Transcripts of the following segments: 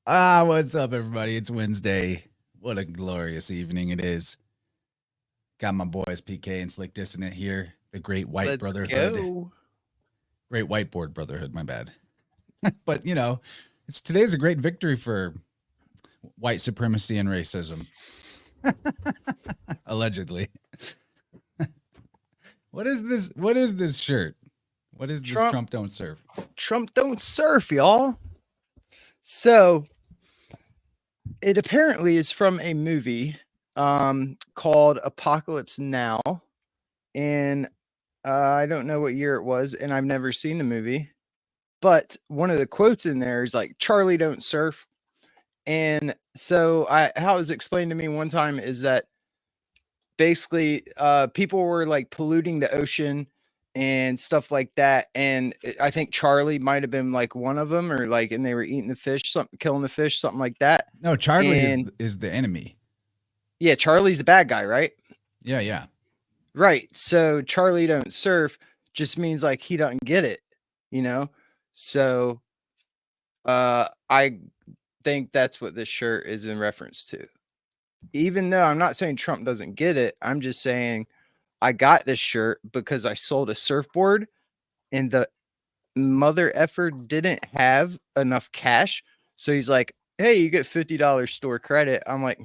What's up, everybody? It's Wednesday. What a glorious evening it is. Got my boys PK and Slick Dissident here. The Great Let's Brotherhood. go. Great Whiteboard Brotherhood, my bad. But, today's a great victory for white supremacy and racism. Allegedly. What is this? What is this shirt? What is this Trump don't surf? Trump don't surf, y'all. So it apparently is from a movie called Apocalypse Now. And I don't know what year it was, and I've never seen the movie. But one of the quotes in there is like, Charlie don't surf. And so how it was explained to me one time is that basically people were like polluting the ocean and stuff like that. And I think Charlie might have been like one of them, or like, and they were eating the fish, killing the fish, something like that. No, Charlie is the enemy. Yeah, Charlie's the bad guy, right? Yeah. Right. So Charlie don't surf just means like he doesn't get it, So I think that's what this shirt is in reference to. Even though I'm not saying Trump doesn't get it, I'm just saying I got this shirt because I sold a surfboard and the mother effer didn't have enough cash. So he's like, hey, you get $50 store credit. I'm like,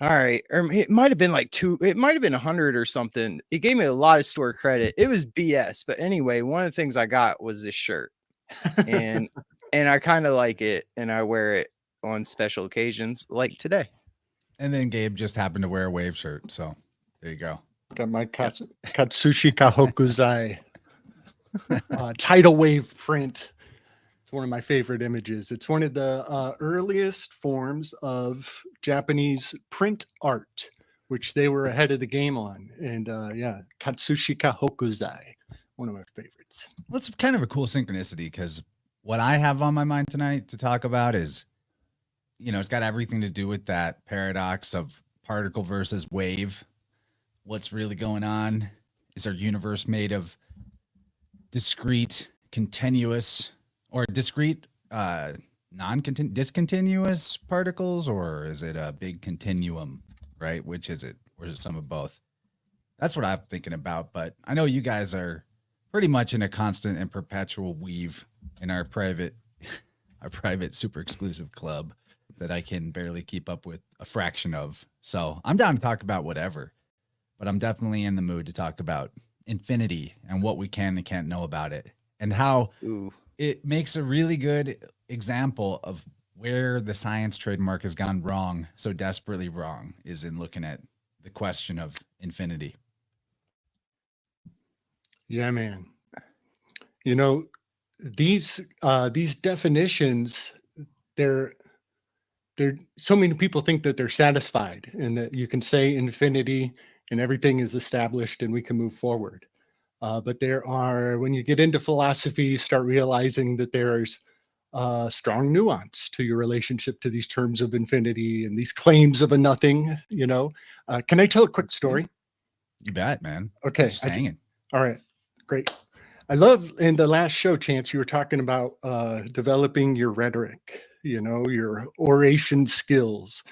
all right. Or it might have been like it might have been 100 or something. He gave me a lot of store credit. It was BS. But anyway, one of the things I got was this shirt. And I kind of like it, and I wear it on special occasions like today. And then Gabe just happened to wear a wave shirt. So there you go. Got my Katsushi Kahokuzai tidal wave print. It's one of my favorite images. It's one of the earliest forms of Japanese print art, which they were ahead of the game on. And Katsushi Kahokuzai, one of my favorites. Well, it's kind of a cool synchronicity, because what I have on my mind tonight to talk about is, it's got everything to do with that paradox of particle versus wave. What's really going on? Is our universe made of discrete, continuous, or discrete, discontinuous particles, or is it a big continuum, right? Which is it? Or is it some of both? That's what I'm thinking about. But I know you guys are pretty much in a constant and perpetual weave in our private super exclusive club that I can barely keep up with a fraction of. So I'm down to talk about whatever, but I'm definitely in the mood to talk about infinity and what we can and can't know about it, and how it makes a really good example of where the science trademark has gone wrong, so desperately wrong, is in looking at the question of infinity. Yeah, man. These definitions, they're so many people think that they're satisfied and that you can say infinity and everything is established and we can move forward. But when you get into philosophy, you start realizing that there's strong nuance to your relationship to these terms of infinity and these claims of a nothing. Can I tell a quick story? You bet, man. Okay. Just hanging. All right. Great. I love, in the last show, Chance, you were talking about developing your rhetoric, your oration skills.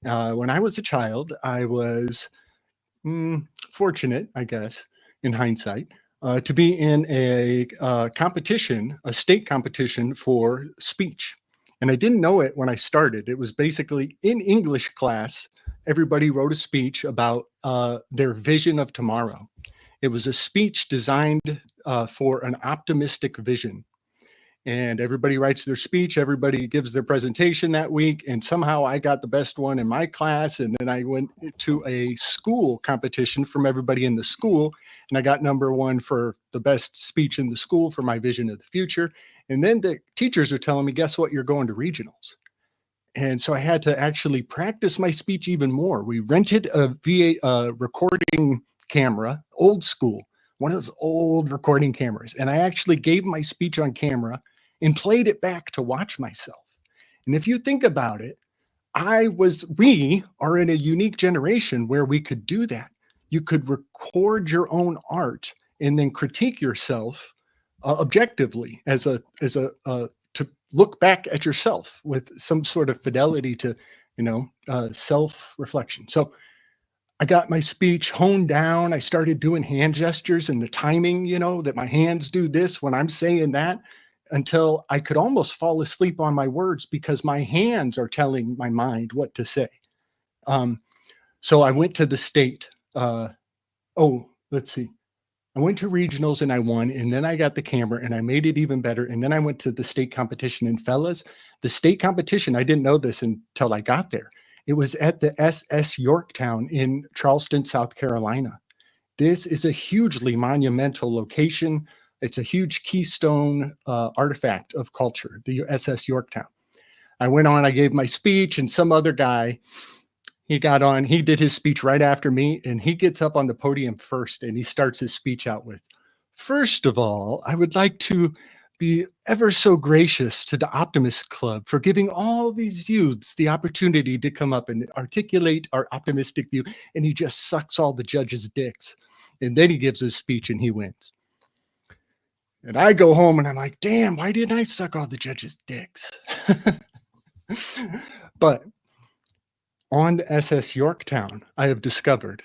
When I was a child, I was fortunate, I guess, in hindsight, to be in a competition, a state competition for speech. And I didn't know it when I started. It was basically in English class, everybody wrote a speech about their vision of tomorrow. It was a speech designed for an optimistic vision. And everybody writes their speech, everybody gives their presentation that week, and somehow I got the best one in my class, and then I went to a school competition from everybody in the school, and I got number one for the best speech in the school for my vision of the future. And then the teachers are telling me, guess what, you're going to regionals. And so I had to actually practice my speech even more. We rented a recording camera, old school, one of those old recording cameras. And I actually gave my speech on camera and played it back to watch myself. And if you think about it, we are in a unique generation where we could do that. You could record your own art and then critique yourself objectively to look back at yourself with some sort of fidelity to, self-reflection. So I got my speech honed down. I started doing hand gestures and the timing, that my hands do this when I'm saying that, until I could almost fall asleep on my words because my hands are telling my mind what to say. So I went to the state. Let's see. I went to regionals and I won, and then I got the camera and I made it even better. And then I went to the state competition. And fellas, the state competition, I didn't know this until I got there. It was at the SS Yorktown in Charleston, South Carolina. This is a hugely monumental location. It's a huge keystone artifact of culture, the SS Yorktown. I went on, I gave my speech, and some other guy, he got on, he did his speech right after me, and he gets up on the podium first, and he starts his speech out with, "First of all, I would like to be ever so gracious to the Optimist Club for giving all these youths the opportunity to come up and articulate our optimistic view." And he just sucks all the judges' dicks. And then he gives his speech and he wins. And I go home and I'm like, damn, why didn't I suck all the judges' dicks? But on the SS Yorktown, I have discovered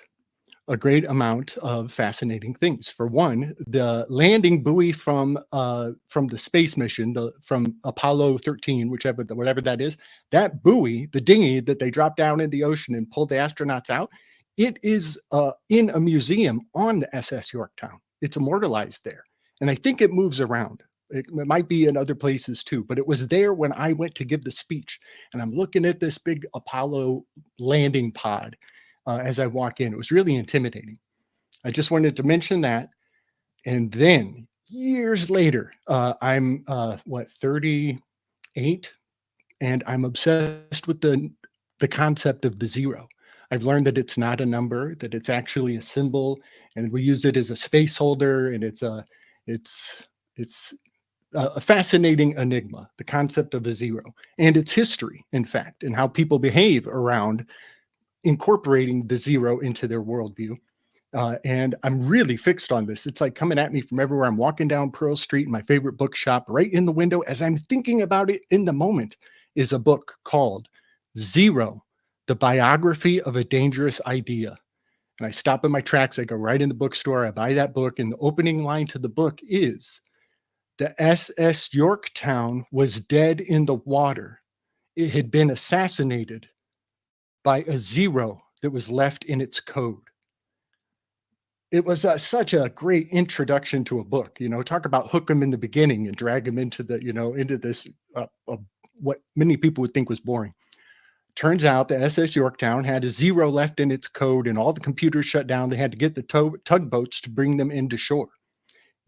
a great amount of fascinating things. For one, the landing buoy from the space mission, from Apollo 13, whatever that is, that buoy, the dinghy that they dropped down in the ocean and pulled the astronauts out, it is in a museum on the SS Yorktown. It's immortalized there. And I think it moves around. It might be in other places too, but it was there when I went to give the speech. And I'm looking at this big Apollo landing pod as I walk in. It was really intimidating. I just wanted to mention that. And then years later, I'm 38, and I'm obsessed with the concept of the zero. I've learned that it's not a number, that it's actually a symbol, and we use it as a space holder, and it's a fascinating enigma, the concept of a zero, and its history, in fact, and how people behave around incorporating the zero into their worldview. And I'm really fixed on this. It's like coming at me from everywhere. I'm walking down Pearl Street in my favorite bookshop. Right in the window, as I'm thinking about it in the moment, is a book called Zero, The Biography of a Dangerous Idea. And I stop in my tracks. I go right in the bookstore. I buy that book. And the opening line to the book is, "The SS Yorktown was dead in the water. It had been assassinated by a zero that was left in its code." It was such a great introduction to a book. Talk about hook them in the beginning and drag them into into this what many people would think was boring. Turns out the SS Yorktown had a zero left in its code, and all the computers shut down. They had to get the tugboats to bring them into shore.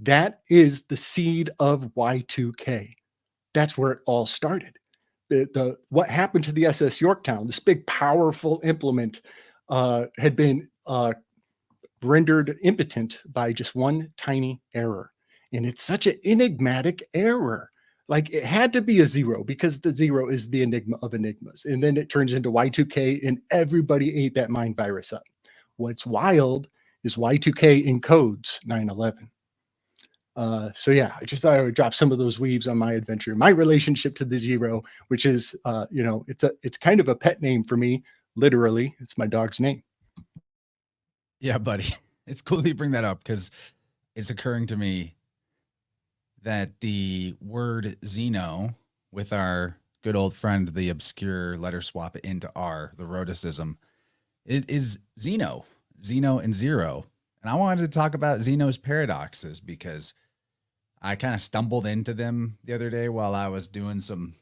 That is the seed of Y2K. That's where it all started. What happened to the SS Yorktown, this big, powerful implement, had been rendered impotent by just one tiny error. And it's such an enigmatic error. Like, it had to be a zero because the zero is the enigma of enigmas. And then it turns into Y2K, and everybody ate that mind virus up. What's wild is Y2K encodes 9/11. So yeah, I just thought I would drop some of those weaves on my adventure, my relationship to the zero, which is, it's kind of a pet name for me. Literally, it's my dog's name. Yeah, buddy. It's cool that you bring that up because it's occurring to me that the word Zeno, with our good old friend, the obscure letter swap it into R, the rhoticism, it is Zeno and zero. And I wanted to talk about Zeno's paradoxes because I kind of stumbled into them the other day while I was doing some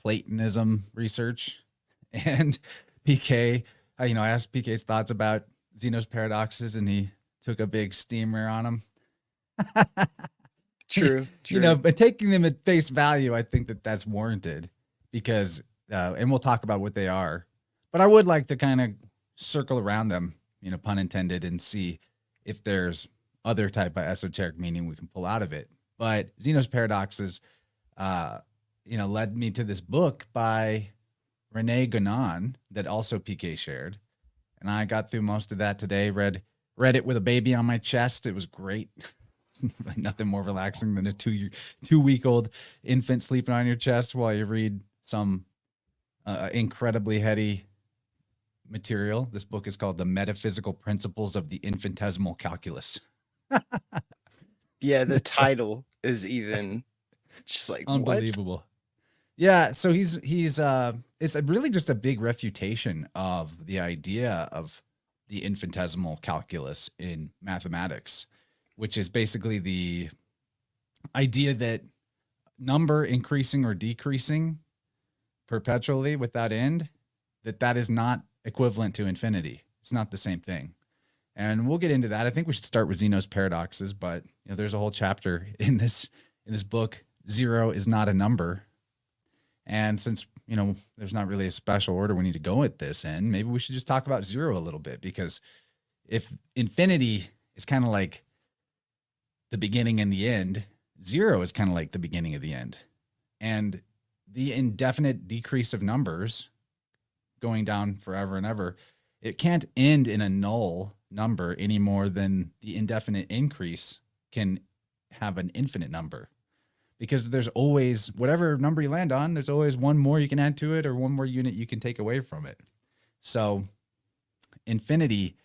Platonism research. And PK, I asked PK's thoughts about Zeno's paradoxes, and he took a big steamer on them. True. But taking them at face value, I think that that's warranted because, and we'll talk about what they are, but I would like to kind of circle around them, pun intended, and see if there's other type of esoteric meaning we can pull out of it. But Zeno's paradoxes, led me to this book by Rene Guénon that also PK shared. And I got through most of that today, read it with a baby on my chest. It was great. Nothing more relaxing than a 2-week-old infant sleeping on your chest while you read some incredibly heady material. This book is called The Metaphysical Principles of the Infinitesimal Calculus. Yeah, the title is even just like Unbelievable. What? Yeah, so he's it's really just a big refutation of the idea of the infinitesimal calculus in mathematics, which is basically the idea that number increasing or decreasing perpetually without end, that is not equivalent to infinity. It's not the same thing. And we'll get into that. I think we should start with Zeno's paradoxes, but there's a whole chapter in this book. 0 is not a number. And since, there's not really a special order we need to go at this in, maybe we should just talk about 0 a little bit, because if infinity is kind of like the beginning and the end, 0 is kind of like the beginning of the end. And the indefinite decrease of numbers going down forever and ever, it can't end in a null number any more than the indefinite increase can have an infinite number. Because there's always, whatever number you land on, there's always one more you can add to it or one more unit you can take away from it. So infinity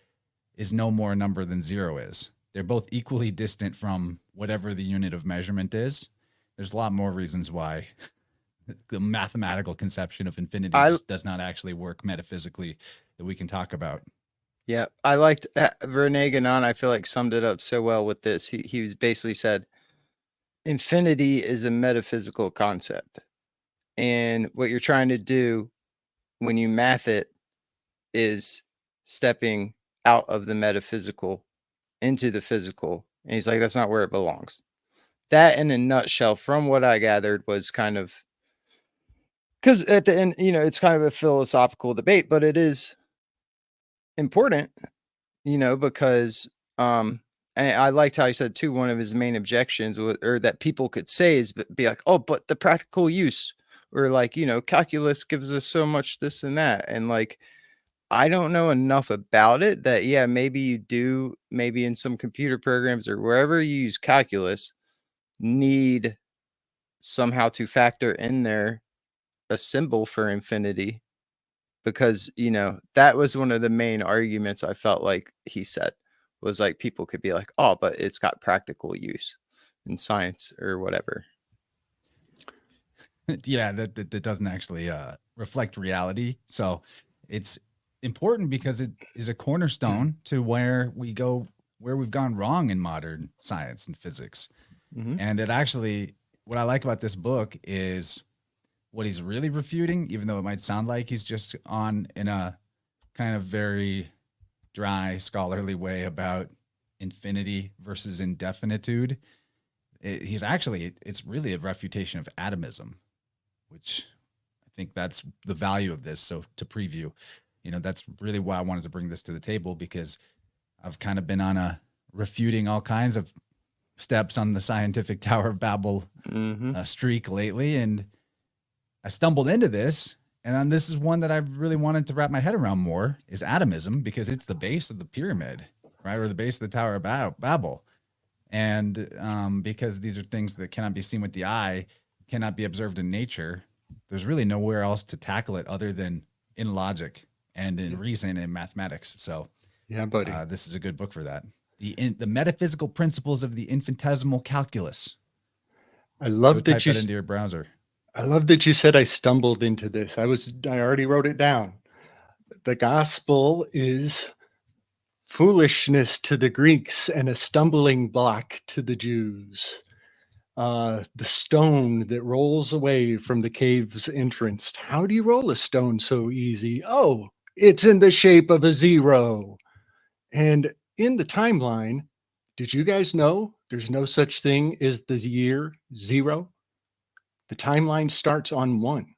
is no more a number than 0 is. They're both equally distant from whatever the unit of measurement is. There's a lot more reasons why the mathematical conception of infinity does not actually work metaphysically that we can talk about. Yeah, I liked Rene Guénon. I feel like summed it up so well with this. He was basically said, infinity is a metaphysical concept. And what you're trying to do when you math it is stepping out of the metaphysical into the physical. And he's like, that's not where it belongs. That, in a nutshell, from what I gathered, was kind of, because at the end, it's kind of a philosophical debate, but it is important, because and I liked how he said too, one of his main objections or that people could say is be like, oh, but the practical use, or like, calculus gives us so much this and that. And like, I don't know enough about it that, yeah, maybe you do, maybe in some computer programs or wherever you use calculus, need somehow to factor in there a symbol for infinity, because, that was one of the main arguments I felt like he said. Was like, people could be like, oh, but it's got practical use in science or whatever. Yeah, that doesn't actually reflect reality. So it's important because it is a cornerstone to where we've gone wrong in modern science and physics. Mm-hmm. And it actually, what I like about this book is what he's really refuting, even though it might sound like he's just in a kind of very dry scholarly way about infinity versus indefinitude. It's really a refutation of atomism, which I think that's the value of this. So to preview, that's really why I wanted to bring this to the table, because I've kind of been on a refuting all kinds of steps on the scientific Tower of Babel streak lately. And I stumbled into this. And then this is one that I really wanted to wrap my head around more, is atomism, because it's the base of the pyramid, right? Or the base of the Tower of Babel. And because these are things that cannot be seen with the eye, cannot be observed in nature, there's really nowhere else to tackle it other than in logic and in reason and mathematics. So yeah, buddy, this is a good book for that. The Metaphysical Principles of the Infinitesimal Calculus. I love that you type that into your browser. I love that you said I stumbled into this. I already wrote it down. The gospel is foolishness to the Greeks and a stumbling block to the Jews. The stone that rolls away from the cave's entrance. How do you roll a stone so easy? Oh, it's in the shape of a 0. And in the timeline, did you guys know there's no such thing as the year 0? The timeline starts on 1.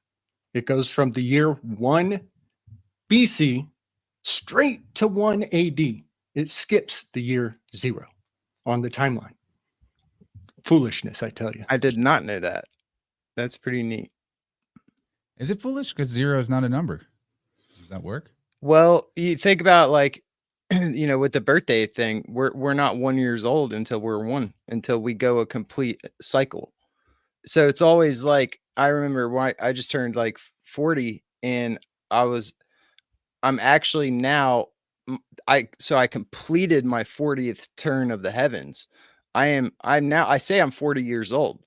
It goes from the year 1 BC straight to 1 AD. It skips the year 0 on the timeline. Foolishness, I tell you. I did not know that. That's pretty neat. Is it foolish? Because 0 is not a number. Does that work? Well, you think about like you know, with the birthday thing, we're not 1 years old until we're one, until we go a complete cycle. So it's always like, I remember why I just turned like 40, and I'm actually now, I completed my 40th turn of the heavens. I'm now, I say I'm 40 years old,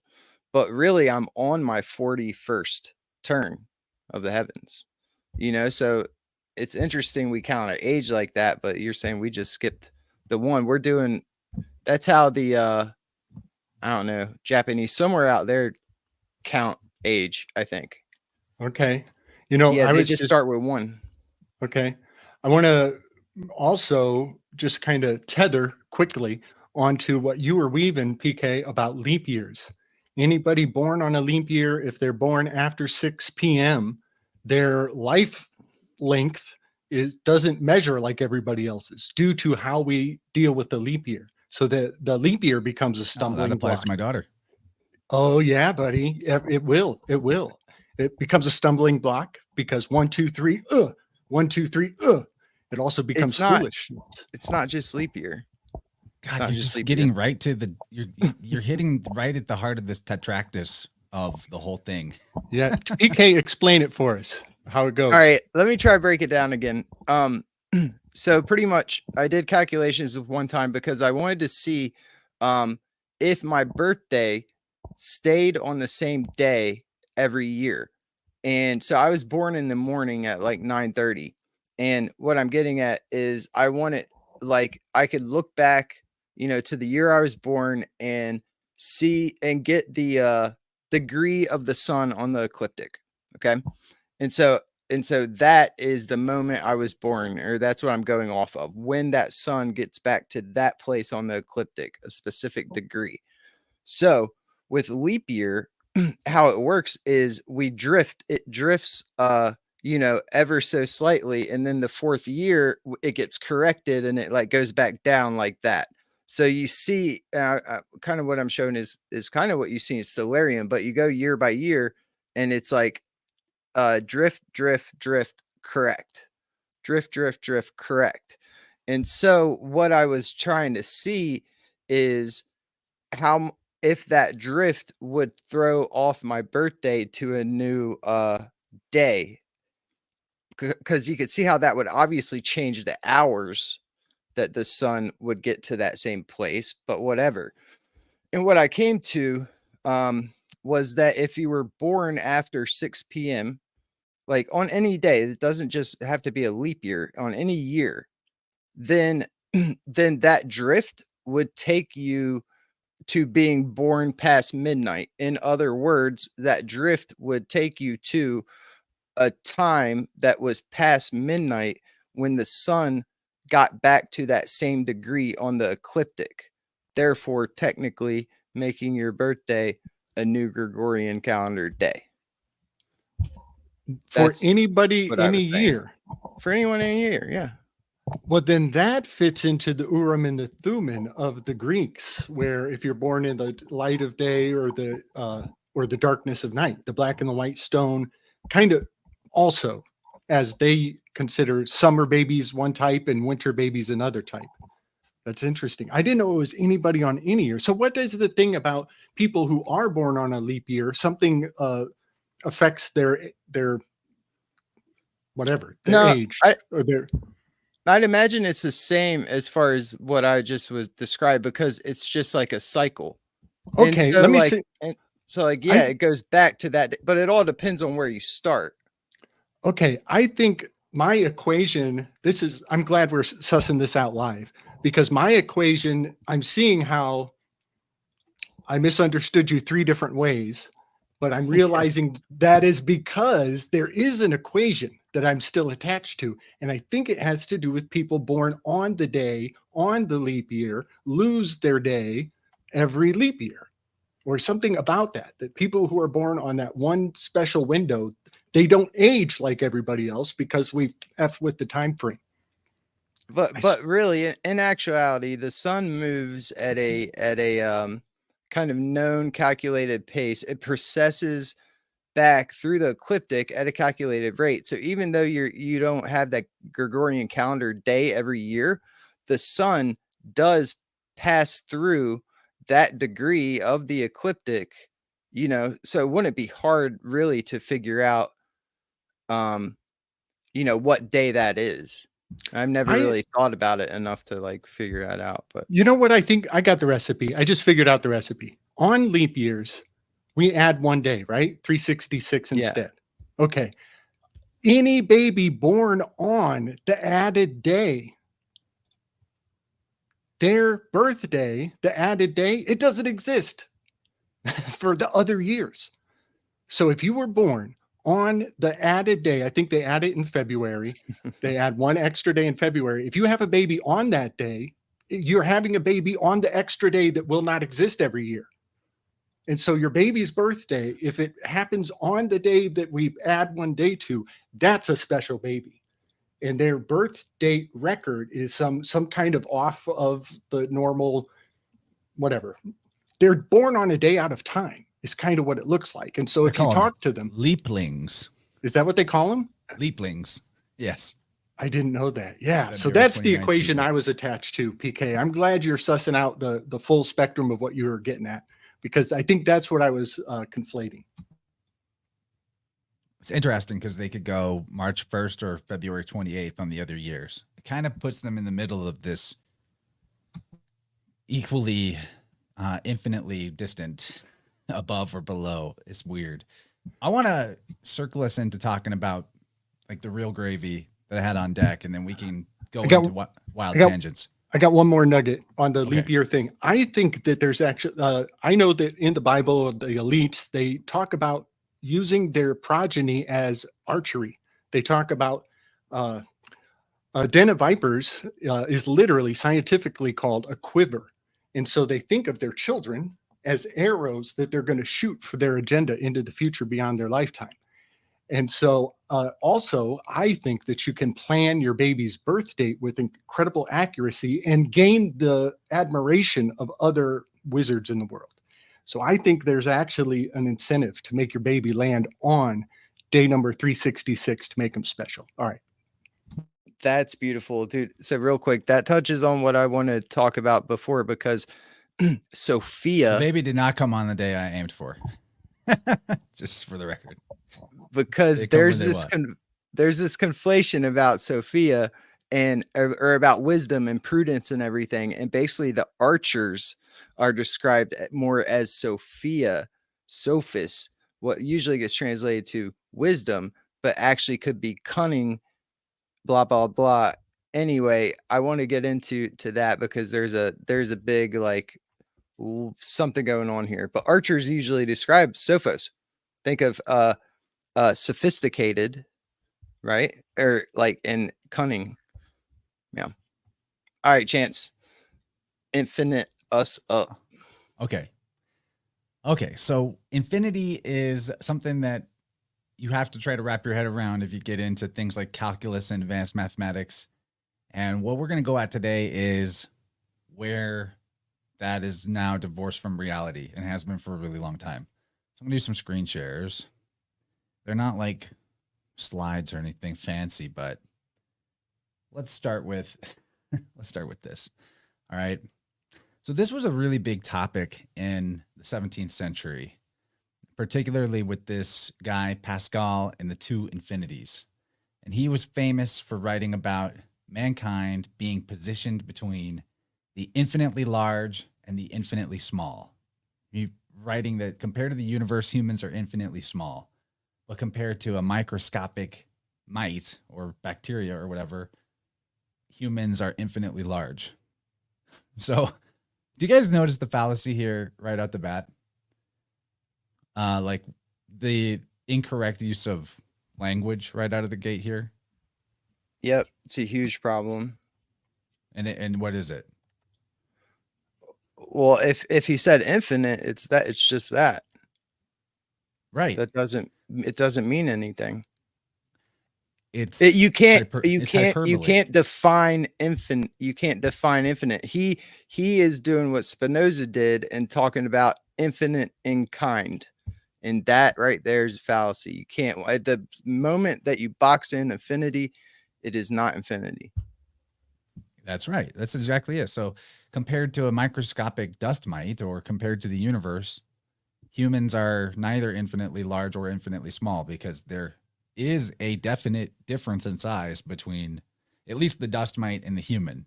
but really I'm on my 41st turn of the heavens, you know? So it's interesting we count our age like that, but you're saying we just skipped the one. We're doing, that's how the, I don't know, Japanese, somewhere out there count age, I think. Okay. You know, Yeah, I they was just just start with one. okay. I want to also just kind of tether quickly onto what you were weaving, PK, about leap years. Anybody born on a leap year, if they're born after 6 p.m., their life length doesn't measure like everybody else's due to how we deal with the leap year. So the leap year becomes a Oh, that stumbling applies block. to my daughter. Oh yeah, buddy. It will. It will. It becomes a stumbling block because 1, 2, 3, 1, 2, 3, It also becomes It's not, foolish. it's not just leap year. It's God, not you're just just leap getting year. right to the you're hitting right at the heart of this tetractys of the whole thing. Yeah. PK, explain it for us, how it goes. All right, let me try to break it down again. So pretty much I did calculations of one time because I wanted to see if my birthday stayed on the same day every year. And so I was born in the morning at like 9:30. And what I'm getting at is I want it, like, I could look back, you know, to the year I was born and see and get the degree of the sun on the ecliptic. Okay. And so that is the moment I was born, or that's what I'm going off of, when that sun gets back to that place on the ecliptic, a specific degree. So with leap year, how it works is it drifts, you know, ever so slightly. And then the fourth year, it gets corrected and it like goes back down like that. So you see, kind of what I'm showing is kind of what you see in Stellarium, but you go year by year and it's like, drift, correct. Drift, correct. And so what I was trying to see is how, if that drift would throw off my birthday to a new day, because you could see how that would obviously change the hours that the sun would get to that same place, but whatever. And what I came to was that if you were born after 6 p.m., like on any day, it doesn't just have to be a leap year, on any year, then then that drift would take you to being born past midnight. In other words, that drift would take you to a time that was past midnight when the sun got back to that same degree on the ecliptic, therefore technically making your birthday a new Gregorian calendar day. For That's anybody what I in a was saying. year. For anyone in a year, yeah. Well, then that fits into the Urim and the Thummim of the Greeks, where if you're born in the light of day or the darkness of night, the black and the white stone, kind of also, as they consider summer babies one type and winter babies another type. That's interesting. I didn't know it was anybody on any year. So what is the thing about people who are born on a leap year? Something affects their whatever, their No, age or their. I'd imagine it's the same as far as what I just was described, because it's just like a cycle. And Okay, so let me like, see. and so like, yeah, it goes back to that, but it all depends on where you start. Okay, I think my equation, I'm glad we're sussing this out live, because my equation, I'm seeing how I misunderstood you 3 different ways, but I'm realizing that is because there is an equation that I'm still attached to. And I think it has to do with people born on the day, on the leap year, lose their day every leap year, or something about that people who are born on that one special window, they don't age like everybody else because we've F with the time frame. But really, in actuality, the sun moves at a kind of known calculated pace. It processes back through the ecliptic at a calculated rate. So even though you don't have that Gregorian calendar day every year, the sun does pass through that degree of the ecliptic, you know, so wouldn't it be hard really to figure out, you know, what day that is? I've never really thought about it enough to like figure that out. But you know what? I think I got the recipe. I just figured out the recipe. On leap years, we add 1 day, right? 366 instead. Okay. Any baby born on the added day, their birthday, the added day, it doesn't exist for the other years. So if you were born on the added day, I think they add it in February, they add 1 extra day in February. If you have a baby on that day, you're having a baby on the extra day that will not exist every year. And so your baby's birthday, if it happens on the day that we add 1 day to, that's a special baby. And their birth date record is some kind of off of the normal, whatever. They're born on a day out of time is kind of what it looks like. And so They're if you talk to them, leaplings. Is that what they call them? Leaplings. Yes. I didn't know that. Yeah. So February that's the 29th equation people. I was attached to, PK. I'm glad you're sussing out the full spectrum of what you were getting at, because I think that's what I was conflating. It's interesting because they could go March 1st or February 28th on the other years. It kind of puts them in the middle of this equally, infinitely distant, above or below. It's weird. I want to circle us into talking about like the real gravy that I had on deck, and then we can go into wild tangents. I got one more nugget on the Okay. leap year thing. I think that there's actually, I know that in the Bible, the elites, they talk about using their progeny as archery. They talk about a den of vipers is literally scientifically called a quiver. And so they think of their children as arrows that they're going to shoot for their agenda into the future beyond their lifetime. And so also, I think that you can plan your baby's birth date with incredible accuracy and gain the admiration of other wizards in the world. So I think there's actually an incentive to make your baby land on day number 366 to make them special. All right. that's beautiful, dude. So real quick, that touches on what I want to talk about before, because Sophia, The baby did not come on the day I aimed for. Just for the record. because They come when there's they this want. there's this conflation about Sophia and or about wisdom and prudence and everything, and basically the archers are described more as Sophia, Sophis, what usually gets translated to wisdom, but actually could be cunning, blah blah blah. Anyway, I want to get into that because there's a big like something going on here. But archers usually describe Sophos. Think of sophisticated, right? Or like in cunning. Yeah. All right, Chance. Infinite us up. Okay. Okay. So infinity is something that you have to try to wrap your head around if you get into things like calculus and advanced mathematics. And what we're going to go at today is where that is now divorced from reality and has been for a really long time. So I'm going to do some screen shares. They're not like slides or anything fancy, but let's start with this. All right. So this was a really big topic in the 17th century, particularly with this guy, Pascal, and the two infinities. And he was famous for writing about mankind being positioned between the infinitely large and the infinitely small. He writing that compared to the universe, humans are infinitely small, but compared to a microscopic mite or bacteria or whatever, humans are infinitely large. So do you guys notice the fallacy here right out the bat? Like the incorrect use of language right out of the gate here. Yep, it's a huge problem. And what is it? Well, if he said infinite, it's just that. Right. It doesn't mean anything. It's You can't hyperbole. define infinite. You can't define infinite. He is doing what Spinoza did and talking about infinite in kind. And that right there is a fallacy. You can't, at the moment that you box in infinity, it is not infinity. That's right. That's exactly it. So compared to a microscopic dust mite or compared to the universe, humans are neither infinitely large or infinitely small because there is a definite difference in size between at least the dust mite and the human.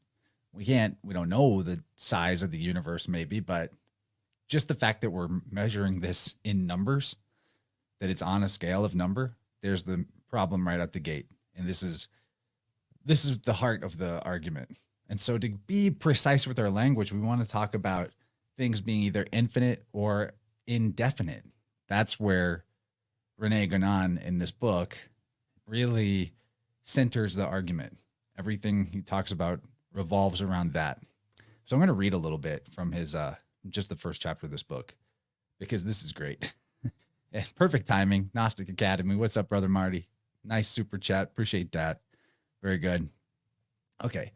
We don't know the size of the universe maybe, but just the fact that we're measuring this in numbers, that it's on a scale of number, there's the problem right out the gate. And this is the heart of the argument. And so to be precise with our language, we want to talk about things being either infinite or indefinite. That's where Rene Guénon in this book really centers the argument. Everything he talks about revolves around that. So I'm going to read a little bit from his just the first chapter of this book because this is great. Perfect timing. Gnostic Academy. What's up, brother Marty? Nice super chat. Appreciate that. Very good. Okay.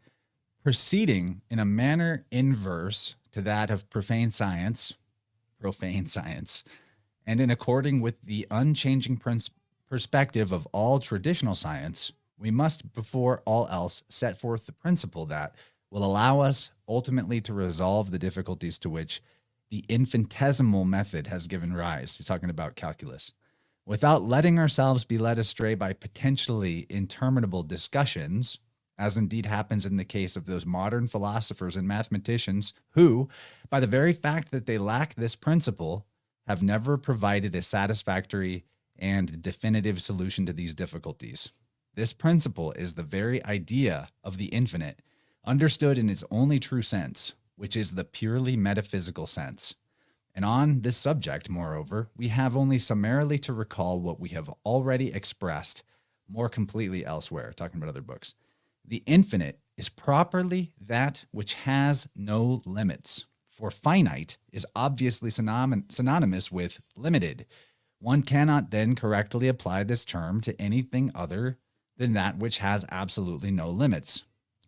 Proceeding in a manner inverse to that of profane science, and in according with the unchanging perspective of all traditional science, we must, before all else, set forth the principle that will allow us ultimately to resolve the difficulties to which the infinitesimal method has given rise. He's talking about calculus. Without letting ourselves be led astray by potentially interminable discussions, as indeed happens in the case of those modern philosophers and mathematicians who, by the very fact that they lack this principle, have never provided a satisfactory and definitive solution to these difficulties. This principle is the very idea of the infinite, understood in its only true sense, which is the purely metaphysical sense. And on this subject, moreover, we have only summarily to recall what we have already expressed more completely elsewhere, talking about other books. The infinite is properly that which has no limits, for finite is obviously synonymous with limited. One cannot then correctly apply this term to anything other than that which has absolutely no limits.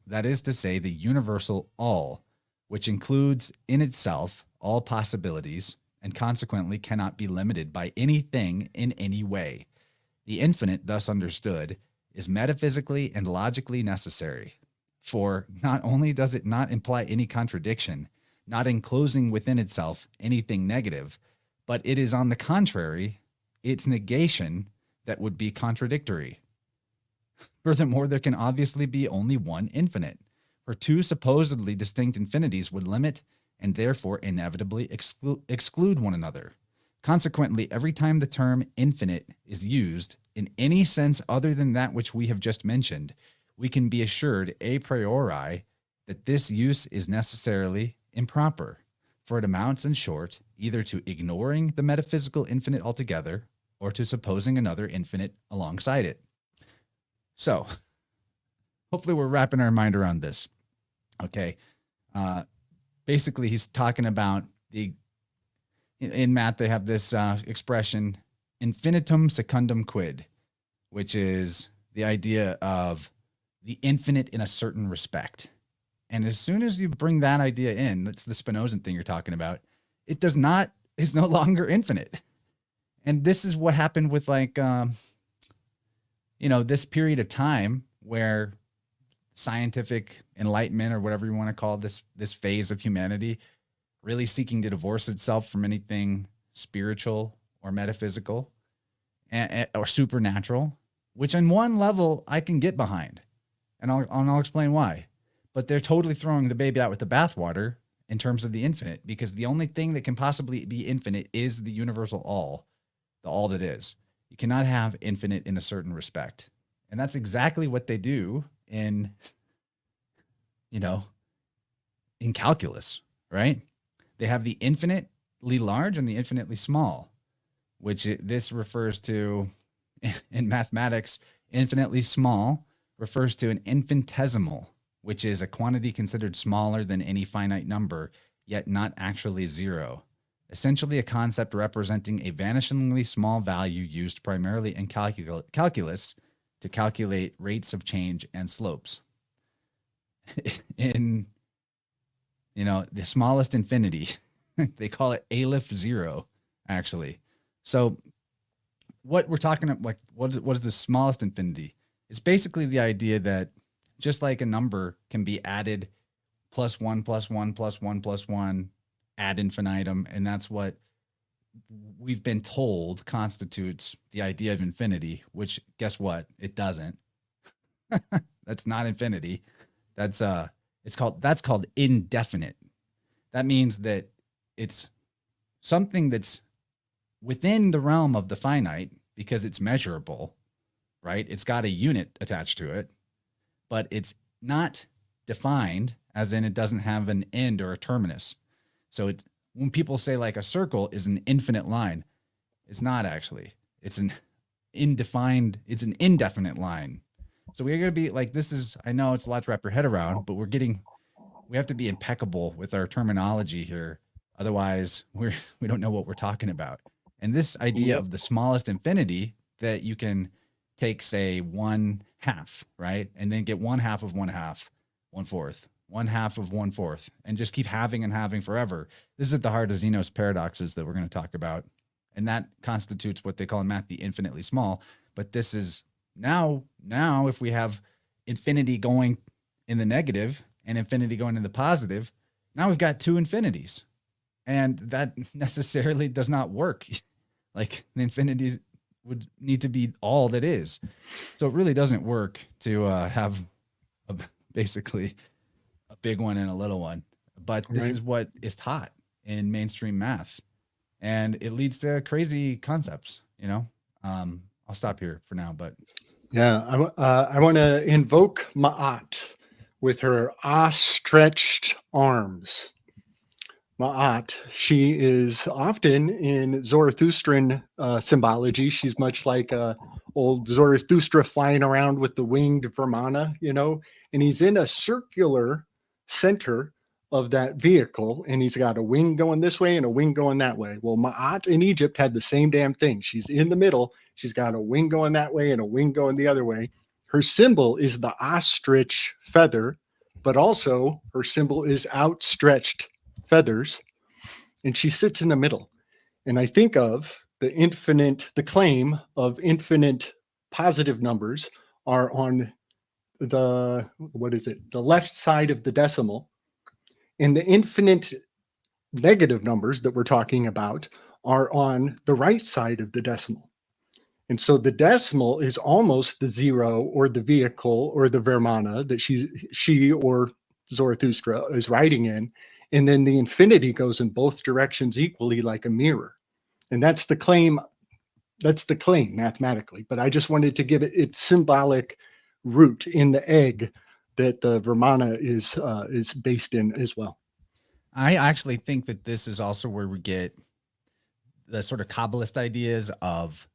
That is to say, the universal all, which includes in itself all possibilities and consequently cannot be limited by anything in any way. The infinite, thus understood, is metaphysically and logically necessary. For not only does it not imply any contradiction, not enclosing within itself anything negative, but it is on the contrary, its negation that would be contradictory. Furthermore, there can obviously be only one infinite, for two supposedly distinct infinities would limit and therefore inevitably exclude one another. Consequently, every time the term infinite is used in any sense other than that which we have just mentioned, we can be assured a priori that this use is necessarily improper, for it amounts, in short, either to ignoring the metaphysical infinite altogether or to supposing another infinite alongside it. So, hopefully we're wrapping our mind around this. Okay. Basically, he's talking about in math, they have this expression, infinitum secundum quid, which is the idea of the infinite in a certain respect. And as soon as you bring that idea in, that's the Spinozan thing you're talking about, is no longer infinite. And this is what happened with this period of time where scientific enlightenment, or whatever you want to call this phase of humanity, really seeking to divorce itself from anything spiritual or metaphysical or supernatural, which on one level I can get behind, and I'll explain why. But they're totally throwing the baby out with the bathwater in terms of the infinite, because the only thing that can possibly be infinite is the universal all, the all that is. You cannot have infinite in a certain respect. And that's exactly what they do in calculus, right? They have the infinitely large and the infinitely small, which this refers to in mathematics. Infinitely small refers to an infinitesimal, which is a quantity considered smaller than any finite number, yet not actually zero. Essentially a concept representing a vanishingly small value used primarily in calculus to calculate rates of change and slopes. In the smallest infinity, they call it Aleph zero, actually. So what we're talking about, what is the smallest infinity? It's basically the idea that just like a number can be added plus one, plus one, plus one, plus one, ad infinitum. And that's what we've been told constitutes the idea of infinity, which guess what? It doesn't. That's not infinity. That's called indefinite. That means that it's something that's within the realm of the finite because it's measurable, right? It's got a unit attached to it, but it's not defined, as in it doesn't have an end or a terminus. So it's, when people say like a circle is an infinite line, it's not actually. It's an indefinite line. So we're going to be like, this is, I know it's a lot to wrap your head around, but we have to be impeccable with our terminology here. Otherwise we don't know what we're talking about. And this idea of the smallest infinity that you can take, say 1/2, right? And then get 1/2 of 1/2, 1/4, 1/2 of 1/4, and just keep having and having forever. This is at the heart of Zeno's paradoxes that we're going to talk about. And that constitutes what they call in math the infinitely small. But this is now if we have infinity going in the negative and infinity going in the positive, now we've got two infinities. And that necessarily does not work. Like the infinity would need to be all that is. So it really doesn't work to have basically a big one and a little one. But this is what is taught in mainstream math. And it leads to crazy concepts, you know? I'll stop here for now, but. Yeah, I want to invoke Ma'at with her stretched arms. Ma'at, she is often in Zoroastrian symbology. She's much like old Zarathustra flying around with the winged Vimana, you know, and he's in a circular center of that vehicle, and he's got a wing going this way and a wing going that way. Well, Ma'at in Egypt had the same damn thing. She's in the middle. She's got a wing going that way and a wing going the other way. Her symbol is the ostrich feather, but also her symbol is outstretched feathers, and she sits in the middle. And I think of the claim of infinite positive numbers are on the left side of the decimal, and the infinite negative numbers that we're talking about are on the right side of the decimal. And so the decimal is almost the zero or the vehicle or the Vimana that she or Zarathustra is writing in. And then the infinity goes in both directions equally like a mirror. And that's the claim mathematically. But I just wanted to give it its symbolic root in the egg that the Vimana is based in as well. I actually think that this is also where we get the sort of Kabbalist ideas of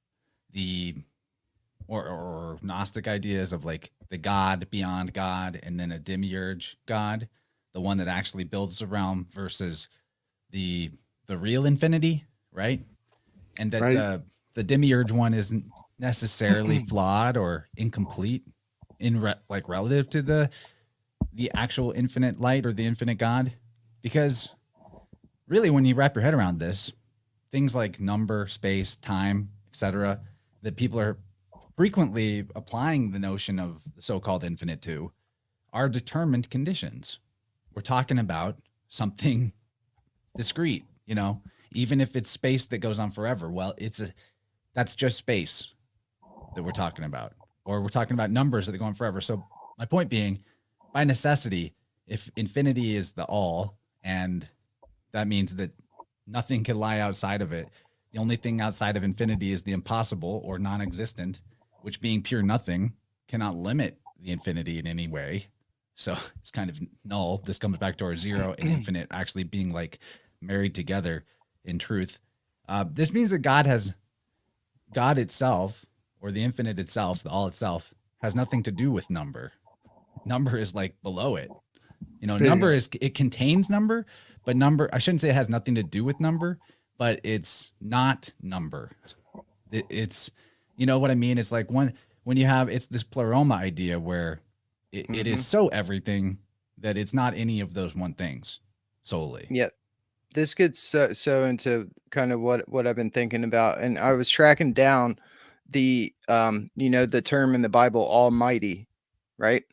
the or Gnostic ideas of like the God beyond God and then a demiurge God, the one that actually builds the realm versus the real infinity, right? And that the demiurge one isn't necessarily flawed or incomplete relative to the actual infinite light or the infinite God. Because really, when you wrap your head around this, things like number, space, time, etc., that people are frequently applying the notion of the so-called infinite to are determined conditions. We're talking about something discrete, you know, even if it's space that goes on forever. Well, that's just space that we're talking about, or we're talking about numbers that go on forever. So my point being, by necessity, if infinity is the all, and that means that nothing can lie outside of it, the only thing outside of infinity is the impossible or non-existent, which being pure nothing cannot limit the infinity in any way. So it's kind of null. This comes back to our zero and infinite actually being like married together in truth. This means that God itself, or the infinite itself, the all itself, has nothing to do with number. Number is like below it. You know, number it contains number, but number, I shouldn't say it has nothing to do with number, but it's not number. It's, you know what I mean? It's like when you have, it's this pleroma idea where it is so everything that it's not any of those one things solely. Yeah. This gets so into kind of what I've been thinking about. And I was tracking down the, the term in the Bible, Almighty, right?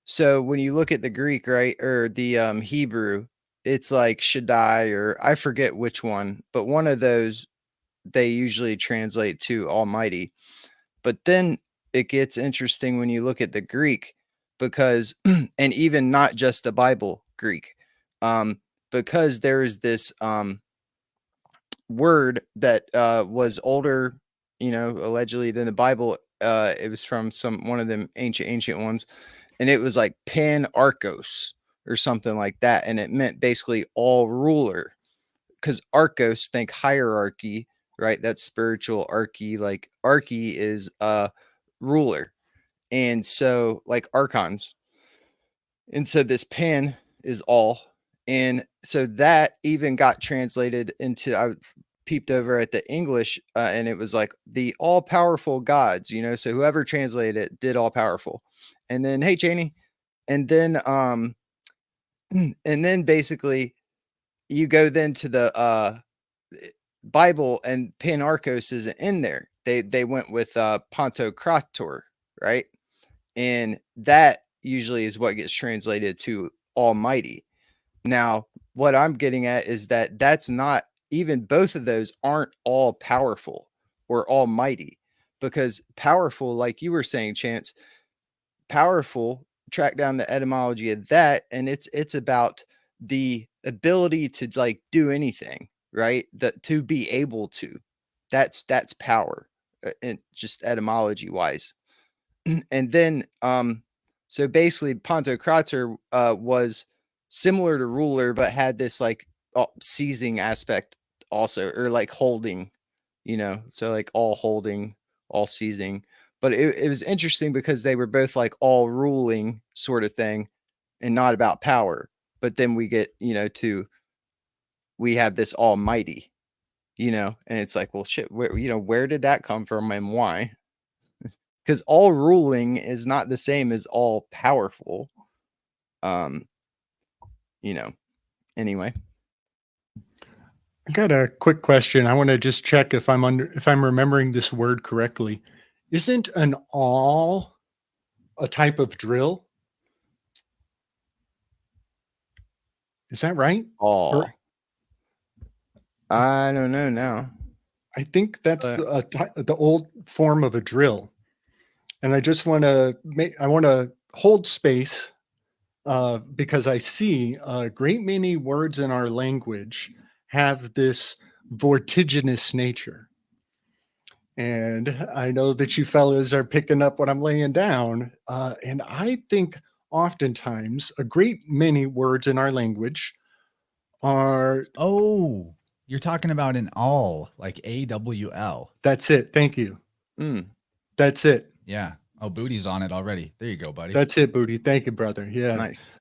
So when you look at the Greek, right, or the Hebrew, it's like Shaddai, or I forget which one, but one of those they usually translate to Almighty. But then it gets interesting when you look at the Greek, because and even not just the Bible Greek, because there is this word that was older, allegedly, than the Bible. It was from one of them ancient ones, and it was like pan archos or something like that, and it meant basically all ruler, because archos, think hierarchy, right? That's spiritual. Archy, like archy is ruler, and so like archons, and so this pan is all, and so that even got translated into, I peeped over at the English, and it was like the all powerful gods, so whoever translated it did all powerful. And then, hey Cheney, and then basically you go then to the Bible, and Panarchos isn't in there. They went with Pantocrator, right? And that usually is what gets translated to Almighty. Now, what I'm getting at is that that's not, even both of those aren't all powerful or almighty, because powerful, like you were saying, Chance, powerful, track down the etymology of that, and it's about the ability to like do anything, right? That to be able to, that's power, and just etymology wise. And then so basically Pantocrator was similar to ruler, but had this like seizing aspect also, or like holding, so like all holding, all seizing. But it was interesting because they were both like all ruling sort of thing, and not about power. But then we get, we have this almighty, and it's like, well, shit, where did that come from and why? Because all ruling is not the same as all powerful. Anyway. I got a quick question. I want to just check if I'm remembering this word correctly. Isn't an awl a type of drill? Is that right? All. I don't know now. I think that's the old form of a drill. And I just want to hold space because I see a great many words in our language have this vertiginous nature. And I know that you fellas are picking up what I'm laying down. And I think oftentimes a great many words in our language are... Oh, you're talking about an all, like AWL. That's it. Thank you. That's it. Yeah. Oh, Booty's on it already. There you go, buddy. That's it, Booty. Thank you, brother. Yeah. Nice.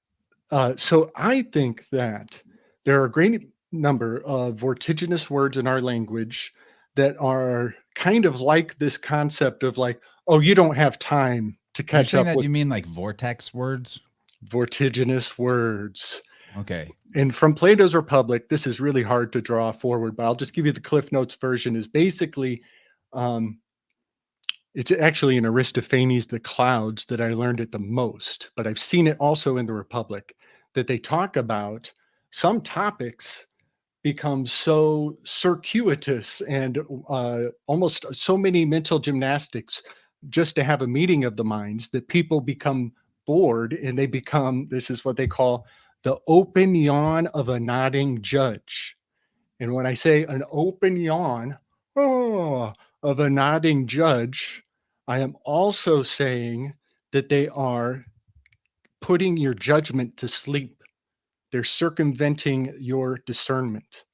So I think that there are a great number of vertiginous words in our language that are kind of like this concept of like, oh, you don't have time to catch up with. You mean like vortex words? Vertiginous words. Okay. And from Plato's Republic, this is really hard to draw forward, but I'll just give you the Cliff Notes version. Is basically, it's actually in Aristophanes' The Clouds that I learned it the most, but I've seen it also in the Republic, that they talk about some topics become so circuitous and almost so many mental gymnastics just to have a meeting of the minds that people become bored, and they become, this is what they call the open yawn of a nodding judge. And when I say an open yawn of a nodding judge, I am also saying that they are putting your judgment to sleep. They're circumventing your discernment.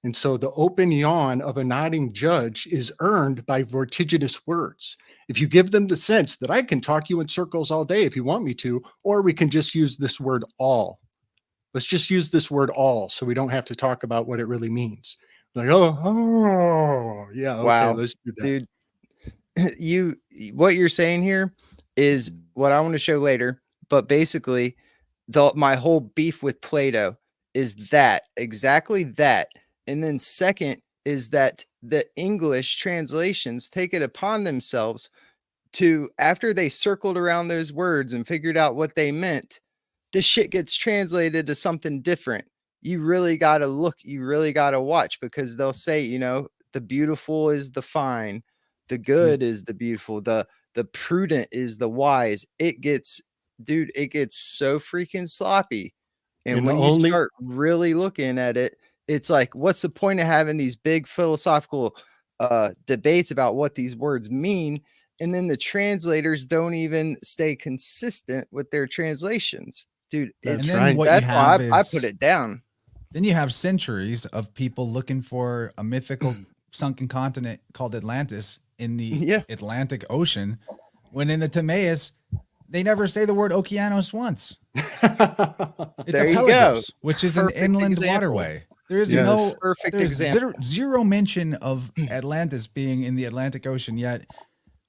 And so the open yawn of a nodding judge is earned by vertiginous words. If you give them the sense that I can talk you in circles all day if you want me to, or we can just use this word all. Let's just use this word all so we don't have to talk about what it really means. Like, yeah, okay, wow. let's do that. Dude, what you're saying here is what I want to show later, but basically my whole beef with Plato is that, exactly that. And then second is that the English translations take it upon themselves to after they circled around those words and figured out what they meant, this shit gets translated to something different. You really got to look, you really got to watch, because they'll say, you know, the beautiful is the fine, the good is the beautiful, the prudent is the wise. It gets, dude, it gets so freaking sloppy. And when you start really looking at it, it's like, what's the point of having these big philosophical debates about what these words mean? And then the translators don't even stay consistent with their translations, dude. That's then right. what That's you why have I is, put it down. then you have centuries of people looking for a mythical sunken continent called Atlantis in the Atlantic Ocean, when in the Timaeus, they never say the word Okeanos once. It's There a you Pelagos, go. which is an Perfect inland example. waterway. There is Yes. no Perfect there's example. zero mention of Atlantis being in the Atlantic Ocean yet.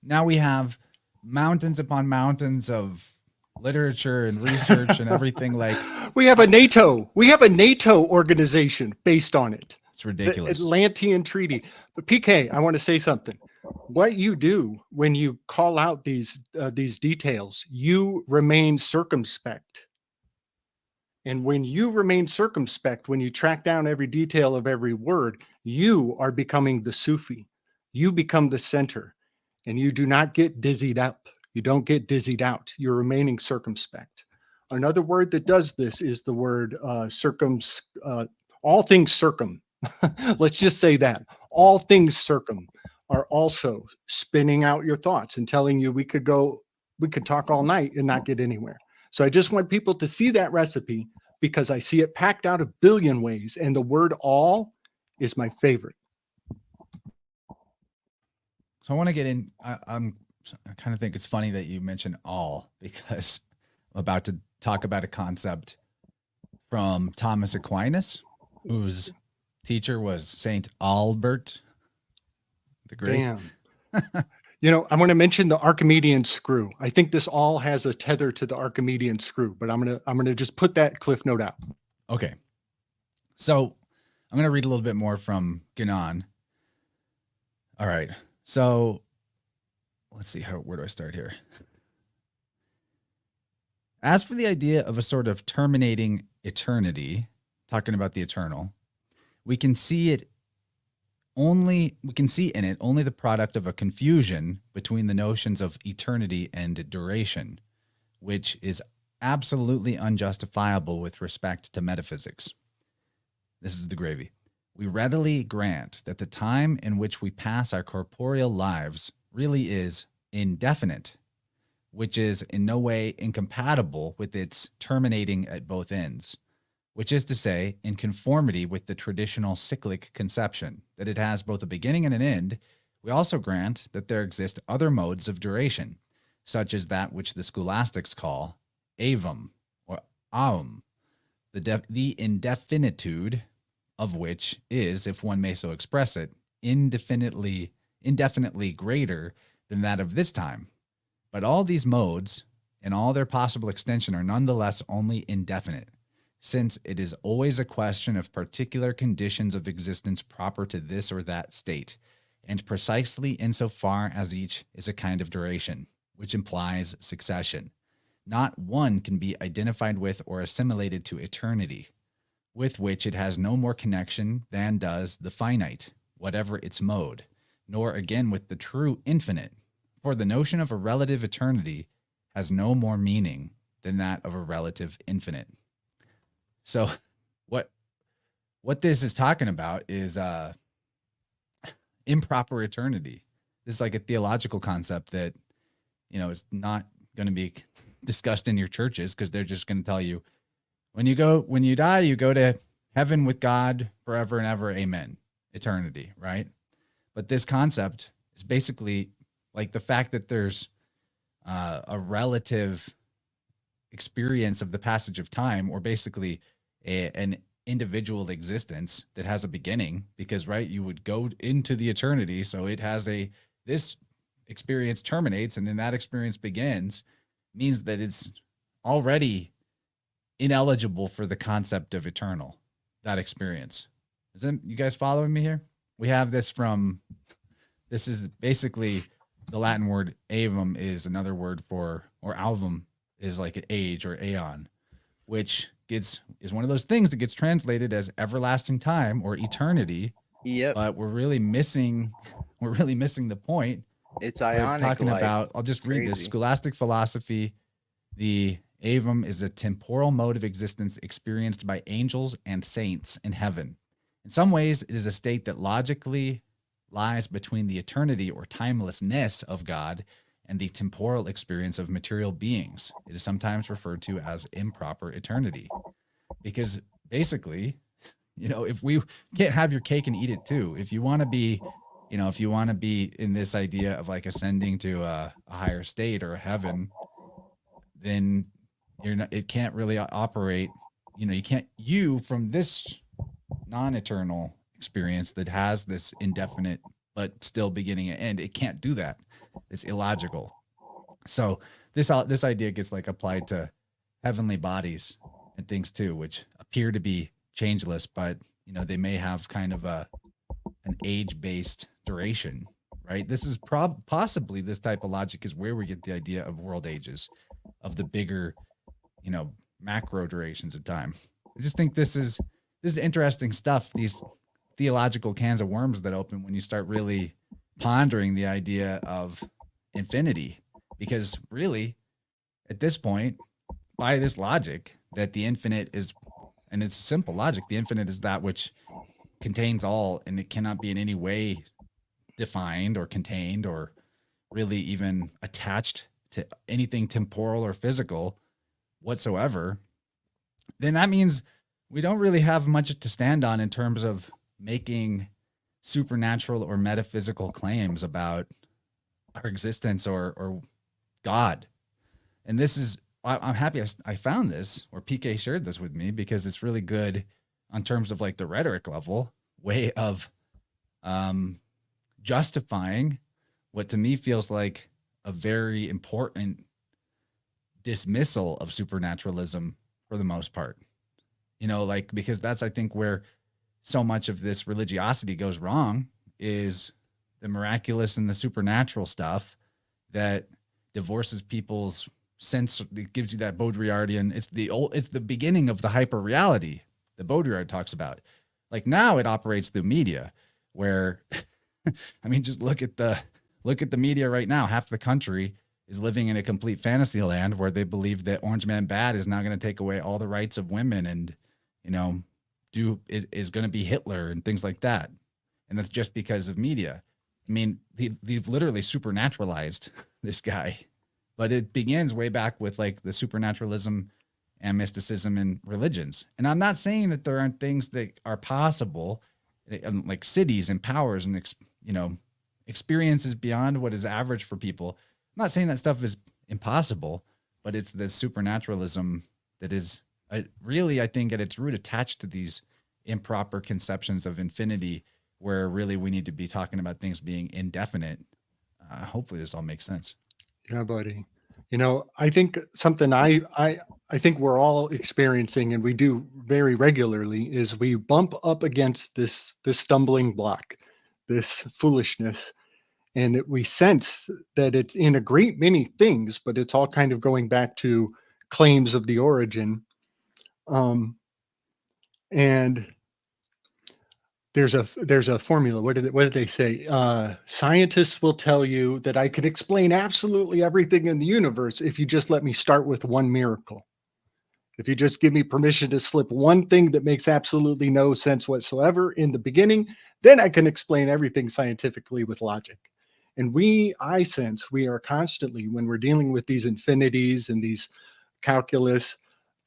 Now we have mountains upon mountains of literature and research and everything. Like, we have a NATO organization based on it. it's ridiculous. The Atlantean Treaty. But PK, I want to say something. What you do when you call out these details, you remain circumspect. And when you remain circumspect, when you track down every detail of every word, you are becoming the Sufi. You become the center, and you do not get dizzied up. You don't get dizzied out. You're remaining circumspect. Another word that does this is the word all things circum. Let's just say that. All things circum are also spinning out your thoughts and telling you we could talk all night and not get anywhere. So I just want people to see that recipe, because I see it packed out a billion ways, and the word all is my favorite. So I want to get in. I kind of think it's funny that you mentioned all, because I'm about to talk about a concept from Thomas Aquinas, whose teacher was Saint Albert the Great. Damn. You know, I'm going to mention the Archimedean screw. I think this all has a tether to the Archimedean screw, but I'm going to just put that cliff note out. Okay. So I'm going to read a little bit more from Guénon. All right. So let's see, where do I start here? As for the idea of a sort of terminating eternity, talking about the eternal, we can see in it only the product of a confusion between the notions of eternity and duration, which is absolutely unjustifiable with respect to metaphysics. This is the gravy. We readily grant that the time in which we pass our corporeal lives really is indefinite, which is in no way incompatible with its terminating at both ends, which is to say, in conformity with the traditional cyclic conception that it has both a beginning and an end. We also grant that there exist other modes of duration, such as that which the scholastics call avum or aum, the indefinitude of which is, if one may so express it, indefinitely greater than that of this time. But all these modes and all their possible extension are nonetheless only indefinite, since it is always a question of particular conditions of existence proper to this or that state, and precisely insofar as each is a kind of duration, which implies succession. Not one can be identified with or assimilated to eternity, with which it has no more connection than does the finite, whatever its mode, nor again with the true infinite, for the notion of a relative eternity has no more meaning than that of a relative infinite. So what this is talking about is improper eternity. This is like a theological concept that, is not going to be discussed in your churches, because they're just going to tell you, when you die, you go to heaven with God forever and ever. Amen. Eternity, right? But this concept is basically like the fact that there's a relative experience of the passage of time, or basically an individual existence that has a beginning, because, right, you would go into the eternity. So it has this experience terminates and then that experience begins, means that it's already ineligible for the concept of eternal, that experience. Isn't you guys following me here? We have this is basically the Latin word avum is another word for, or alvum is like an age or aeon, which is one of those things that gets translated as everlasting time or eternity. Yep. But we're really missing the point It's where it's ionic talking life. about, I'll just It's read this. crazy. Scholastic philosophy, the avum is a temporal mode of existence experienced by angels and saints in heaven. In some ways, it is a state that logically lies between the eternity or timelessness of God and the temporal experience of material beings. It is sometimes referred to as improper eternity. Because basically, if we can't have your cake and eat it too, if you want to be, if you want to be in this idea of like ascending to a higher state or a heaven, then it can't really operate. You from this non-eternal experience that has this indefinite but still beginning and end, it can't do that. It's illogical. So this idea gets like applied to heavenly bodies and things too, which appear to be changeless, but they may have kind of an age-based duration, right? This is possibly, this type of logic is where we get the idea of world ages, of the bigger, macro durations of time. I just think this is interesting stuff. These theological cans of worms that open when you start really pondering the idea of infinity, because really, at this point, by this logic, that the infinite is, and it's simple logic, the infinite is that which contains all, and it cannot be in any way defined or contained or really even attached to anything temporal or physical whatsoever, then that means we don't really have much to stand on in terms of making supernatural or metaphysical claims about our existence or God. And this is, I'm happy I found this, or PK shared this with me, because it's really good on terms of like the rhetoric level way of justifying what to me feels like a very important dismissal of supernaturalism for the most part. Because that's, I think, where so much of this religiosity goes wrong, is the miraculous and the supernatural stuff that divorces people's sense. It gives you that Baudrillardian, it's the beginning of the hyper reality that Baudrillard talks about. Like now it operates through media where, I mean, just look at the media right now. Half the country is living in a complete fantasy land where they believe that Orange Man Bad is now going to take away all the rights of women and, is going to be Hitler and things like that. And that's just because of media. I mean, they've literally supernaturalized this guy, but it begins way back with like the supernaturalism and mysticism in religions. And I'm not saying that there aren't things that are possible, like cities and powers and, experiences beyond what is average for people. I'm not saying that stuff is impossible, but it's the supernaturalism that is really, I think, at its root attached to these improper conceptions of infinity, where really we need to be talking about things being indefinite. Hopefully this all makes sense. Yeah, buddy. I think something I think we're all experiencing, and we do very regularly, is we bump up against this stumbling block, this foolishness, and we sense that it's in a great many things, but it's all kind of going back to claims of the origin. And there's a formula. What did they say? Scientists will tell you that I could explain absolutely everything in the universe if you just let me start with one miracle. If you just give me permission to slip one thing that makes absolutely no sense whatsoever in the beginning, then I can explain everything scientifically with logic. And I sense we are constantly, when we're dealing with these infinities and these calculus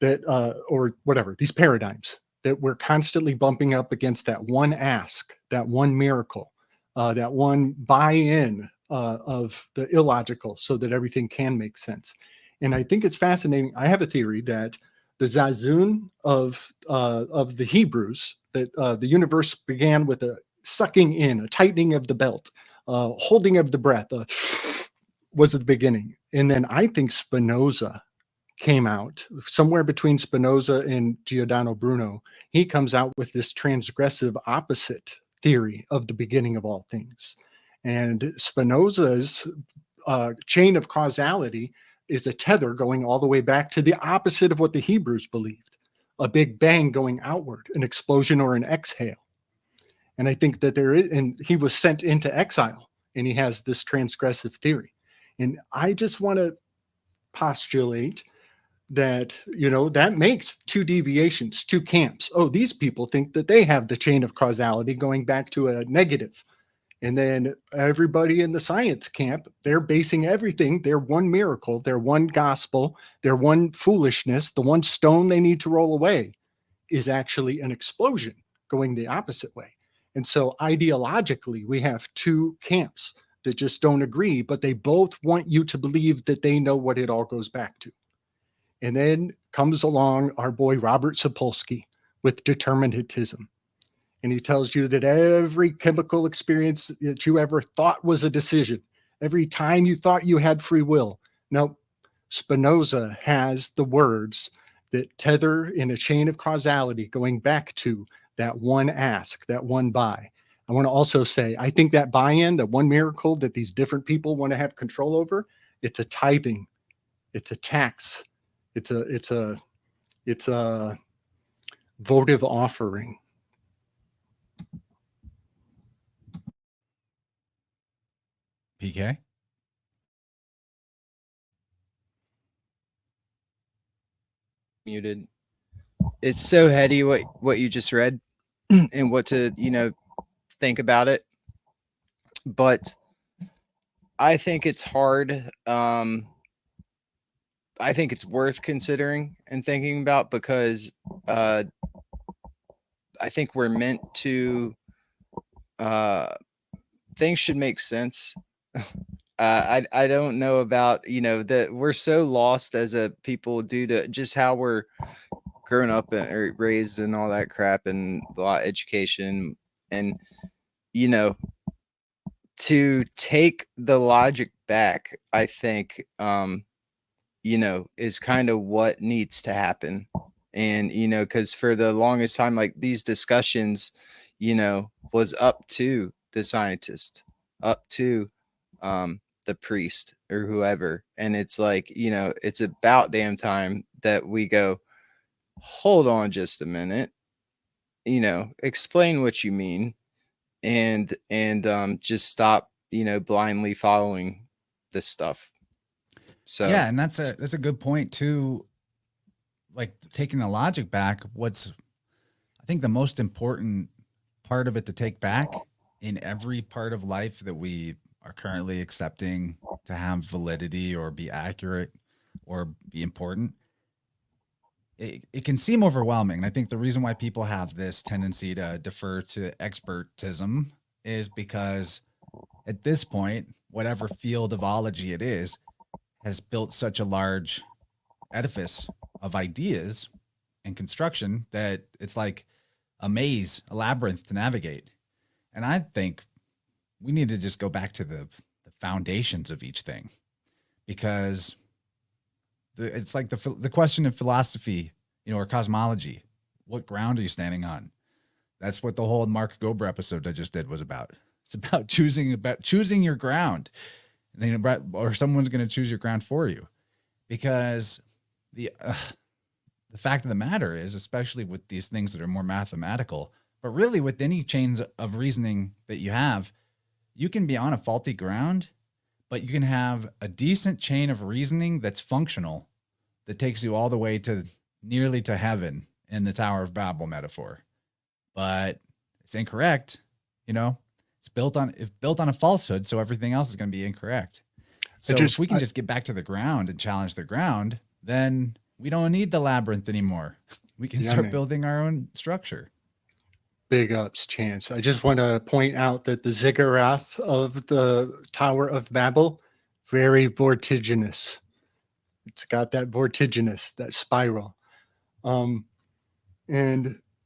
that, or whatever, these paradigms, that we're constantly bumping up against that one ask, that one miracle, that one buy-in of the illogical so that everything can make sense. And I think it's fascinating. I have a theory that the Zazun of the Hebrews, that the universe began with a sucking in, a tightening of the belt, holding of the breath, was the beginning. And then I think Spinoza came out somewhere between Spinoza and Giordano Bruno. He comes out with this transgressive opposite theory of the beginning of all things. And Spinoza's chain of causality is a tether going all the way back to the opposite of what the Hebrews believed, a big bang going outward, an explosion or an exhale. And I think that there is, and he was sent into exile, and he has this transgressive theory. And I just want to postulate that, that makes two deviations, two camps. Oh, these people think that they have the chain of causality going back to a negative. And then everybody in the science camp, they're basing everything, their one miracle, their one gospel, their one foolishness, the one stone they need to roll away is actually an explosion going the opposite way. And so ideologically, we have two camps that just don't agree, but they both want you to believe that they know what it all goes back to. And then comes along our boy Robert Sapolsky with determinism. And he tells you that every chemical experience that you ever thought was a decision, every time you thought you had free will. No, Spinoza has the words that tether in a chain of causality going back to that one ask, that one buy. I want to also say, I think that buy-in, the one miracle that these different people want to have control over, it's a tithing, it's a tax, it's a votive offering. PK? Muted. It's so heady what you just read and what to, think about it. But I think it's hard. I think it's worth considering and thinking about because I think we're meant to things should make sense. I don't know about, that we're so lost as a people due to just how we're grown up or raised and all that crap and a lot of education and, to take the logic back, I think, is kind of what needs to happen. And, because for the longest time, like these discussions, was up to the scientist, up to the priest or whoever. And it's like, it's about damn time that we go, hold on just a minute, explain what you mean and just stop, blindly following this stuff. So yeah, and that's a good point too. Like taking the logic back, I think the most important part of it to take back in every part of life that we are currently accepting to have validity or be accurate or be important, it can seem overwhelming. And I think the reason why people have this tendency to defer to expertism is because at this point, whatever field of ology it is, has built such a large edifice of ideas and construction that it's like a maze, a labyrinth to navigate. And I think we need to just go back to the foundations of each thing, because it's like the question of philosophy, or cosmology. What ground are you standing on? That's what the whole Mark Gober episode I just did was about. It's about choosing your ground, or someone's going to choose your ground for you, because the fact of the matter is, especially with these things that are more mathematical, but really with any chains of reasoning that you have, you can be on a faulty ground, but you can have a decent chain of reasoning that's functional, that takes you all the way to nearly to heaven in the Tower of Babel metaphor. But it's incorrect, it's built on a falsehood, so everything else is going to be incorrect. So if we can just get back to the ground and challenge the ground, then we don't need the labyrinth anymore. We can start building our own structure. Big ups, Chance. I just want to point out that the ziggurat of the Tower of Babel, very vertiginous. It's got that vertiginous, that spiral. And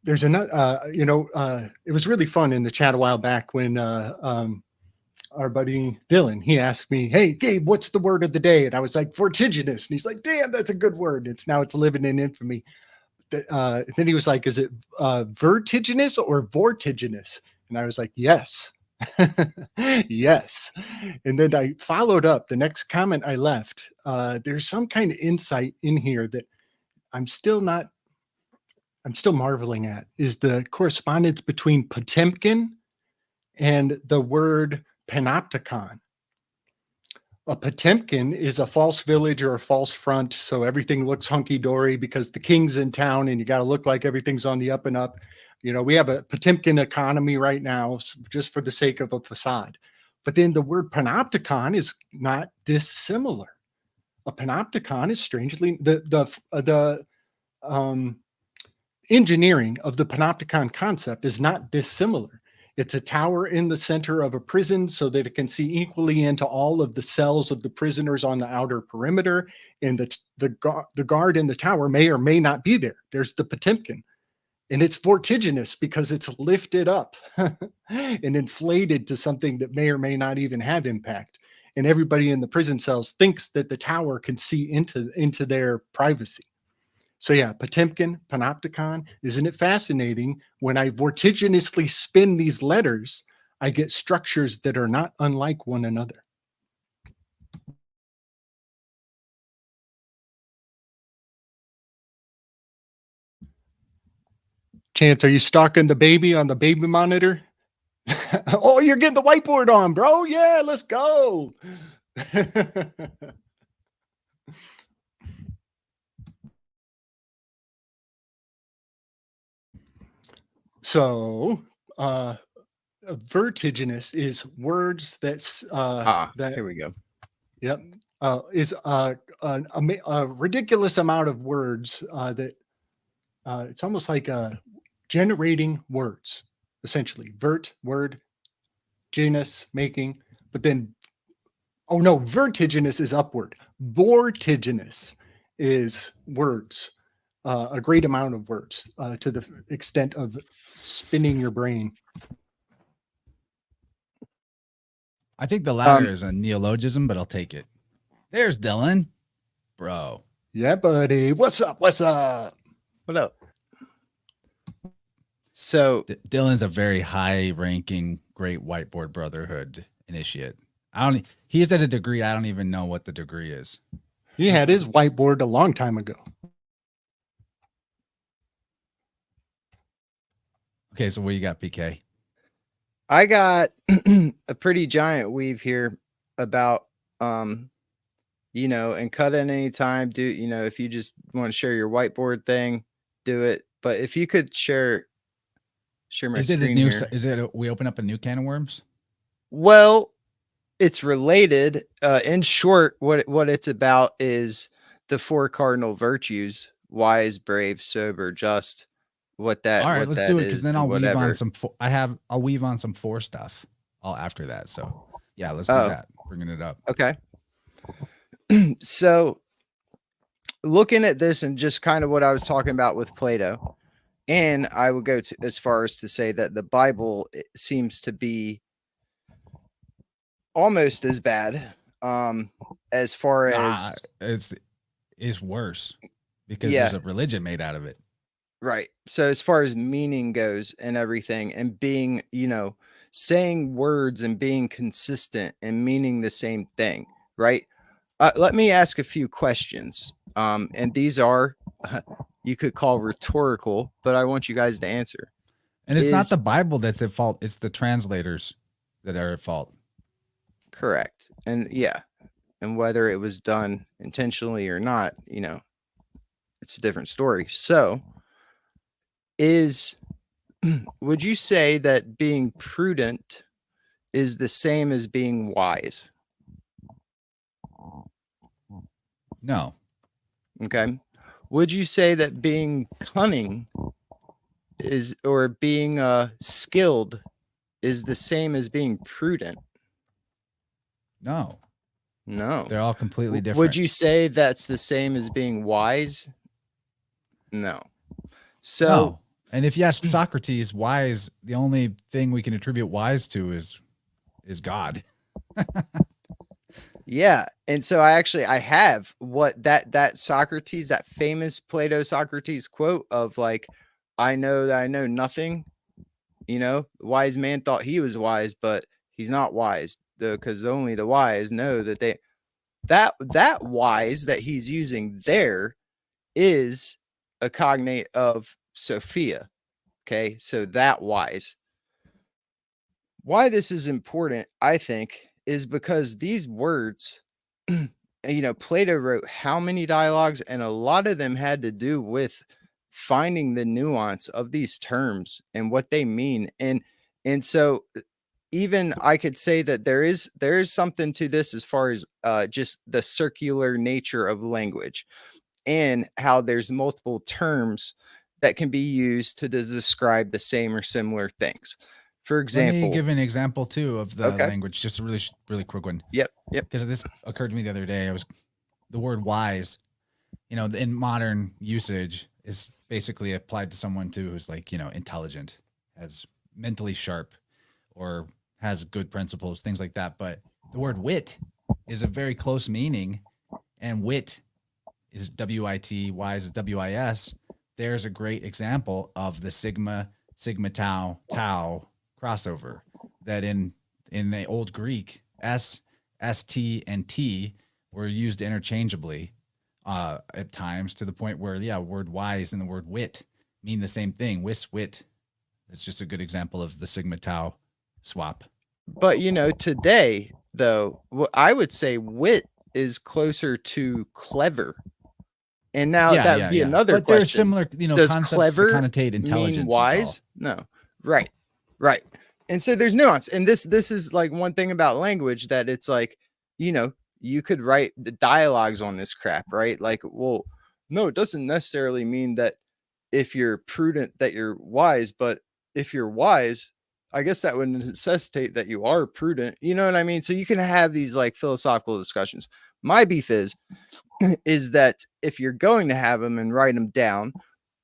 there's another, it was really fun in the chat a while back when our buddy Dylan, he asked me, "Hey, Gabe, what's the word of the day?" And I was like, vertiginous. And he's like, "Damn, that's a good word. It's living in infamy." Then he was like, "Is it vertiginous or vortiginous?" And I was like, "Yes, Yes. And then I followed up the next comment I left. There's some kind of insight in here that I'm still marveling at, is the correspondence between Potemkin and the word panopticon. A Potemkin is a false village or a false front, so everything looks hunky-dory because the king's in town and you got to look like everything's on the up and up. You know, we have a Potemkin economy right now just for the sake of a facade. But then the word panopticon is not dissimilar. A panopticon is strangely the engineering of the panopticon concept is not dissimilar. It's a tower in the center of a prison so that it can see equally into all of the cells of the prisoners on the outer perimeter. And the guard in the tower may or may not be there. There's the Potemkin. And it's vertiginous because it's lifted up and inflated to something that may or may not even have impact. And everybody in the prison cells thinks that the tower can see into their privacy. So yeah, Potemkin, panopticon, isn't it fascinating? When I vertiginously spin these letters, I get structures that are not unlike one another. Chance, are you stalking the baby on the baby monitor? Oh, you're getting the whiteboard on, bro. Yeah, let's go. So, vertiginous is words that's Here we go. Yep, is a ridiculous amount of words that it's almost like generating words, essentially. Word, genus, making, but then, oh no, vertiginous is upward. Vortiginous is words. A great amount of words to the extent of spinning your brain. I think the latter is a neologism, but I'll take it. There's Dylan. Bro. Yeah, buddy. What's up? What's up? What up? So Dylan's a very high-ranking Great Whiteboard Brotherhood initiate. He's at a degree. I don't even know what the degree is. He had his whiteboard a long time ago. Okay, so what you got, PK? I got a pretty giant weave here about, you know, and cut in any time. Do, you know, if you just want to share your whiteboard thing, do it. But if you could share my screen here. We open up a new can of worms? Well, it's related. In short, what it's about is the 4 cardinal virtues: wise, brave, sober, just. All right, let's do it, because then I'll weave on some. I'll weave on some 4 stuff all after that. So yeah, let's do that. Bringing it up. Okay. So looking at this and just kind of what I was talking about with Plato, and I would go as far as to say that the Bible seems to be almost as bad, as far as it's worse because there's a religion made out of it. Right. So as far as meaning goes and everything, and being, you know, saying words and being consistent and meaning the same thing, right? Let me ask a few questions. And these are, you could call rhetorical, but I want you guys to answer. And it's not the Bible that's at fault. It's the translators that are at fault. Correct. And yeah. And whether it was done intentionally or not, you know, it's a different story. So would you say that being prudent is the same as being wise? No. Okay. Would you say that being cunning or being skilled is the same as being prudent? No. No. They're all completely different. Would you say that's the same as being wise? No. So no. And if you ask Socrates, wise, the only thing we can attribute wise to is God. Yeah. And so I have what that Socrates, that famous Plato Socrates quote of like, I know that I know nothing You know, the wise man thought he was wise, but he's not wise, because only the wise know that that wise that he's using there is a cognate of Sophia. Okay, so that wise. Why this is important, I think, is because these words, you know, Plato wrote how many dialogues, and a lot of them had to do with finding the nuance of these terms and what they mean. And so even I could say that there is something to this as far as just the circular nature of language, and how there's multiple terms that can be used to describe the same or similar things. For example, let me give an example too of the Okay. language, just a really quick one. Yep. Because this occurred to me the other day. The word wise, you know, in modern usage is basically applied to someone too who's like, you know, intelligent, has mentally sharp, or has good principles, things like that. But the word wit is a very close meaning, and wit is W-I-T, wise is W-I-S. There's a great example of the sigma tau crossover, that in the old Greek, st and t were used interchangeably at times, to the point where, yeah, word wise and the word wit mean the same thing. Wit. It's just a good example of the sigma tau swap. But you know, today though, I would say wit is closer to clever. And now that would be another but question. There's similar, you know, Does concepts clever that connotate intelligence. mean wise? No. Right. And so there's nuance. And this is like one thing about language, that it's like, you know, you could write the dialogues on this crap, right? Like, well, no, it doesn't necessarily mean that if you're prudent that you're wise, but if you're wise, I guess that would necessitate that you are prudent. You know what I mean? So you can have these like philosophical discussions. My beef is that if you're going to have them and write them down,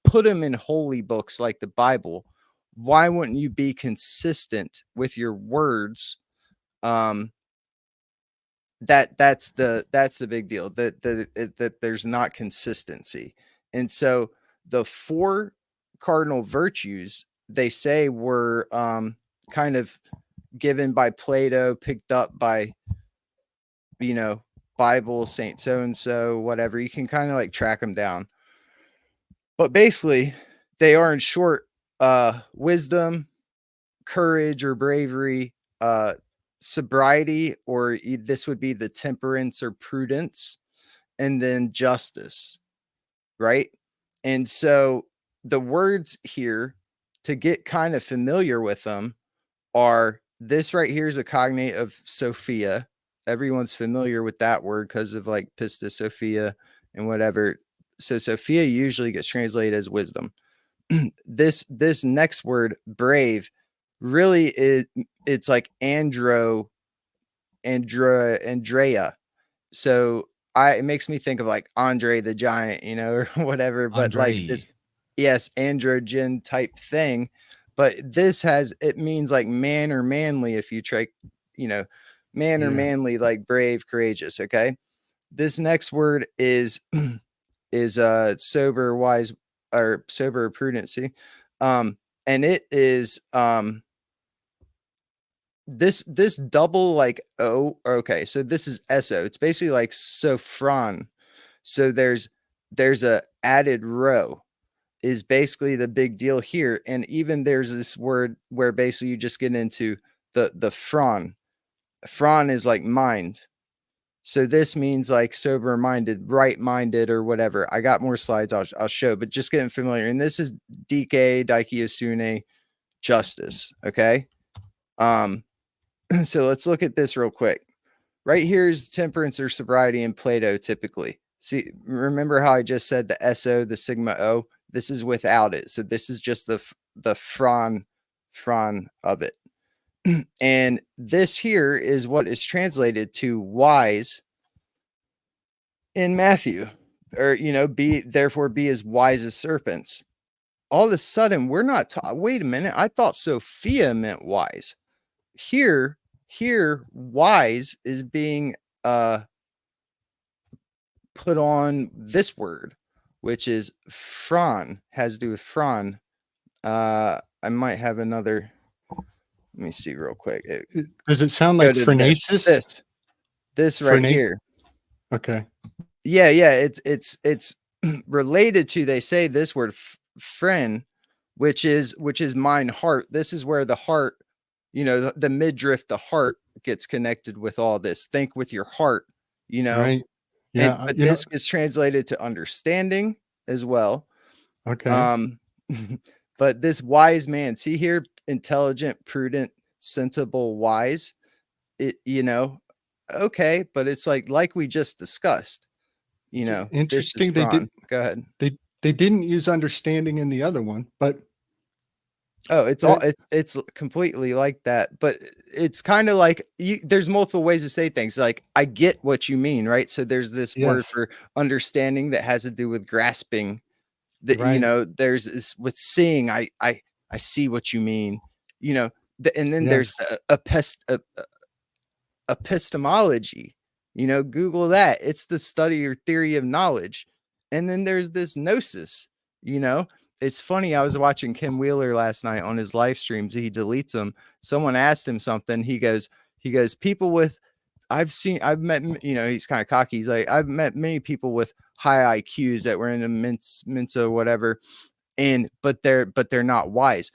put them in holy books like the Bible. Why wouldn't you be consistent with your words? That's the big deal, that there's not consistency. And so the 4 cardinal virtues, they say, were kind of given by Plato, picked up by, you know, Bible, Saint so and so, whatever. You can kind of like track them down. But basically, they are, in short, wisdom, courage or bravery, sobriety, or this would be the temperance or prudence, and then justice, right? And so the words here, to get kind of familiar with them, are this right here is a cognate of Sophia. Everyone's familiar with that word because of like Pista Sophia and whatever. So Sophia usually gets translated as wisdom. This next word, brave, really it's like Andrea. So it makes me think of like Andre the Giant, you know, or whatever. But like this, yes, androgen type thing. But this it means like man or manly, if you try, you know, man or manly, like brave, courageous. Okay. This next word is sober, wise, or sober, prudency. And it is this double like O. Okay, so this is SO. It's basically like sophron. So there's a added row is basically the big deal here. And even there's this word where basically you just get into the phron. Phron is like mind. So this means like sober minded, right minded, or whatever. I got more slides I'll show, but just getting familiar. And this is dike, asune, justice. Okay. So let's look at this real quick. Right here is temperance or sobriety in Plato typically. See, remember how I just said the SO, the sigma O? This is without it. So this is just the phron of it. And this here is what is translated to wise in Matthew, or, you know, therefore be as wise as serpents. All of a sudden, we're not wait a minute. I thought Sophia meant wise. Here, wise is being put on this word, which is phron, has to do with phron. I might have another. Let me see real quick. Does it sound Go like to phronesis? This right Phronesis? here. Okay. Yeah, it's related to, they say this word phren, which is mind heart. This is where the heart, you know, the midriff, the heart gets connected with all this. Think with your heart, you know. Right. Yeah. But this is translated to understanding as well. Okay. But this wise man, see here, intelligent, prudent, sensible, wise. It, you know, okay, but it's like we just discussed, you know, Interesting. this is Ron. Go ahead. They didn't use understanding in the other one, but oh, it's completely like that. But it's kind of like there's multiple ways to say things. Like, I get what you mean, right? So there's this word for understanding that has to do with grasping. That you know, there's this with seeing. I see what you mean. You know, and then there's the epistemology. You know, Google that. It's the study or theory of knowledge. And then there's this gnosis. You know, it's funny. I was watching Kim Wheeler last night on his live streams. He deletes them. Someone asked him something. He goes, people with, I've met, you know, he's kind of cocky. He's like, I've met many people with high IQs that were in a Mensa, whatever. But they're not wise.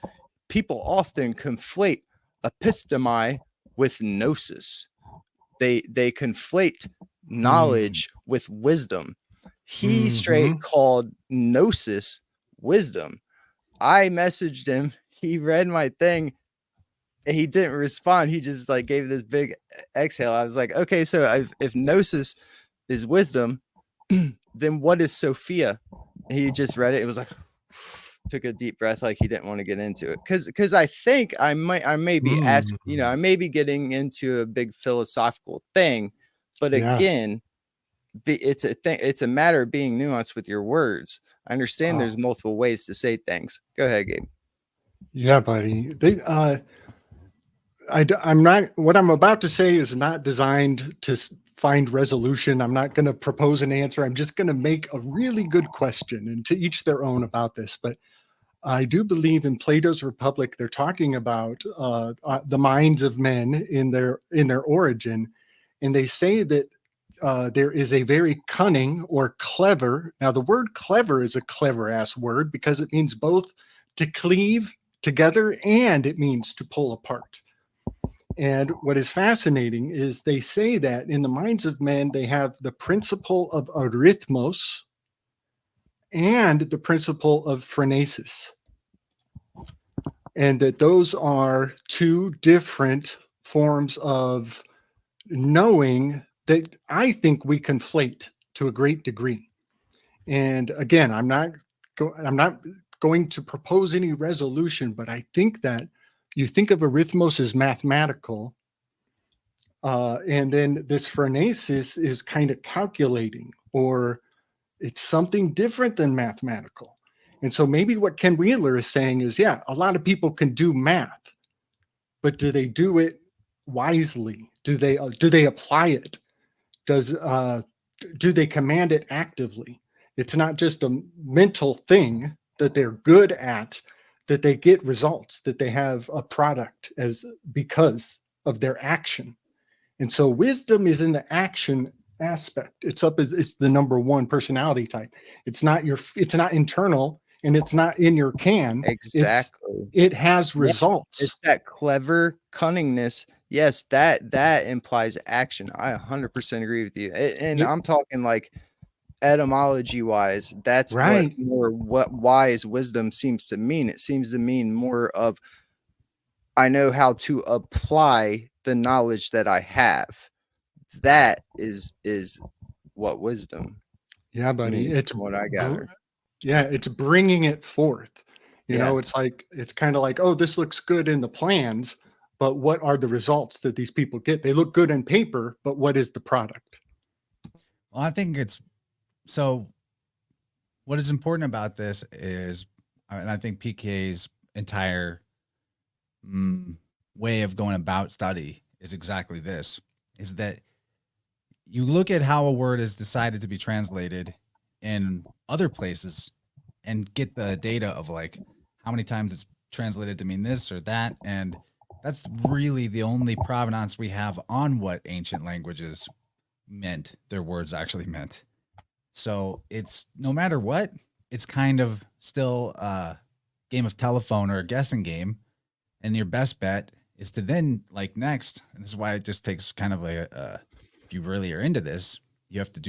People often conflate epistemi with gnosis. They conflate knowledge with wisdom. He straight called gnosis wisdom. I messaged him. He read my thing. And he didn't respond. He just like gave this big exhale. I was like, okay, so if gnosis is wisdom, then what is Sophia? And he just read it. It was like, took a deep breath, like he didn't want to get into it. Because I think I may be asking, you know, I may be getting into a big philosophical thing, but again, it's a thing. It's a matter of being nuanced with your words. I understand there's multiple ways to say things. Go ahead, Gabe. Yeah, buddy. I'm not, what I'm about to say is not designed to find resolution. I'm not going to propose an answer. I'm just going to make a really good question, and to each their own about this. But I do believe in Plato's Republic, they're talking about the minds of men in their origin. And they say that there is a very cunning or clever. Now, the word clever is a clever ass word because it means both to cleave together and it means to pull apart. And what is fascinating is they say that in the minds of men, they have the principle of arithmos and the principle of phronesis. And that those are two different forms of knowing that I think we conflate to a great degree. And again, I'm not going to propose any resolution, but I think that you think of arithmos as mathematical, and then this phronesis is kind of calculating, or it's something different than mathematical. And so maybe what Ken Wheeler is saying is, yeah, a lot of people can do math, but do they do it wisely? Do they apply it? Do they command it actively? It's not just a mental thing that they're good at, that they get results, that they have a product because of their action. And so wisdom is in the action aspect. It's the number one personality type. It's not internal, and it's not in your can. Exactly. It has results. It's that clever cunningness. Yes, that implies action. I 100% agree with you. And I'm talking like etymology wise. That's right. What wise wisdom seems to mean. It seems to mean more of, I know how to apply the knowledge that I have. That is what wisdom. Yeah, buddy. It's what I gather. Yeah, it's bringing it forth. You know, it's kind of like, oh, this looks good in the plans, but what are the results that these people get? They look good on paper, but what is the product? Well, I think so what is important about this is, and I think PK's entire way of going about study is exactly this, is that you look at how a word is decided to be translated in other places and get the data of like how many times it's translated to mean this or that. And that's really the only provenance we have on what ancient languages meant, their words actually meant. So it's no matter what, it's kind of still a game of telephone or a guessing game. And your best bet is to then, like, next, and this is why it just takes kind of if you really are into this, you have to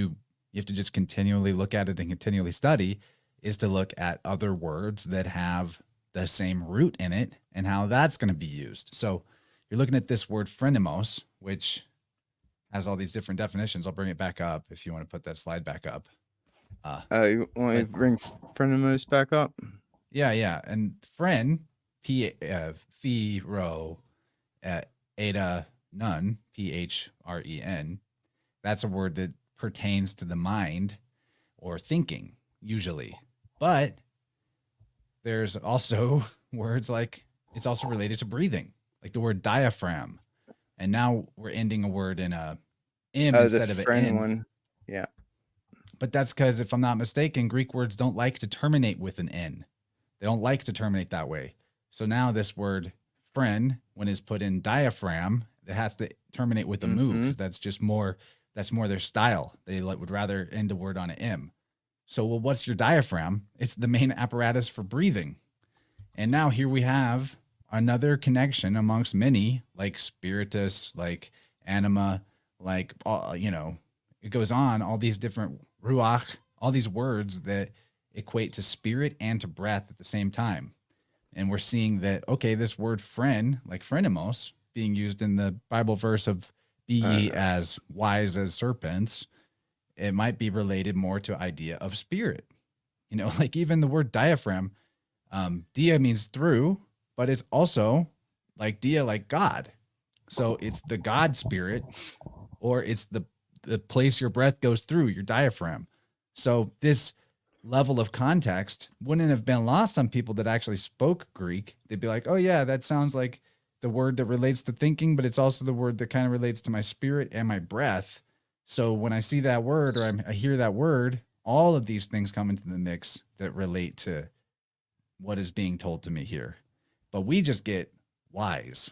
just continually look at it and continually study, is to look at other words that have the same root in it and how that's going to be used. So you're looking at this word phrenemos, which has all these different definitions. I'll bring it back up if you want to put that slide back up. You want to bring phrenemos back up? Yeah. And phren, phi rho, eta nun, phren. That's a word that pertains to the mind or thinking, usually. But there's also words like, it's also related to breathing, like the word diaphragm. And now we're ending a word in a M instead of an N. One. Yeah. But that's because, if I'm not mistaken, Greek words don't like to terminate with an N. They don't like to terminate that way. So now this word phren, when it's put in diaphragm, it has to terminate with a mu, because that's more their style. They would rather end a word on an M. So, well, what's your diaphragm? It's the main apparatus for breathing. And now here we have another connection amongst many, like spiritus, like anima, like, it goes on, all these different ruach, all these words that equate to spirit and to breath at the same time. And we're seeing that, okay, this word phren, like phrenemos, being used in the Bible verse of be ye as wise as serpents, it might be related more to idea of spirit. Like even the word diaphragm, dia means through, but it's also like dia, like God. So it's the God spirit, or it's the place your breath goes through, your diaphragm. So this level of context wouldn't have been lost on people that actually spoke Greek. They'd be like, oh yeah, that sounds like the word that relates to thinking, but it's also the word that kind of relates to my spirit and my breath. So when I see that word, or I hear that word, all of these things come into the mix that relate to what is being told to me here. But we just get wise,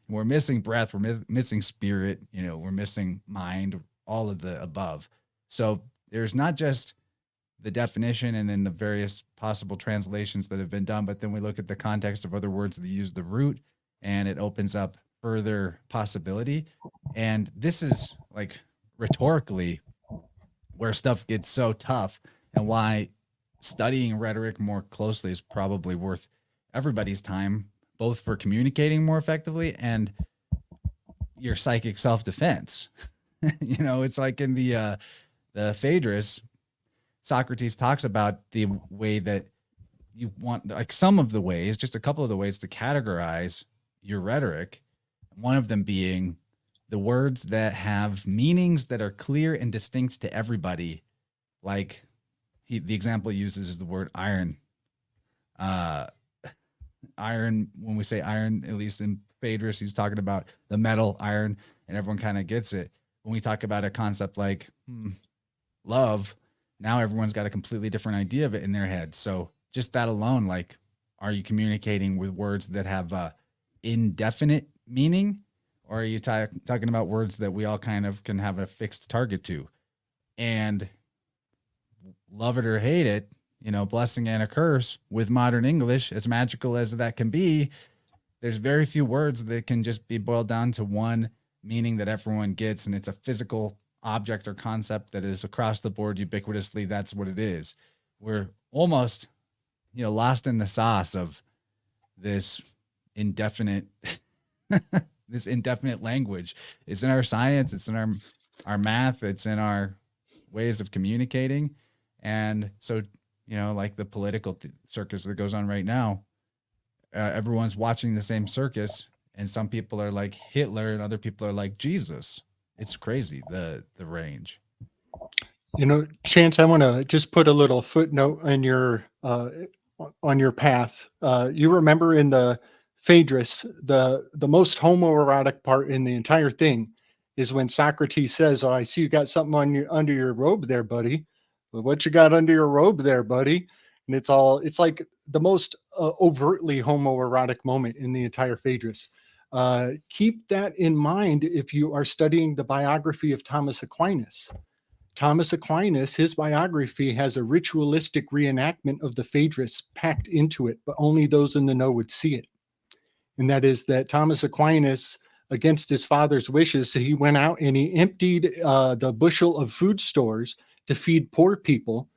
we're missing breath, we're missing spirit, we're missing mind, all of the above. So there's not just the definition and then the various possible translations that have been done, but then we look at the context of other words that use the root, and it opens up further possibility. And this is like rhetorically where stuff gets so tough, and why studying rhetoric more closely is probably worth everybody's time, both for communicating more effectively and your psychic self-defense. It's like in the Phaedrus, Socrates talks about the way that you want, like some of the ways, just a couple of the ways to categorize your rhetoric. One of them being the words that have meanings that are clear and distinct to everybody. Like the example he uses is the word iron. Iron, when we say iron, at least in Phaedrus, he's talking about the metal iron, and everyone kind of gets it. When we talk about a concept like love, now everyone's got a completely different idea of it in their head. So just that alone, like, are you communicating with words that have indefinite meaning, or are you talking about words that we all kind of can have a fixed target to? And love it or hate it, blessing and a curse with modern English, as magical as that can be, there's very few words that can just be boiled down to one meaning that everyone gets, and it's a physical object or concept that is across the board ubiquitously. That's what it is. We're almost, lost in the sauce of this indefinite, this indefinite language. It's in our science, it's in our math, it's in our ways of communicating. And so, like the political circus that goes on right now, everyone's watching the same circus, and some people are like Hitler and other people are like Jesus. It's crazy, the range. Chance, I want to just put a little footnote on your path. You remember in the Phaedrus, the most homoerotic part in the entire thing is when Socrates says, "Oh, I see you got something on under your robe there, buddy. Well, what you got under your robe there, buddy?" And it's like the most overtly homoerotic moment in the entire Phaedrus. Keep that in mind if you are studying the biography of Thomas Aquinas. Thomas Aquinas, his biography has a ritualistic reenactment of the Phaedrus packed into it, but only those in the know would see it. And that is that Thomas Aquinas, against his father's wishes, he went out and he emptied the bushel of food stores to feed poor people.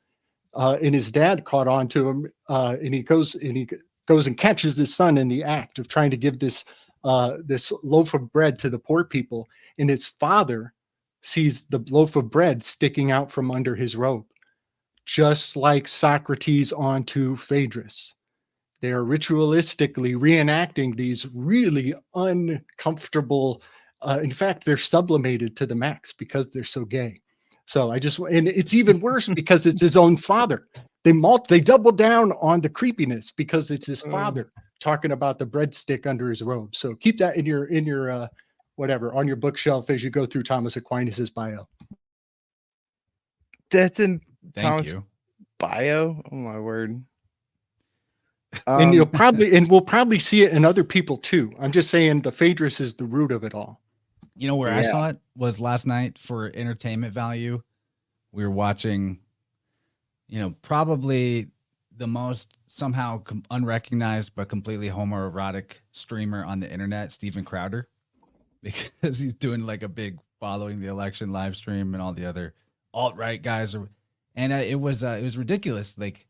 And his dad caught on to him, and he goes and catches his son in the act of trying to give this loaf of bread to the poor people. And his father sees the loaf of bread sticking out from under his robe, just like Socrates onto Phaedrus. They are ritualistically reenacting these really uncomfortable, in fact, they're sublimated to the max because they're so gay. So and it's even worse because it's his own father. They double down on the creepiness because it's his father talking about the breadstick under his robe. So keep that in your whatever, on your bookshelf as you go through Thomas Aquinas's bio. That's in Thank Thomas' you. bio. Oh my word. And we'll probably see it in other people too. I'm just saying the Phaedrus is the root of it all. You know where I Yeah. saw it was last night for entertainment value. We were watching, probably the most somehow unrecognized but completely homoerotic streamer on the internet, Steven Crowder, because he's doing like a big following the election live stream and all the other alt-right guys and it was ridiculous. Like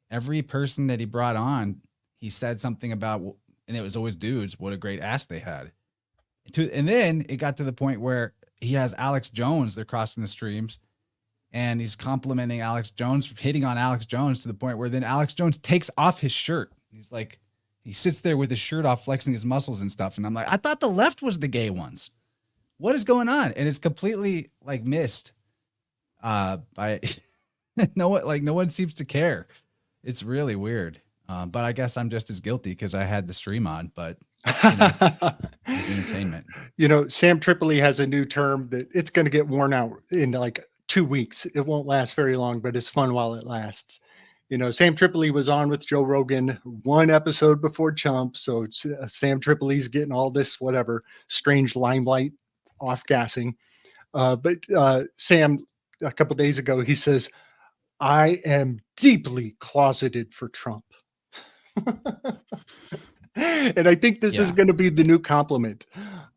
every person that he brought on, he said something about, and it was always dudes, what a great ass they had. And then it got to the point where he has Alex Jones, they're crossing the streams, and he's complimenting Alex Jones, hitting on Alex Jones to the point where then Alex Jones takes off his shirt. He's like, he sits there with his shirt off, flexing his muscles and stuff. And I'm like, I thought the left was the gay ones. What is going on? And it's completely like missed by no one seems to care. It's really weird. But I guess I'm just as guilty because I had the stream on, but it's entertainment. Sam Tripoli has a new term that it's going to get worn out in like 2 weeks. It won't last very long, but it's fun while it lasts. Sam Tripoli was on with Joe Rogan one episode before Chump. So Sam Tripoli's getting all this, whatever, strange limelight off gassing. But Sam, a couple of days ago, he says, I am deeply closeted for Trump. And I think this is going to be the new compliment.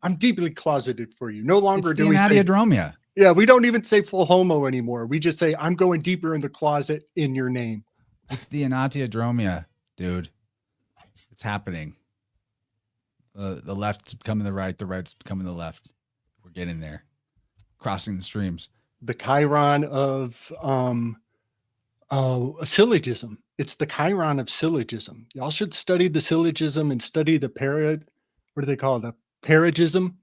I'm deeply closeted for you. No longer do we say enadiadromia. Yeah, we don't even say full homo anymore. We just say I'm going deeper in the closet in your name. It's the enadiadromia, dude. It's happening. The left's becoming the right. The right's becoming the left. We're getting there. Crossing the streams. The Chiron of a syllogism. It's the Chiron of syllogism. Y'all should study the syllogism and study the what do they call it? The paragism,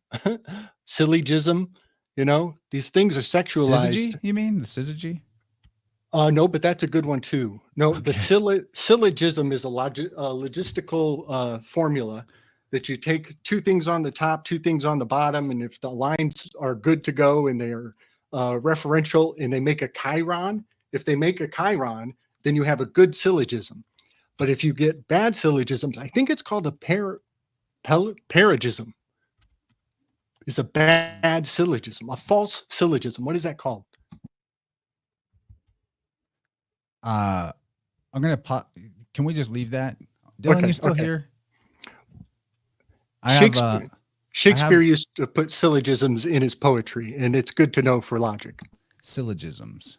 syllogism. These things are sexualized. Syzygy, you mean the syzygy? No, but that's a good one too. No, Okay. The syllogism is a logistical formula that you take two things on the top, two things on the bottom, and if the lines are good to go and they are referential and they make a chiron, if they make a chiron, then you have a good syllogism. But if you get bad syllogisms, I think it's called a paragism. It's a bad syllogism, a false syllogism. What is that called? I'm gonna pop. Can we just leave that? Dylan, you still here? Shakespeare used to put syllogisms in his poetry, and it's good to know for logic. Syllogisms.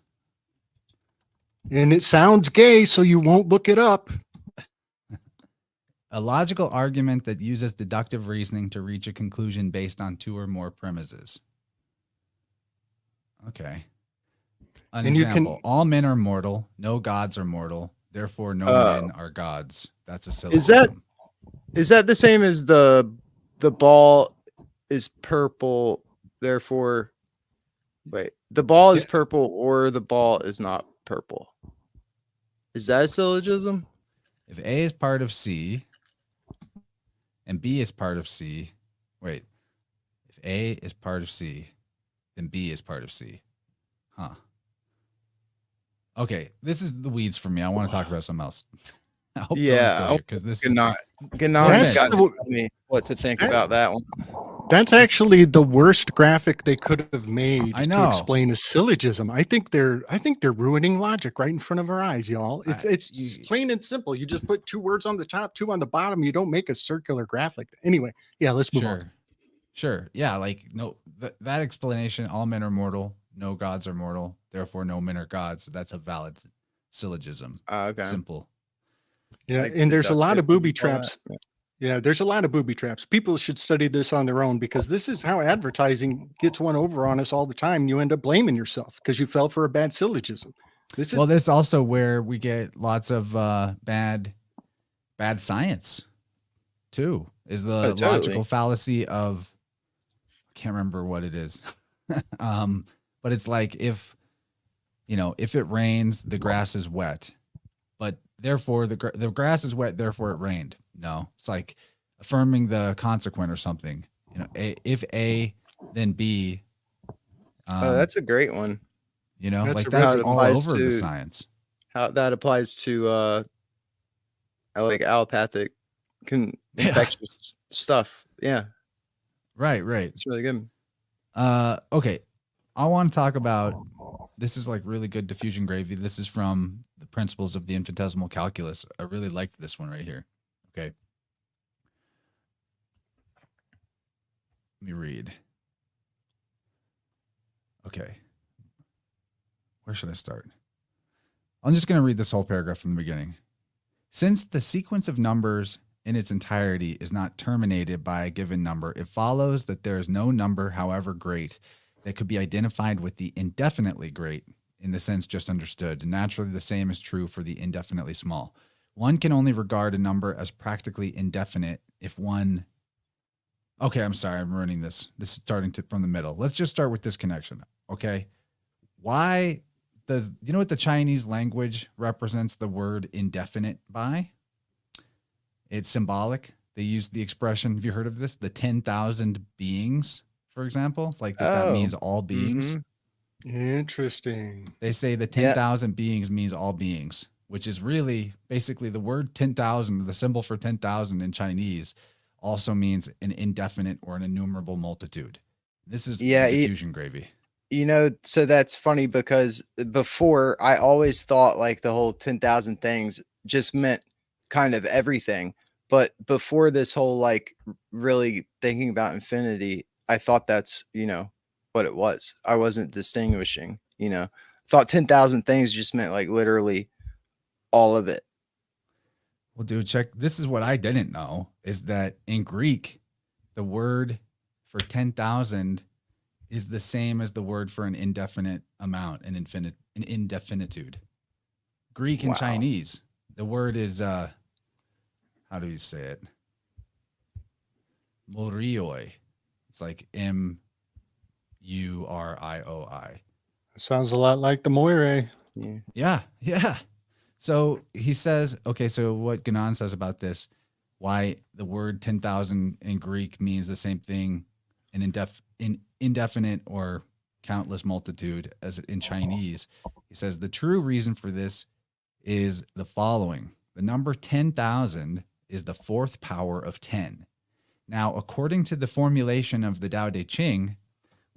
And it sounds gay, so you won't look it up. A logical argument that uses deductive reasoning to reach a conclusion based on two or more premises. Okay. An example. All men are mortal. No gods are mortal. Therefore, no men are gods. That's a syllogism. Is that the same as the ball is purple? Therefore, wait. The ball is purple, or the ball is not purple. Is that a syllogism? If A is part of C and B is part of C, wait. If A is part of C, then B is part of C. Huh. Okay, this is the weeds for me. I want to talk about something else. I hope Yeah, Dylan's still here because this is Ganon's got to the- tell me what to think that- about that one. That's actually the worst graphic they could have made I to know. explain a syllogism. I think they're ruining logic right in front of our eyes, y'all. It's plain and simple. You just put 2 words on the top, 2 on the bottom. You don't make a circular graph like that. Anyway, yeah, let's move on. Sure. Yeah, like no that explanation, all men are mortal, no gods are mortal, therefore no men are gods. That's a valid syllogism. Okay. Simple. Yeah, Like and there's a lot of deductive, booby you call that? traps. Yeah, there's a lot of booby traps. People should study this on their own because this is how advertising gets one over on us all the time. You end up blaming yourself because you fell for a bad syllogism. This is also where we get lots of bad science too. Is the Oh, totally. logical fallacy of I can't remember what it is. But it's like if it rains, the grass is wet, but therefore the grass is wet, therefore it rained. No, it's like affirming the consequent or something. If A, then B. Oh, that's a great one. That's like a that's really- all applies over the to- science. How that applies to like allopathic Yeah. infectious stuff. Yeah, Right. it's really good. Okay. I want to talk about this is like really good diffusion gravy. This is from the Principles of the Infinitesimal Calculus. I really liked this one right here. Okay. Let me read. Okay. Where should I start? I'm just going to read this whole paragraph from the beginning. Since the sequence of numbers in its entirety is not terminated by a given number, it follows that there is no number, however great, that could be identified with the indefinitely great in the sense just understood. And naturally, the same is true for the indefinitely small. One can only regard a number as practically indefinite if one... Okay, I'm sorry, I'm ruining this. This is starting from the middle. Let's just start with this connection, okay? Why does... You know what the Chinese language represents the word indefinite by? It's symbolic. They use the expression, have you heard of this? The 10,000 beings, for example, like that means all beings. interesting. They say the 10,000 beings means all beings, which is really basically the word 10,000, the symbol for 10,000 in Chinese also means an indefinite or an innumerable multitude. This is diffusion gravy. So that's funny because before I always thought like the whole 10,000 things just meant kind of everything. But before this whole like really thinking about infinity, I thought that's, what it was. I wasn't distinguishing, thought 10,000 things just meant like literally all of it. Well, dude, check. This is what I didn't know is that in Greek, the word for 10,000 is the same as the word for an indefinite amount, an indefinitude. Greek and Chinese, the word is, how do you say it? Morioi. It's like M-U-R-I-O-I. Sounds a lot like the Moire. Yeah. So he says, okay, so what Ganon says about this, why the word 10,000 in Greek means the same thing in indefinite or countless multitude as in Chinese. He says the true reason for this is the following. The number 10,000 is the fourth power of 10. Now, according to the formulation of the Tao Te Ching,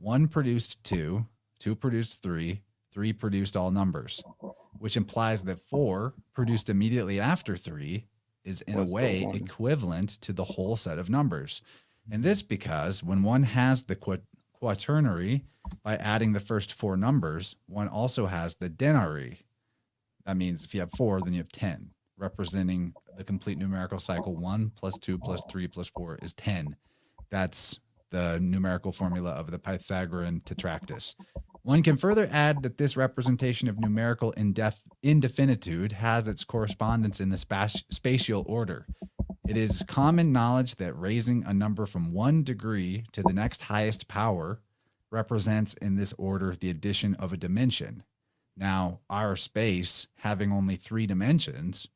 1 produced 2, 2 produced 3, 3 produced all numbers, which implies that 4 produced immediately after 3 is in a way equivalent to the whole set of numbers. And this because when one has the quaternary by adding the first 4 numbers, one also has the denary. That means if you have 4, then you have 10, representing the complete numerical cycle. 1 plus 2 plus 3 plus 4 is 10. That's the numerical formula of the Pythagorean tetractys. One can further add that this representation of numerical indefinitude has its correspondence in the spatial order. It is common knowledge that raising a number from 1 degree to the next highest power represents in this order the addition of a dimension. Now, our space having only 3 dimensions,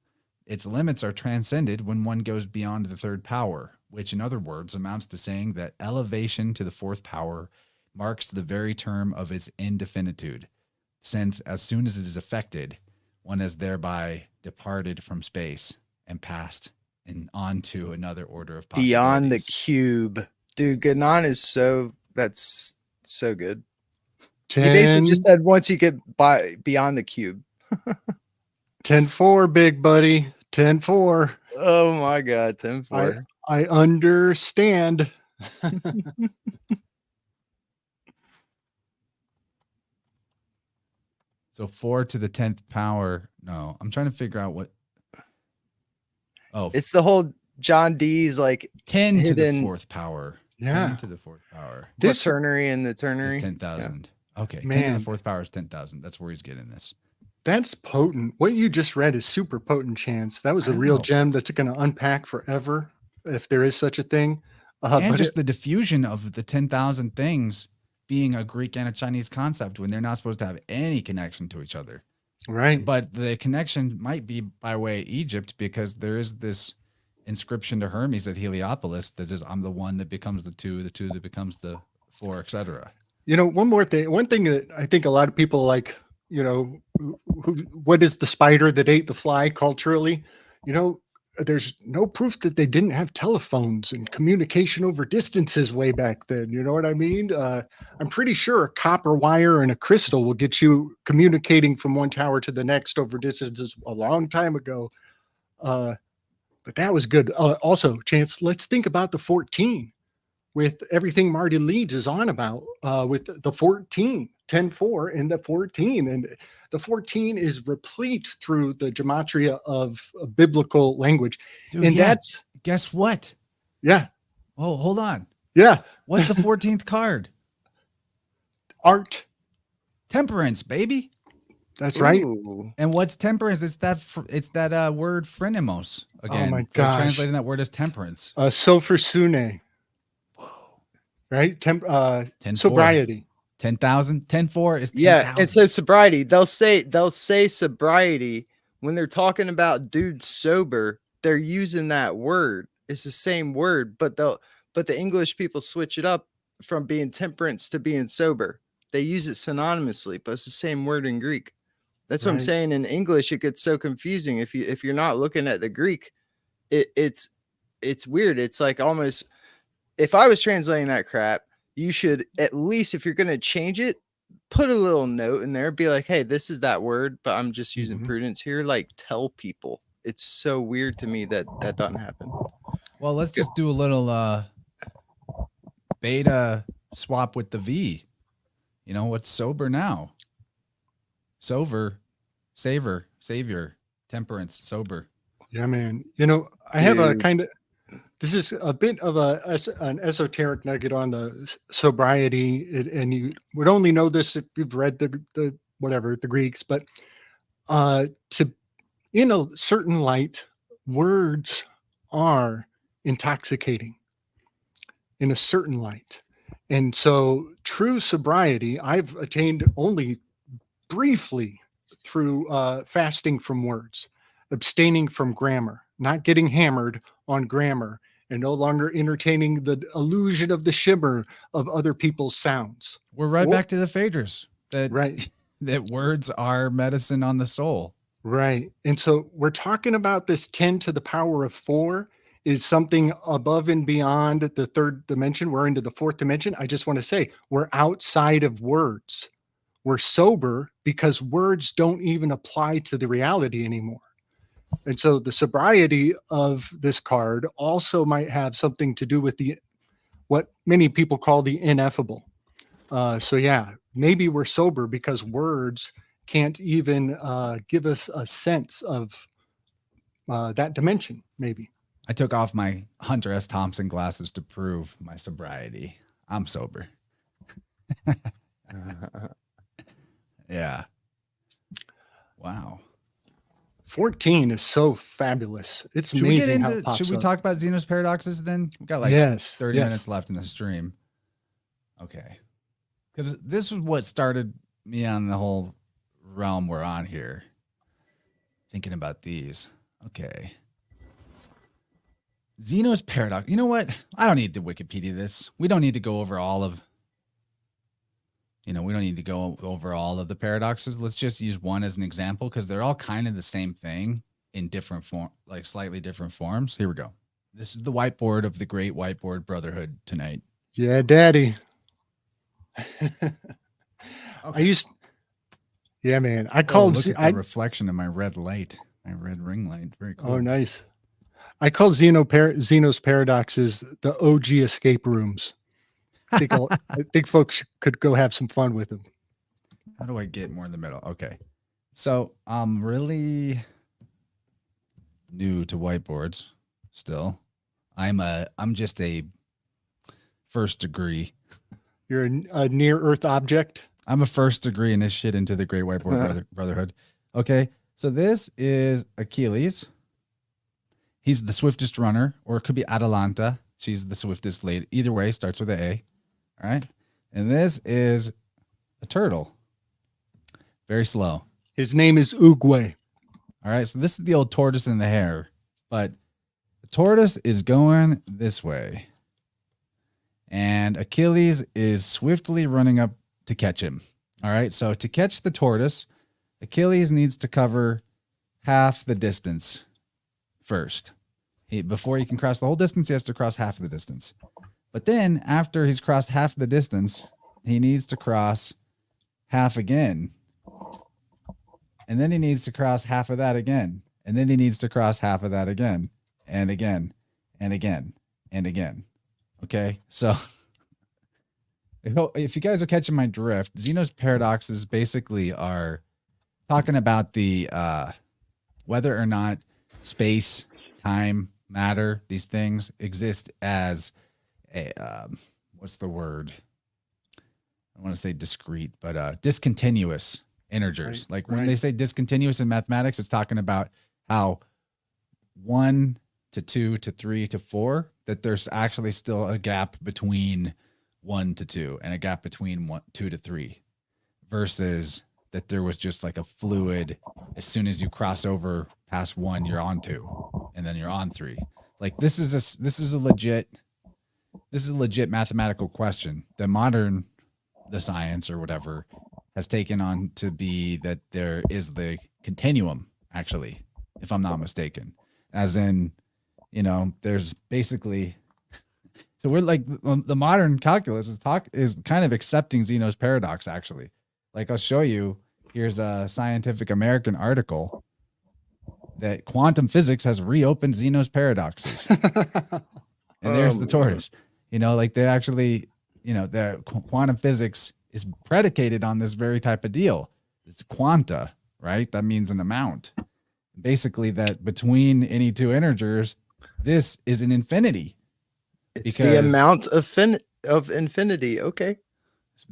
its limits are transcended when one goes beyond the 3rd power, which in other words amounts to saying that elevation to the 4th power marks the very term of its indefinitude. since as soon as it is affected, one has thereby departed from space and passed and on to another order of possibilities. Beyond the cube. Dude, Ganon is that's so good. He basically 10, just said once you get beyond the cube. 10-4, big buddy. 10-4. Oh my God, 10-4. I understand. So 4 to the 10th power. No, I'm trying to figure out what. Oh, It's the whole John Dee's like 10 to the hidden 4th power. Yeah. 10 to the 4th power. This quaternary and the ternary. Is 10,000. Okay. 10 Man. to the 4th power is 10,000. That's where he's getting this. That's potent. What you just read is super potent, Chance. That was a I real know. gem that's going to unpack forever, if there is such a thing. And But just the diffusion of the 10,000 things being a Greek and a Chinese concept when they're not supposed to have any connection to each other. right. But the connection might be by way of Egypt, because there is this inscription to Hermes at Heliopolis that says, I'm the one that becomes the two that becomes the 4, etc. You know, one thing that I think a lot of people like, you know, what is the spider that ate the fly culturally? You know, there's no proof that they didn't have telephones and communication over distances way back then. You know what I mean? I'm pretty sure a copper wire and a crystal will get you communicating from one tower to the next over distances a long time ago. But that was good. Also, Chance, let's think about the 14 with everything Marty Leeds is on about with the 14, 10-4 and the 14. And the 14 is replete through the gematria of biblical language. Dude, And yeah. that's, Guess what? yeah, Oh, hold on. yeah, What's the 14th card? art. Temperance, baby. That's right. Ooh. And what's temperance? It's that word phrenemos again. my They're gosh. translating that word as temperance. Sophrosyne, right? 10-4. Sobriety. 10,000. 10-4 is 10,000. Yeah, it says sobriety. They'll say sobriety when they're talking about dude sober. They're using that word. It's the same word, but the English people switch it up from being temperance to being sober. They use it synonymously, but it's the same word in Greek. That's what I'm Right. saying. In English, it gets so confusing if you're not looking at the Greek. It's weird. It's like almost, if I was translating that crap, you should at least, if you're going to change it, put a little note in there, be like, hey, this is that word, but I'm just using prudence here. Like, tell people. It's so weird to me that doesn't happen. Well, let's just do a little beta swap with the V. You know, what's sober now? Sober, savor, savior, temperance, sober. Yeah, man. You know, I have a Dude. kind of, this is a bit of an esoteric nugget on the sobriety, and you would only know this if you've read the whatever, the Greeks, but in a certain light, words are intoxicating in a certain light. And so true sobriety, I've attained only briefly through fasting from words, abstaining from grammar, not getting hammered on grammar, and no longer entertaining the illusion of the shimmer of other people's sounds. We're right back to the Phaedrus. That Right. that words are medicine on the soul. Right. And so we're talking about this 10 to the power of 4 is something above and beyond the third dimension. We're into the fourth dimension. I just want to say we're outside of words. We're sober because words don't even apply to the reality anymore. And so the sobriety of this card also might have something to do with what many people call the ineffable. So yeah, maybe we're sober because words can't even give us a sense of that dimension, maybe. I took off my Hunter S. Thompson glasses to prove my sobriety. I'm sober. Yeah. Wow. 14 is so fabulous. It's Should we get amazing how it into? pops Should we up. talk about Zeno's paradoxes then? We've got like Yes, 30 yes. minutes left in the stream. Okay. Because this is what started me on the whole realm we're on here. Thinking about these. Okay. Zeno's paradox. You know what? I don't need to Wikipedia this. We don't need to go over all of we don't need to go over all of the paradoxes. Let's just use one as an example because they're all kind of the same thing in different form, like slightly different forms. Here we go. This is the whiteboard of the Great Whiteboard Brotherhood tonight. Yeah, Daddy. Okay. Yeah, man. I Oh, called. look at the reflection of my red light, my red ring light. Very cool. Oh, nice. I call Zeno's paradoxes the OG escape rooms. I think folks could go have some fun with them. How do I get more in the middle? Okay. So I'm really new to whiteboards still. I'm just a first degree. You're a near Earth object. I'm a first degree initiate into the Great Whiteboard Brotherhood. Okay. So this is Achilles. He's the swiftest runner, or it could be Atalanta. She's the swiftest lady. Either way, starts with an A. All right. And this is a turtle. Very slow. His name is Uguay. All right. So this is the old tortoise and the hare. But the tortoise is going this way. And Achilles is swiftly running up to catch him. All right. So to catch the tortoise, Achilles needs to cover half the distance first. Before he can cross the whole distance, he has to cross half of the distance. But then after he's crossed half the distance, he needs to cross half again. And then he needs to cross half of that again. And then he needs to cross half of that again. And again. And again. And again. Okay? So if you guys are catching my drift, Zeno's paradoxes basically are talking about the whether or not space, time, matter, these things exist as a what's the word? I want to say discrete, but discontinuous integers. Like when they say discontinuous in mathematics, it's talking about how 1 to 2 to 3 to 4, that there's actually still a gap between 1 to 2 and a gap between 2 to 3, versus that there was just like a fluid. As soon as you cross over past 1, you're on 2, and then you're on 3. Like this is a legit mathematical question that the science or whatever has taken on to be, that there is the continuum, actually, if I'm not mistaken, as in, there's basically, so we're like the modern calculus is kind of accepting Zeno's paradox, actually. Like I'll show you, here's a Scientific American article that quantum physics has reopened Zeno's paradoxes. And there's the tortoise. Like they actually, the quantum physics is predicated on this very type of deal. It's quanta, right? That means an amount. Basically that between any two integers, this is an infinity. It's the amount of infinity. Okay.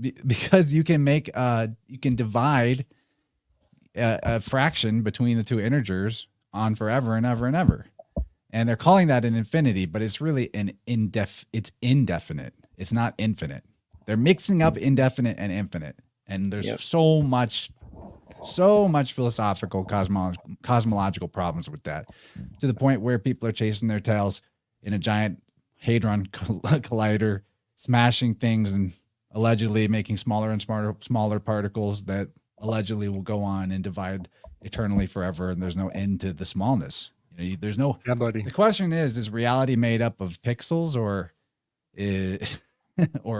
Because you can you can divide a fraction between the two integers on forever and ever and ever. And they're calling that an infinity, but it's really it's indefinite. It's not infinite. They're mixing up indefinite and infinite. And there's so much philosophical, cosmological problems with that, to the point where people are chasing their tails in a giant hadron collider, smashing things and allegedly making smaller and smaller particles that allegedly will go on and divide eternally forever. And there's no end to the smallness. There's no. Yeah, buddy. The question is reality made up of pixels or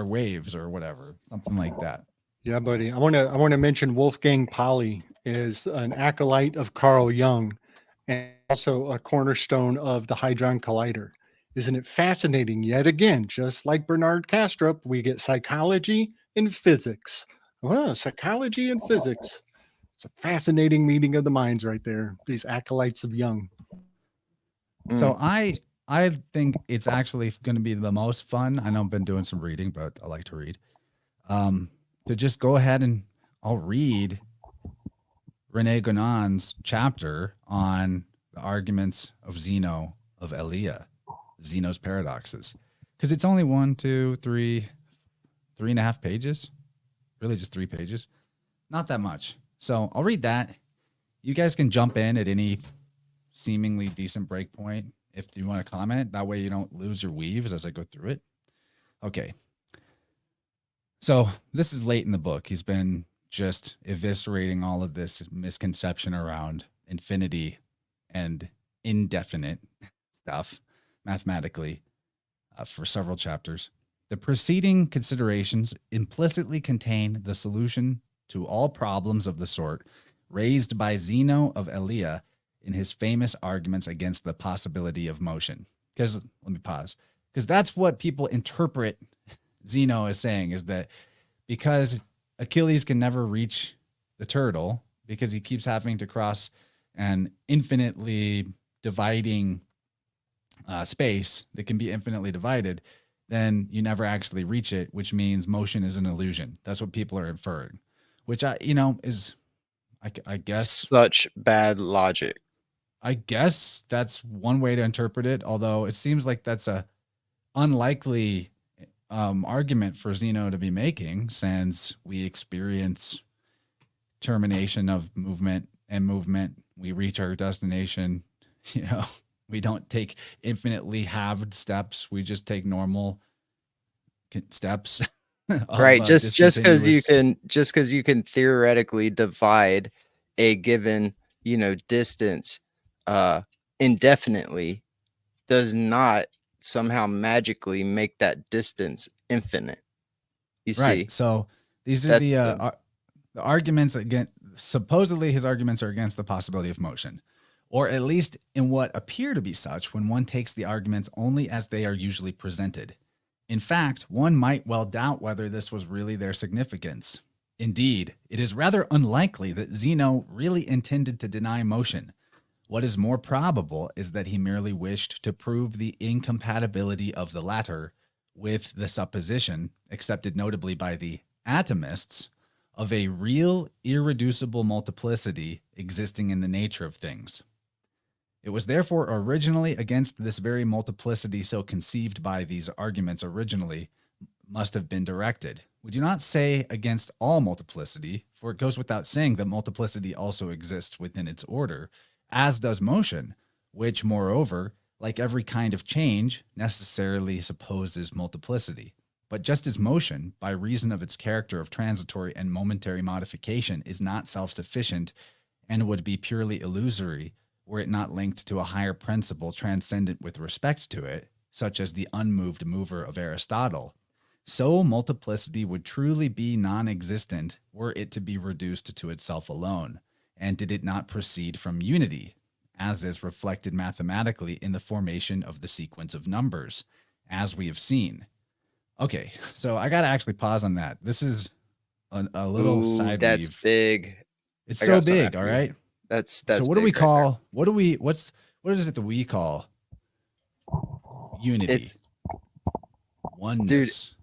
waves or whatever, something like that? Yeah, buddy. I want to mention Wolfgang Pauli is an acolyte of Carl Jung and also a cornerstone of the Hadron Collider. Isn't it fascinating? Yet again, just like Bernard Kastrup, we get psychology and physics. Well, psychology and physics. It's a fascinating meeting of the minds right there. These acolytes of Jung. So I think it's actually going to be the most fun. I know I've been doing some reading, but I like to read. To just go ahead and I'll read René Gonon's chapter on the arguments of Zeno of Elea, Zeno's paradoxes, because it's only 3.5 pages, really just 3 pages, not that much. So I'll read that. You guys can jump in at any seemingly decent break point if you want to comment. That way you don't lose your weaves as I go through it. Okay. So this is late in the book. He's been just eviscerating all of this misconception around infinity and indefinite stuff mathematically for several chapters. The preceding considerations implicitly contain the solution to all problems of the sort raised by Zeno of Elea in his famous arguments against the possibility of motion. Because, let me pause, because that's what people interpret Zeno is saying, is that because Achilles can never reach the turtle because he keeps having to cross an infinitely dividing space that can be infinitely divided, then you never actually reach it, which means motion is an illusion. That's what people are inferring, which is, I guess, such bad logic. I guess that's one way to interpret it. Although it seems like that's a unlikely argument for Zeno to be making, since we experience termination of movement and movement. We reach our destination. We don't take infinitely halved steps. We just take normal steps. Right. Just because you can theoretically divide a given, distance indefinitely does not somehow magically make that distance infinite. You see? So these are the arguments against, supposedly his arguments are against the possibility of motion, or at least in what appear to be such when one takes the arguments only as they are usually presented. In fact, one might well doubt whether this was really their significance. Indeed, it is rather unlikely that Zeno really intended to deny motion. What is more probable is that he merely wished to prove the incompatibility of the latter with the supposition, accepted notably by the atomists, of a real irreducible multiplicity existing in the nature of things. It was therefore originally against this very multiplicity so conceived by these arguments originally must have been directed. We do not say against all multiplicity, for it goes without saying that multiplicity also exists within its order, as does motion, which, moreover, like every kind of change, necessarily supposes multiplicity. But just as motion, by reason of its character of transitory and momentary modification, is not self-sufficient and would be purely illusory were it not linked to a higher principle transcendent with respect to it, such as the unmoved mover of Aristotle, so multiplicity would truly be non-existent were it to be reduced to itself alone, and did it not proceed from unity, as is reflected mathematically in the formation of the sequence of numbers, as we have seen. Okay, so I got to actually pause on that. This is a little side that's weave. Big. It's so big, all right? That's so what do we call, what is it that we call unity? It's oneness. Dude.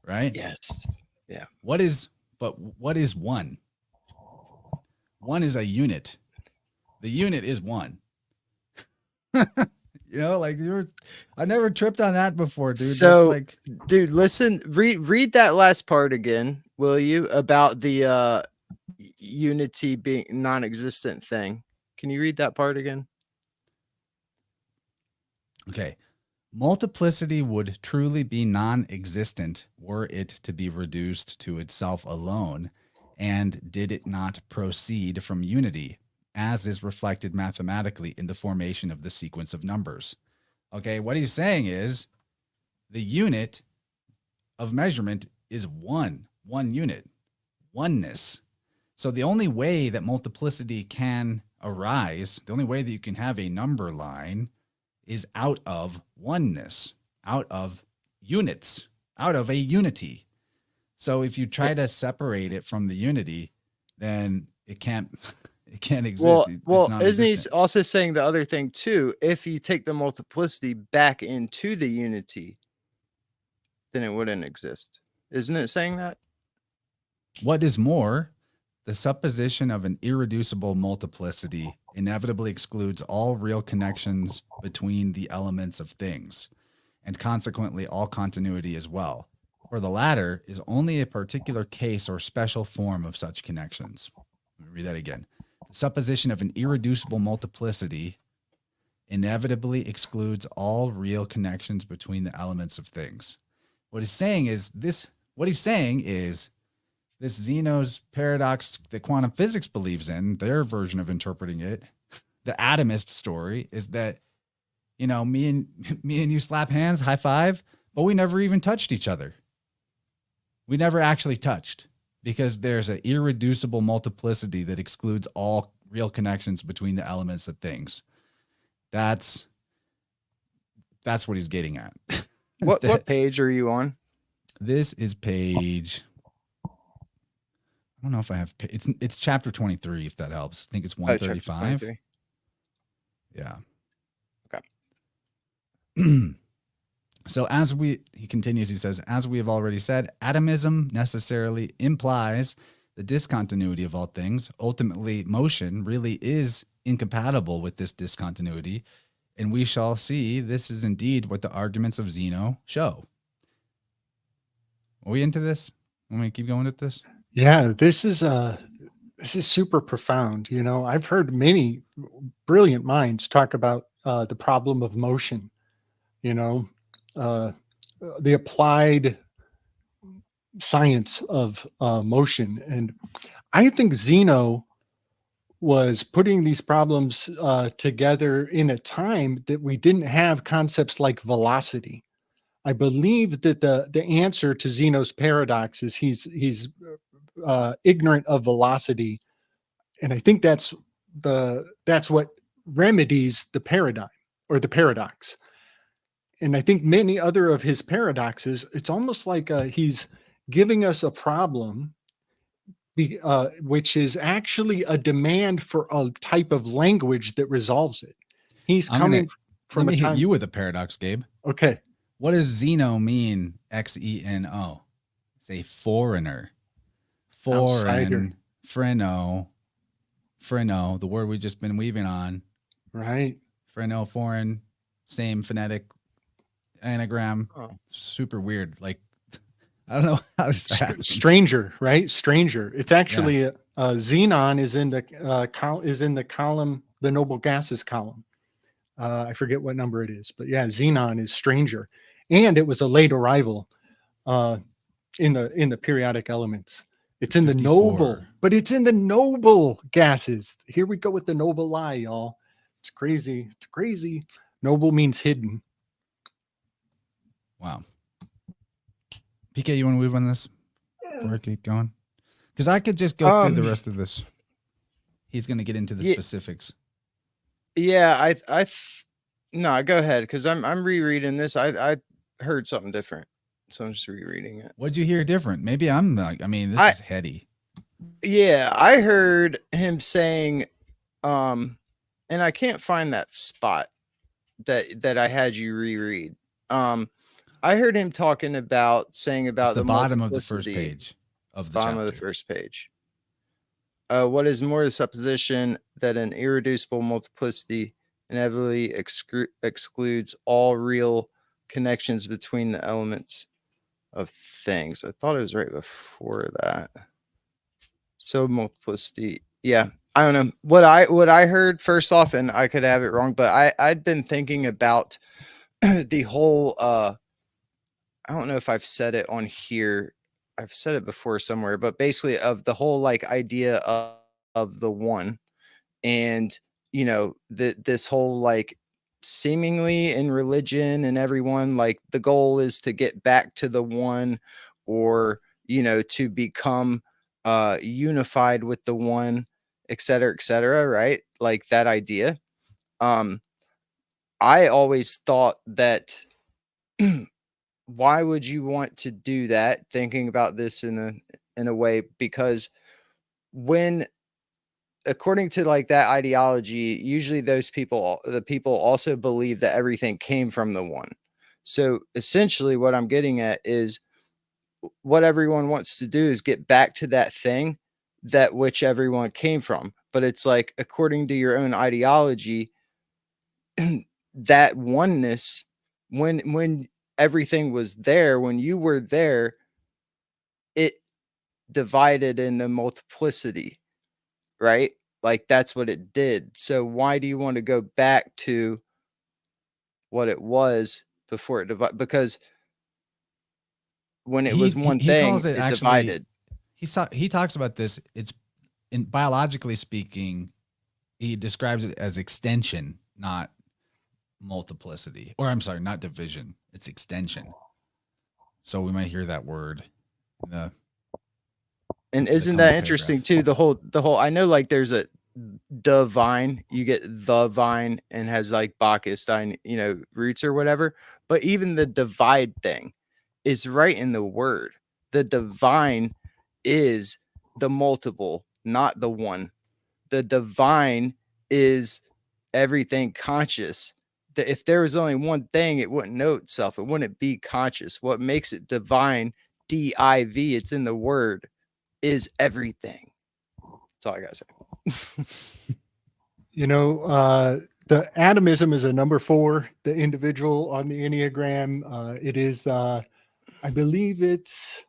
Right? Yes. Yeah. What is one? One is a unit. The unit is one. I never tripped on that before, dude. So, dude, listen, read that last part again, will you? About the unity being non-existent thing. Can you read that part again? Okay. Multiplicity would truly be non-existent were it to be reduced to itself alone, and did it not proceed from unity, as is reflected mathematically in the formation of the sequence of numbers. Okay, what he's saying is the unit of measurement is one unit, oneness. So the only way that multiplicity can arise, the only way that you can have a number line is out of oneness, out of units, out of a unity. So if you try to separate it from the unity, then it can't exist. Well, isn't he also saying the other thing too? If you take the multiplicity back into the unity, then it wouldn't exist. Isn't it saying that? What is more, the supposition of an irreducible multiplicity inevitably excludes all real connections between the elements of things, and consequently all continuity as well. For the latter is only a particular case or special form of such connections. Let me read that again. The supposition of an irreducible multiplicity inevitably excludes all real connections between the elements of things. What he's saying is this what he's saying is this Zeno's paradox that quantum physics believes in, their version of interpreting it, the atomist story, is that, you know, me and you slap hands, high five, but we never even touched each other. We never actually touched because there's an irreducible multiplicity that excludes all real connections between the elements of things. That's what he's getting at. What page are you on? This is page, I don't know if I have, it's chapter 23, if that helps. I think it's 135. Oh, Yeah. Okay. So he continues, he says, as we have already said, atomism necessarily implies the discontinuity of all things. Ultimately, motion really is incompatible with this discontinuity. And we shall see this is indeed what the arguments of Zeno show. Are we into this? Want me to keep going with this? Yeah, this is super profound. You know, I've heard many brilliant minds talk about the problem of motion, you know, the applied science of motion. And I think Zeno was putting these problems together in a time that we didn't have concepts like velocity. I believe that the answer to Zeno's paradox is he's ignorant of velocity, and I think that's what remedies the paradigm or the paradox. And I think many other of his paradoxes, it's almost like he's giving us a problem, which is actually a demand for a type of language that resolves it. He's coming from let me a time. hit you with a paradox, Gabe. Okay. What does Zeno mean? Xeno. It's a foreigner. Outsider. Freno, the word we've just been weaving on. Right. Freno, foreign, same phonetic anagram. Oh. Super weird. Like, I don't know how this happens. Stranger, right? Stranger. It's actually xenon is in the column, the noble gases column. I forget what number it is, but yeah, xenon is stranger, and it was a late arrival in the periodic elements. It's in 54. The noble, but it's in the noble gases. Here we go with the noble lie, y'all. It's crazy. It's crazy. Noble means hidden. Wow. PK, you want to move on this before I keep going? Because I could just go through the rest of this. He's going to get into the specifics. Yeah, no, go ahead, because I'm rereading this. I heard something different, so I'm just rereading it. What'd you hear different? Maybe I'm like, I mean, this is heady. Yeah, I heard him saying, and I can't find that spot that I had you reread. I heard him talking about saying about the bottom of the first page of the bottom chapter. Of the first page. What is more the supposition that an irreducible multiplicity inevitably excludes all real connections between the elements of things. I thought it was right before that. So multiplicity. Yeah. I don't know what I heard first off, and I could have it wrong, but I'd been thinking about the whole, I don't know if I've said it on here. I've said it before somewhere, but basically of the whole like idea of the one, and you know, this whole like seemingly in religion and everyone, like the goal is to get back to the one, or you know, to become unified with the one, et cetera, right? Like that idea. I always thought that why would you want to do that, thinking about this in a way, because when, according to like that ideology, usually the people also believe that everything came from the one. So essentially what I'm getting at is what everyone wants to do is get back to that thing that which everyone came from. But it's like, according to your own ideology, that oneness, when everything was there, when you were there, it divided into multiplicity, right? Like that's what it did. So why do you want to go back to what it was before it divided? Because when it was one he thing, calls it it actually, divided. he talks about this. It's in biologically speaking, he describes it as extension, not multiplicity, or I'm sorry, not division. It's extension. So we might hear that word in the And isn't coming that interesting paragraph. too? The whole I know like there's a divine, you get the vine and has like Bacchus, roots or whatever. But even the divide thing is right in the word. The divine is the multiple, not the one. The divine is everything conscious. That if there was only one thing, it wouldn't know itself. It wouldn't be conscious. What makes it divine, D-I-V, it's in the word, is everything. That's all I gotta say. The atomism is a number 4, the individual on the Enneagram. It is, I believe it's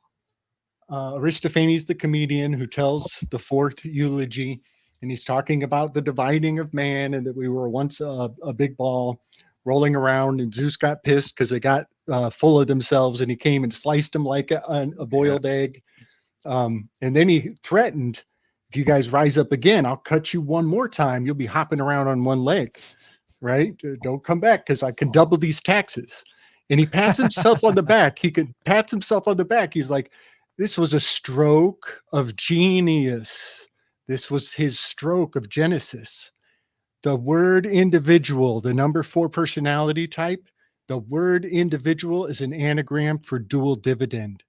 Aristophanes, the comedian, who tells the 4th eulogy, and he's talking about the dividing of man and that we were once a big ball rolling around, and Zeus got pissed because they got full of themselves, and he came and sliced them like a boiled egg. And then he threatened, if you guys rise up again, I'll cut you one more time. You'll be hopping around on one leg, right? Don't come back because I can double these taxes. And he pats himself on the back. Pats himself on the back. He's like, this was a stroke of genius. This was his stroke of Genesis. The word individual, the number 4 personality type, the word individual is an anagram for dual dividend.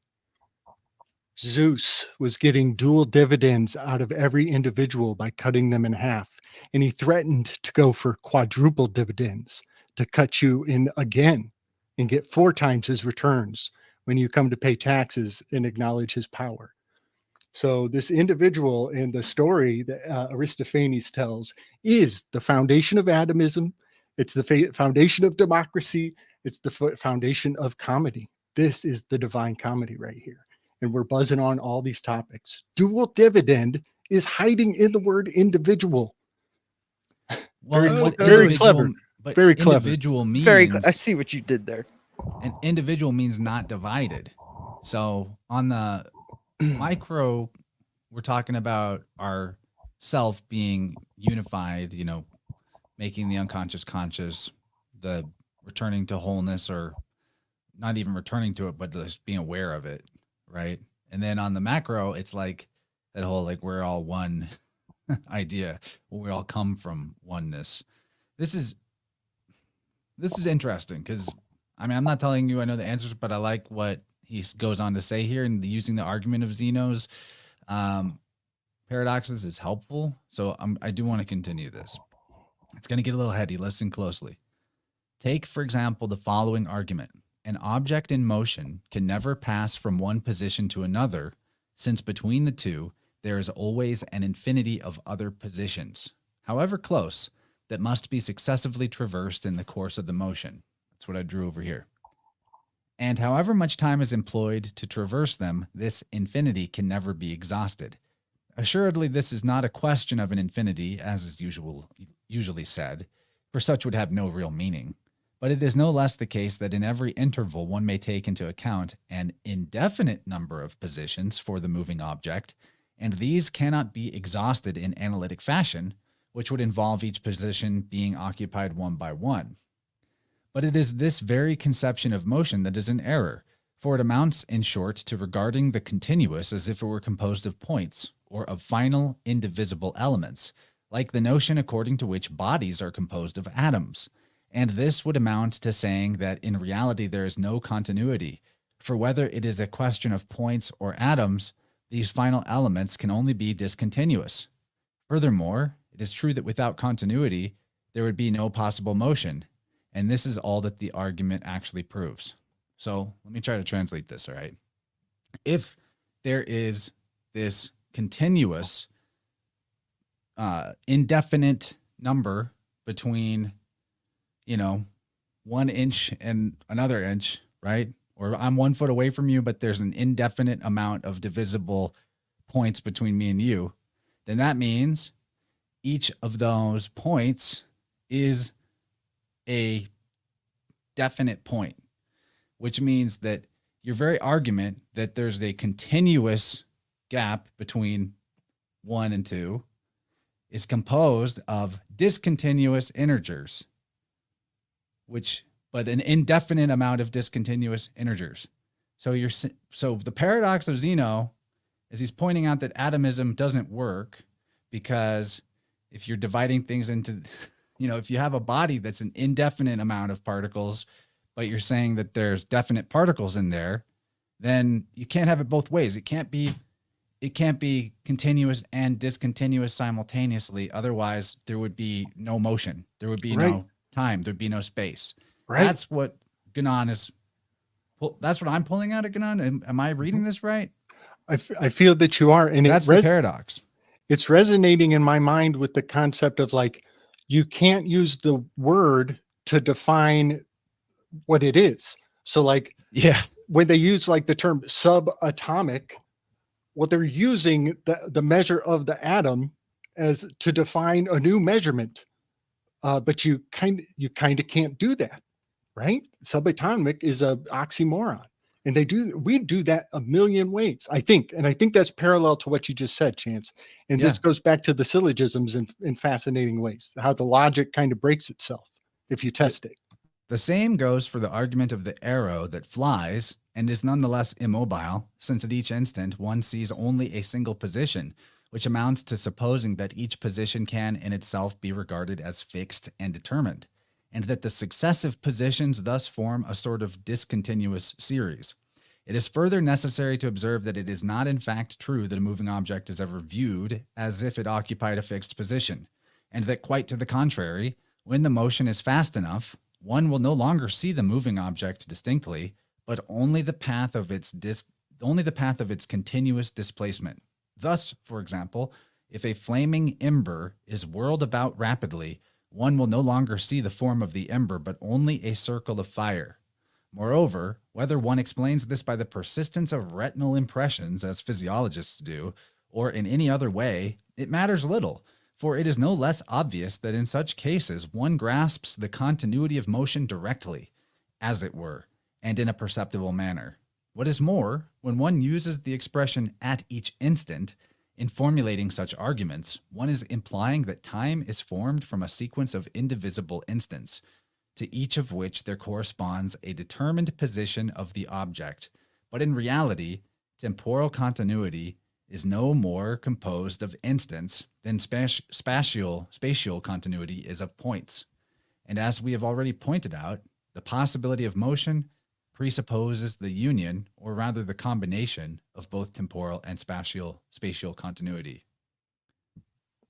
Zeus was getting dual dividends out of every individual by cutting them in half. And he threatened to go for quadruple dividends, to cut you in again and get 4 times his returns when you come to pay taxes and acknowledge his power. So this individual in the story that Aristophanes tells is the foundation of atomism. It's the foundation of democracy. It's the foundation of comedy. This is the divine comedy right here. And we're buzzing on all these topics. Dual dividend is hiding in the word individual. Well, very clever. But very clever. Individual means I see what you did there. An individual means not divided. So on the micro, we're talking about our self being unified, making the unconscious conscious, the returning to wholeness, or not even returning to it, but just being aware of it, right? And then on the macro, it's like that whole like we're all one idea. We all come from oneness. This is interesting because I'm not telling you I know the answers, but I like what he goes on to say here, and using the argument of Zeno's paradoxes is helpful. So I do want to continue this. It's going to get a little heady. Listen closely. Take, for example, the following argument. An object in motion can never pass from one position to another, since between the two, there is always an infinity of other positions, however close, that must be successively traversed in the course of the motion. That's what I drew over here. And however much time is employed to traverse them, this infinity can never be exhausted. Assuredly, this is not a question of an infinity, as is usually said, for such would have no real meaning. But it is no less the case that in every interval one may take into account an indefinite number of positions for the moving object, and these cannot be exhausted in analytic fashion, which would involve each position being occupied one by one. But it is this very conception of motion that is an error, for it amounts, in short, to regarding the continuous as if it were composed of points, or of final, indivisible elements, like the notion according to which bodies are composed of atoms. And this would amount to saying that in reality there is no continuity, for whether it is a question of points or atoms, these final elements can only be discontinuous. Furthermore, it is true that without continuity, there would be no possible motion, and this is all that the argument actually proves. So let me try to translate this, all right? If there is this continuous, indefinite number between 1 inch and another inch, right? Or I'm 1 foot away from you, but there's an indefinite amount of divisible points between me and you, then that means each of those points is a definite point, which means that your very argument that there's a continuous gap between 1 and 2 is composed of discontinuous integers, but an indefinite amount of discontinuous integers. So the paradox of Zeno is he's pointing out that atomism doesn't work because if you're dividing things into, if you have a body that's an indefinite amount of particles, but you're saying that there's definite particles in there, then you can't have it both ways. It can't be continuous and discontinuous simultaneously. Otherwise, there would be no motion. There would be no time. There'd be no space. Right. That's what Ganon is. That's what I'm pulling out of Ganon. Am I reading this right? I feel that you are. And that's the paradox. It's resonating in my mind with the concept of like, you can't use the word to define what it is. So like, when they use like the term subatomic, what they're using the measure of the atom as to define a new measurement. But you kind of can't do that, right? Subatomic is a oxymoron. And we do that a million ways, I think. And I think that's parallel to what you just said, Chance. And this goes back to the syllogisms in fascinating ways, how the logic kind of breaks itself if you test it. The same goes for the argument of the arrow that flies and is nonetheless immobile, since at each instant one sees only a single position, which amounts to supposing that each position can in itself be regarded as fixed and determined, and that the successive positions thus form a sort of discontinuous series. It is further necessary to observe that it is not in fact true that a moving object is ever viewed as if it occupied a fixed position, and that quite to the contrary, when the motion is fast enough, one will no longer see the moving object distinctly, but only the path of its continuous displacement. Thus, for example, if a flaming ember is whirled about rapidly, one will no longer see the form of the ember, but only a circle of fire. Moreover, whether one explains this by the persistence of retinal impressions, as physiologists do, or in any other way, it matters little, for it is no less obvious that in such cases one grasps the continuity of motion directly, as it were, and in a perceptible manner. What is more, when one uses the expression "at each instant" in formulating such arguments, one is implying that time is formed from a sequence of indivisible instants, to each of which there corresponds a determined position of the object. But in reality, temporal continuity is no more composed of instants than spatial continuity is of points. And as we have already pointed out, the possibility of motion presupposes the union, or rather the combination, of both temporal and spatial continuity.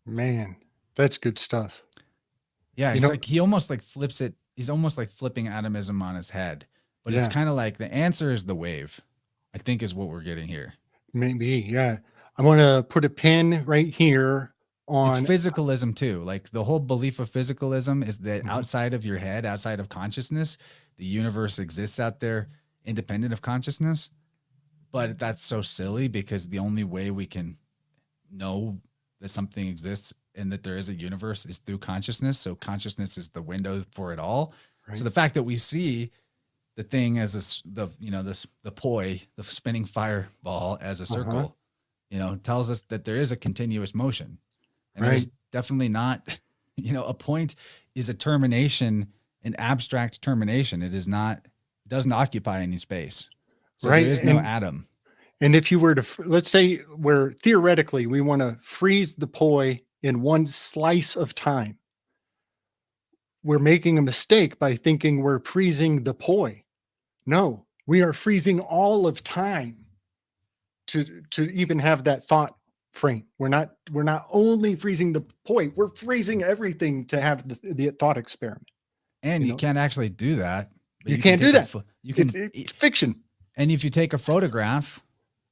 Man, that's good stuff. Yeah, he almost like flips it. He's almost like flipping atomism on his head. But it's kind of like the answer is the wave, I think, is what we're getting here. Maybe, yeah. I want to put a pin right here on... It's physicalism too. Like the whole belief of physicalism is that outside of your head, outside of consciousness, the universe exists out there independent of consciousness. But that's so silly because the only way we can know that something exists and that there is a universe is through consciousness. So consciousness is the window for it all. Right. So the fact that we see the thing as the poi, the spinning fireball, as a circle, tells us that there is a continuous motion. And there's definitely not, a point is a termination, an abstract termination. It is not, it doesn't occupy any space. So there is no atom. And if you were to, let's say theoretically, we want to freeze the poi in one slice of time. We're making a mistake by thinking we're freezing the poi. No, we are freezing all of time to even have that thought frame. We're not only freezing the poi, we're freezing everything to have the thought experiment. And you can't actually do that. You can't do that. It's fiction. And if you take a photograph,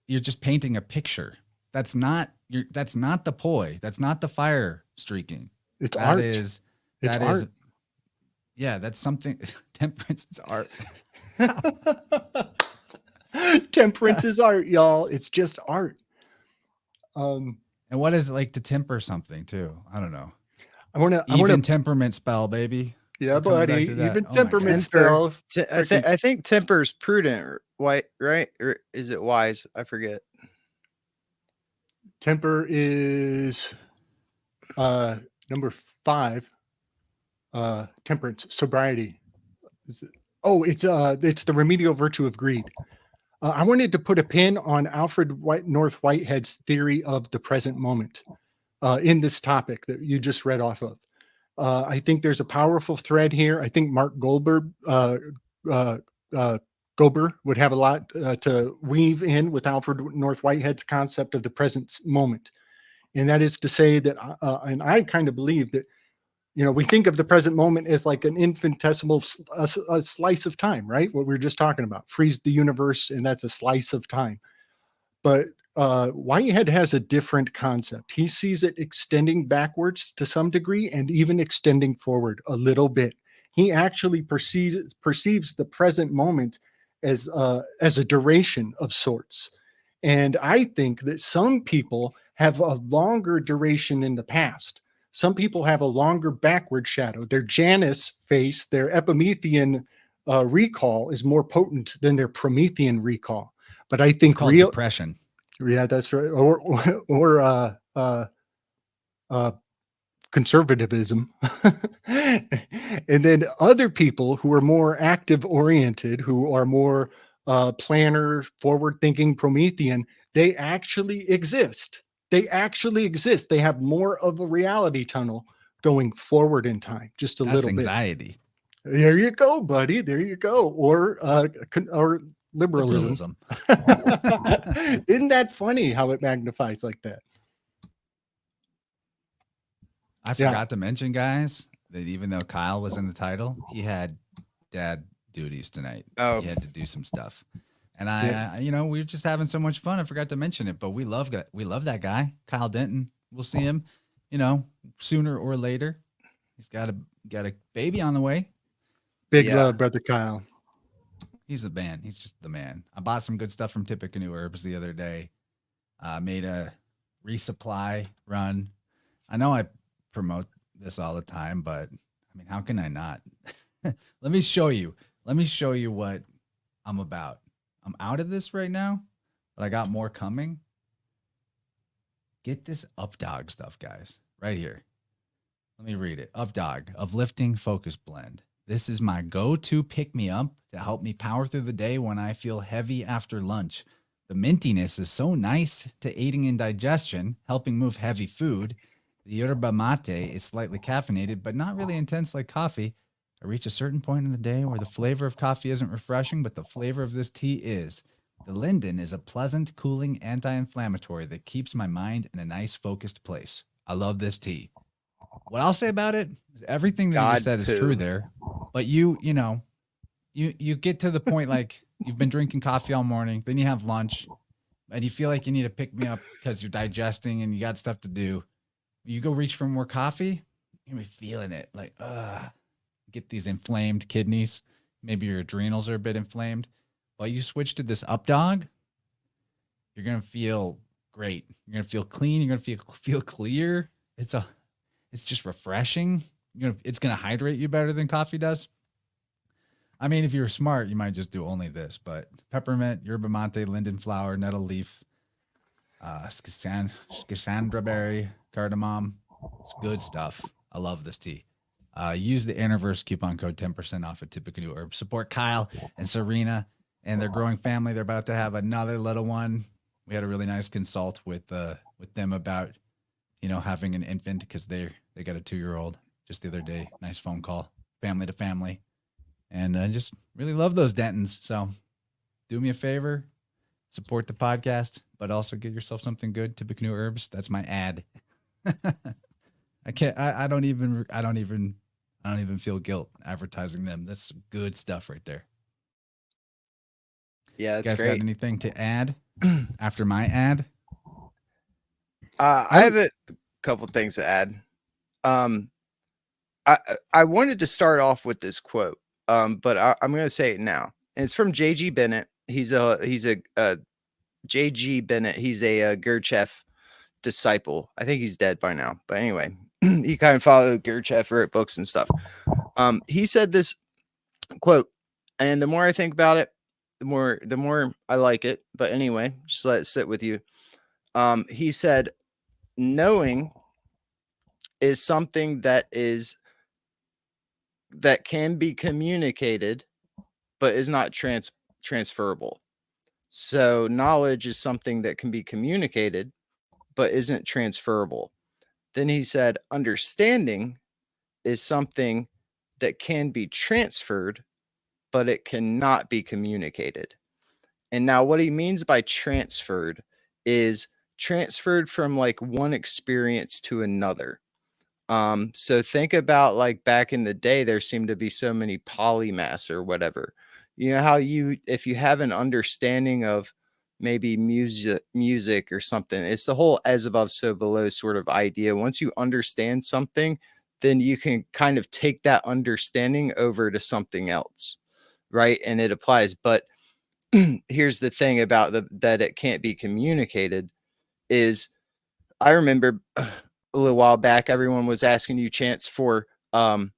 you're just painting a picture. That's not the poi. That's not the fire streaking. It's art. It's art. Yeah, that's something. Temperance is art. Temperance is art, y'all. It's just art. And what is it like to temper something too? I don't know. I want to temperament spell, baby. Yeah, buddy. Even temperament spell. I think temper is prudent, White, right? Or is it wise? I forget. Temper is number 5. Temperance, sobriety. It's the remedial virtue of greed. I wanted to put a pin on Alfred North Whitehead's theory of the present moment in this topic that you just read off of. I think there's a powerful thread here. I think Mark Goldberg Gober would have a lot to weave in with Alfred North Whitehead's concept of the present moment. And that is to say that, and I kind of believe that, we think of the present moment as like an infinitesimal a slice of time, right? What we were just talking about, freeze the universe, and that's a slice of time. But Whitehead has a different concept. He sees it extending backwards to some degree and even extending forward a little bit. He actually perceives the present moment as a duration of sorts. And I think that some people have a longer duration in the past. Some people have a longer backward shadow. Their Janus face, their Epimethean recall is more potent than their Promethean recall. But I think It's called depression. Yeah, that's right. Or conservatism. And then other people who are more active oriented, who are more planner, forward thinking, Promethean, they actually exist. They have more of a reality tunnel going forward in time, just a That's little anxiety. bit. There you go, buddy. There you go. Or liberalism. Isn't that funny how it magnifies like that? I forgot to mention, guys, that even though Kyle was in the title, he had dad duties tonight. Oh. He had to do some stuff. And we were just having so much fun. I forgot to mention it, but we love that guy, Kyle Denton. We'll see him, sooner or later. He's got a baby on the way. Big love, brother Kyle. He's the man. He's just the man. I bought some good stuff from Tippecanoe Herbs the other day. Made a resupply run. I know I promote this all the time, but I mean, how can I not? Let me show you what I'm about. I'm out of this right now, but I got more coming. Get this Up Dog stuff, guys, right here. Let me read it. Up Dog, Uplifting Focus Blend. This is my go-to pick-me-up to help me power through the day when I feel heavy after lunch. The mintiness is so nice to aiding in digestion, helping move heavy food. The yerba mate is slightly caffeinated, but not really intense like coffee. I reach a certain point in the day where the flavor of coffee isn't refreshing, but the flavor of this tea is. The linden is a pleasant, cooling anti-inflammatory that keeps my mind in a nice, focused place. I love this tea. What I'll say about it is everything that you just said is true there. But you get to the point like you've been drinking coffee all morning, then you have lunch, and you feel like you need to pick me up because you're digesting and you got stuff to do. You go reach for more coffee, you're gonna be feeling it like, get these inflamed kidneys. Maybe your adrenals are a bit inflamed. But you switch to this Up Dog, you're gonna feel great. You're gonna feel clean. You're gonna feel clear. It's just refreshing. It's gonna hydrate you better than coffee does. I mean, if you're smart, you might just do only this. But peppermint, yerba mate, linden flower, nettle leaf, schisandra berry, cardamom. It's good stuff. I love this tea. Use the InnerVerse coupon code 10% off at Tippecanoe Herbs. Support Kyle and Serena and their growing family. They're about to have another little one. We had a really nice consult with them about, having an infant because they got a 2-year-old just the other day. Nice phone call, family to family. And I just really love those Dentons. So do me a favor, support the podcast, but also get yourself something good. Tippecanoe Herbs. That's my ad. I don't even feel guilt advertising them. That's good stuff right there. Yeah, that's you guys great. Got anything to add after my ad? I have a couple things to add. I wanted to start off with this quote, but I'm going to say it now. And it's from J.G. Bennett. He's a J.G. Bennett. He's a Gurdjieff disciple. I think he's dead by now. But anyway, he kind of followed Gurdjieff, wrote books and stuff. He said this quote, and the more I think about it, the more I like it. But anyway, just let it sit with you. He said, knowing is something that can be communicated, but is not transferable. So knowledge is something that can be communicated, but isn't transferable. Then he said, understanding is something that can be transferred, but it cannot be communicated. And now what he means by transferred is transferred from like one experience to another. So think about like back in the day, there seemed to be so many polymaths or whatever. You know how if you have an understanding of maybe music or something, it's the whole as above, so below sort of idea. Once you understand something, then you can kind of take that understanding over to something else, right? And it applies. But here's the thing about that it can't be communicated is, I remember a little while back, everyone was asking you, Chance, for, hey,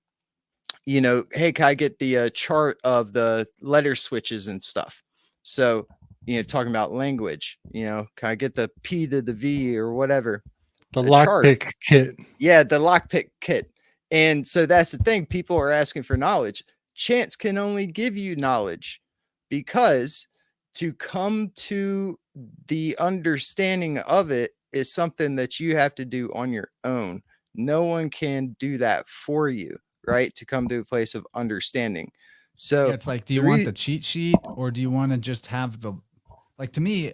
can I get the chart of the letter switches and stuff? So, talking about language, can I get the P to the V or whatever? The lockpick kit. Yeah, the lockpick kit. And so that's the thing. People are asking for knowledge. Chance can only give you knowledge, because to come to the understanding of it is something that you have to do on your own. No one can do that for you, right? To come to a place of understanding. So yeah, it's like, do you want the cheat sheet, or do you want to just have the, like, to me,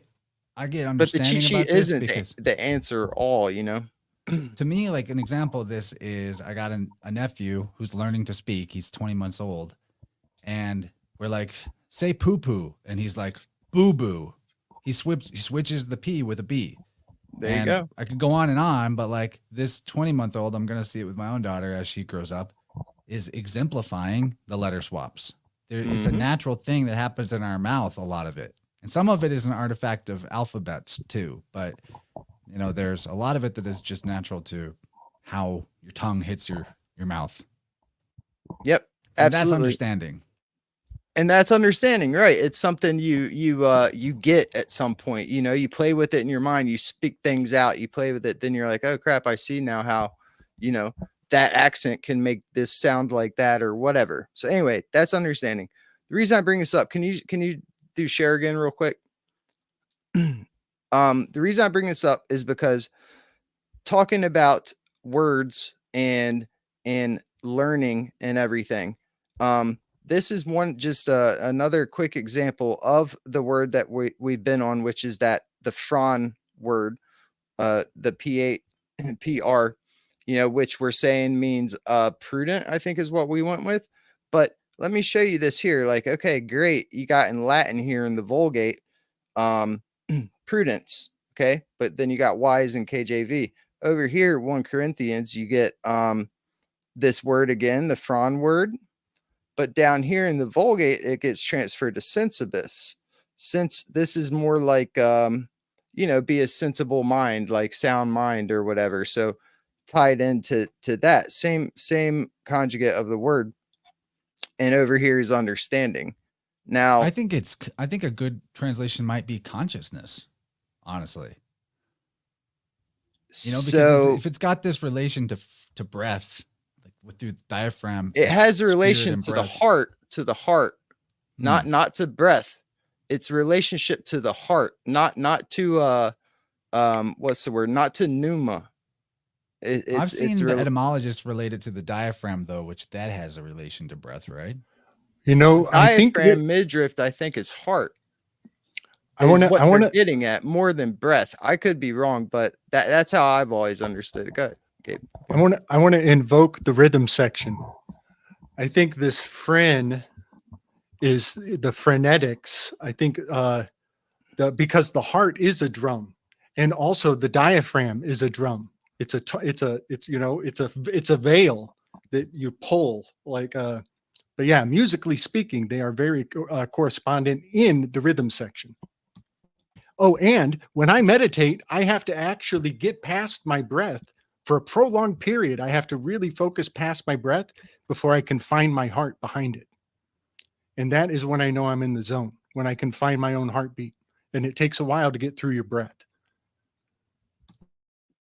I get understanding. But the cheat sheet isn't because the answer all, To me, like, an example of this is, I got a nephew who's learning to speak. He's 20 months old. And we're like, say poo poo. And he's like, boo boo. He switches the P with a B. There you go. I could go on and on, but like this 20-month-old, I'm going to see it with my own daughter as she grows up, is exemplifying the letter swaps. It's a natural thing that happens in our mouth, a lot of it. And some of it is an artifact of alphabets too. But, there's a lot of it that is just natural to how your tongue hits your mouth. Yep. And absolutely. that's understanding. And that's understanding, right? It's something you get at some point. You play with it in your mind, you speak things out, you play with it, then you're like, oh crap, I see now how, that accent can make this sound like that or whatever. So anyway, that's understanding. The reason I bring this up, can you do share again real quick? The reason I bring this up is because talking about words and learning and everything, this is another quick example of the word that we've been on, which is the Fran word, the PR, which we're saying means prudent, I think is what we went with. But let me show you this here. Like, okay, great. You got in Latin here in the Vulgate, prudence. Okay. But then you got wise in KJV. Over here, 1 Corinthians, you get this word again, the Fran word. But down here in the Vulgate, it gets transferred to sensibus. Since this is more like, be a sensible mind, like sound mind or whatever. So tied into that same conjugate of the word. And over here is understanding. Now, I think a good translation might be consciousness, honestly. Because if it's got this relation to breath, like through the diaphragm, it has a relation to the heart, not to breath. It's a relationship to the heart, not to what's the word? Not to pneuma. I've seen the etymologists relate it to the diaphragm, though, which that has a relation to breath, right? I think midriff, I think, is heart. I want to getting at more than breath. I could be wrong, but that's how I've always understood it. Go ahead, Gabe. I want to invoke the rhythm section. I think this phren is the frenetics. I think because the heart is a drum, and also the diaphragm is a drum. It's a veil that you pull, like but yeah, musically speaking, they are very correspondent in the rhythm section. Oh, and when I meditate, I have to actually get past my breath for a prolonged period. I have to really focus past my breath before I can find my heart behind it. And that is when I know I'm in the zone. when I can find my own heartbeat. And it takes a while to get through your breath.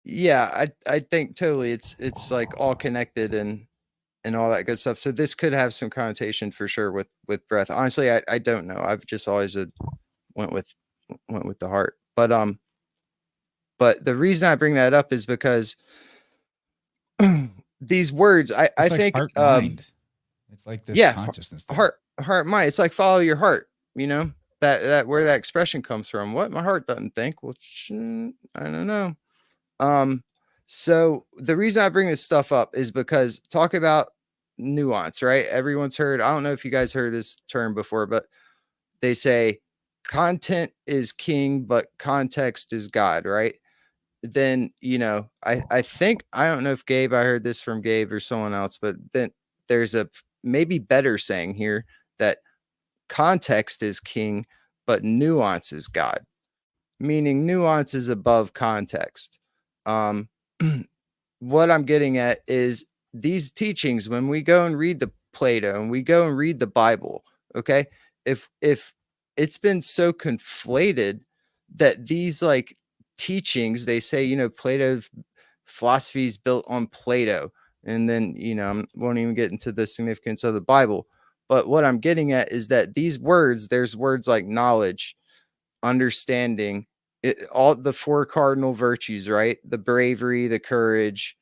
Yeah, I think totally it's like all connected and all that good stuff. So this could have some connotation for sure with breath. Honestly, I don't know. I've just always went with the heart. But the reason I bring that up is because these words, I It's like think heart mind. It's like this consciousness thing. heart mind. It's like follow your heart, you know, that where that expression comes from. What? My heart doesn't think. Well, I don't know. So the reason I bring this stuff up is because talk about nuance, right? Everyone's heard, I don't know if you guys heard this term before, but they say content is king, but context is God, right? Then, you know, I think, I don't know if I heard this from Gabe or someone else, but then there's a maybe better saying here that context is king, but nuance is God, meaning nuance is above context. What I'm getting at is these teachings, when we go and read the Plato and we go and read the Bible, okay, if it's been so conflated that these like teachings, they say, you know, Plato's philosophy is built on Plato, and then, you know, I won't even get into the significance of the Bible, but what I'm getting at is that these words, there's words like knowledge, understanding, all the four cardinal virtues, right? The bravery, the courage,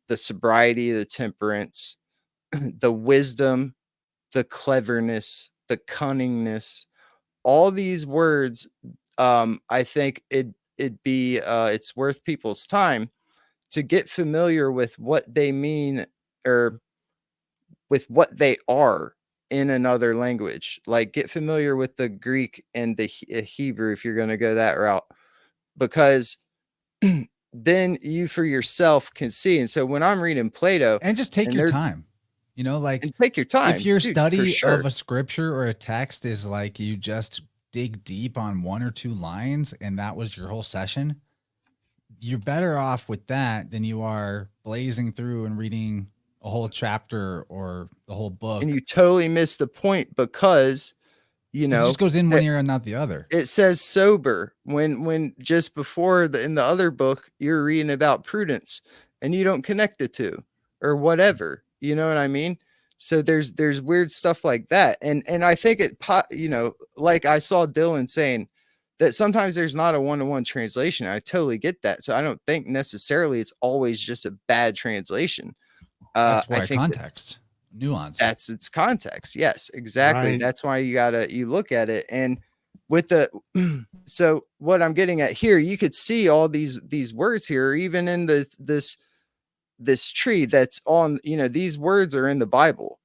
the sobriety, the temperance, the wisdom, the cleverness, the cunningness, all these words. I think it's worth people's time to get familiar with what they mean or with what they are in another language. Like get familiar with the Greek and the Hebrew if you're going to go that route, because then you for yourself can see. And so when I'm reading Plato, and just take your time, you know, like, and take your time. If your study of a scripture or a text is like you just dig deep on one or two lines and that was your whole session, you're better off with that than you are blazing through and reading a whole chapter or the whole book. And you totally miss the point because, you know, it just goes in one ear and not the other. It says sober when just before in the other book, you're reading about prudence and you don't connect the two or whatever, you know what I mean? So there's weird stuff like that. And I think you know, like I saw Dylan saying that sometimes there's not a one-to-one translation. I totally get that. So I don't think necessarily it's always just a bad translation. That's why I think context, nuance. That's its context. Yes, exactly. Right. That's why you look at it. And with the, so what I'm getting at here, you could see all these words here, even in this tree that's on, you know, these words are in the Bible,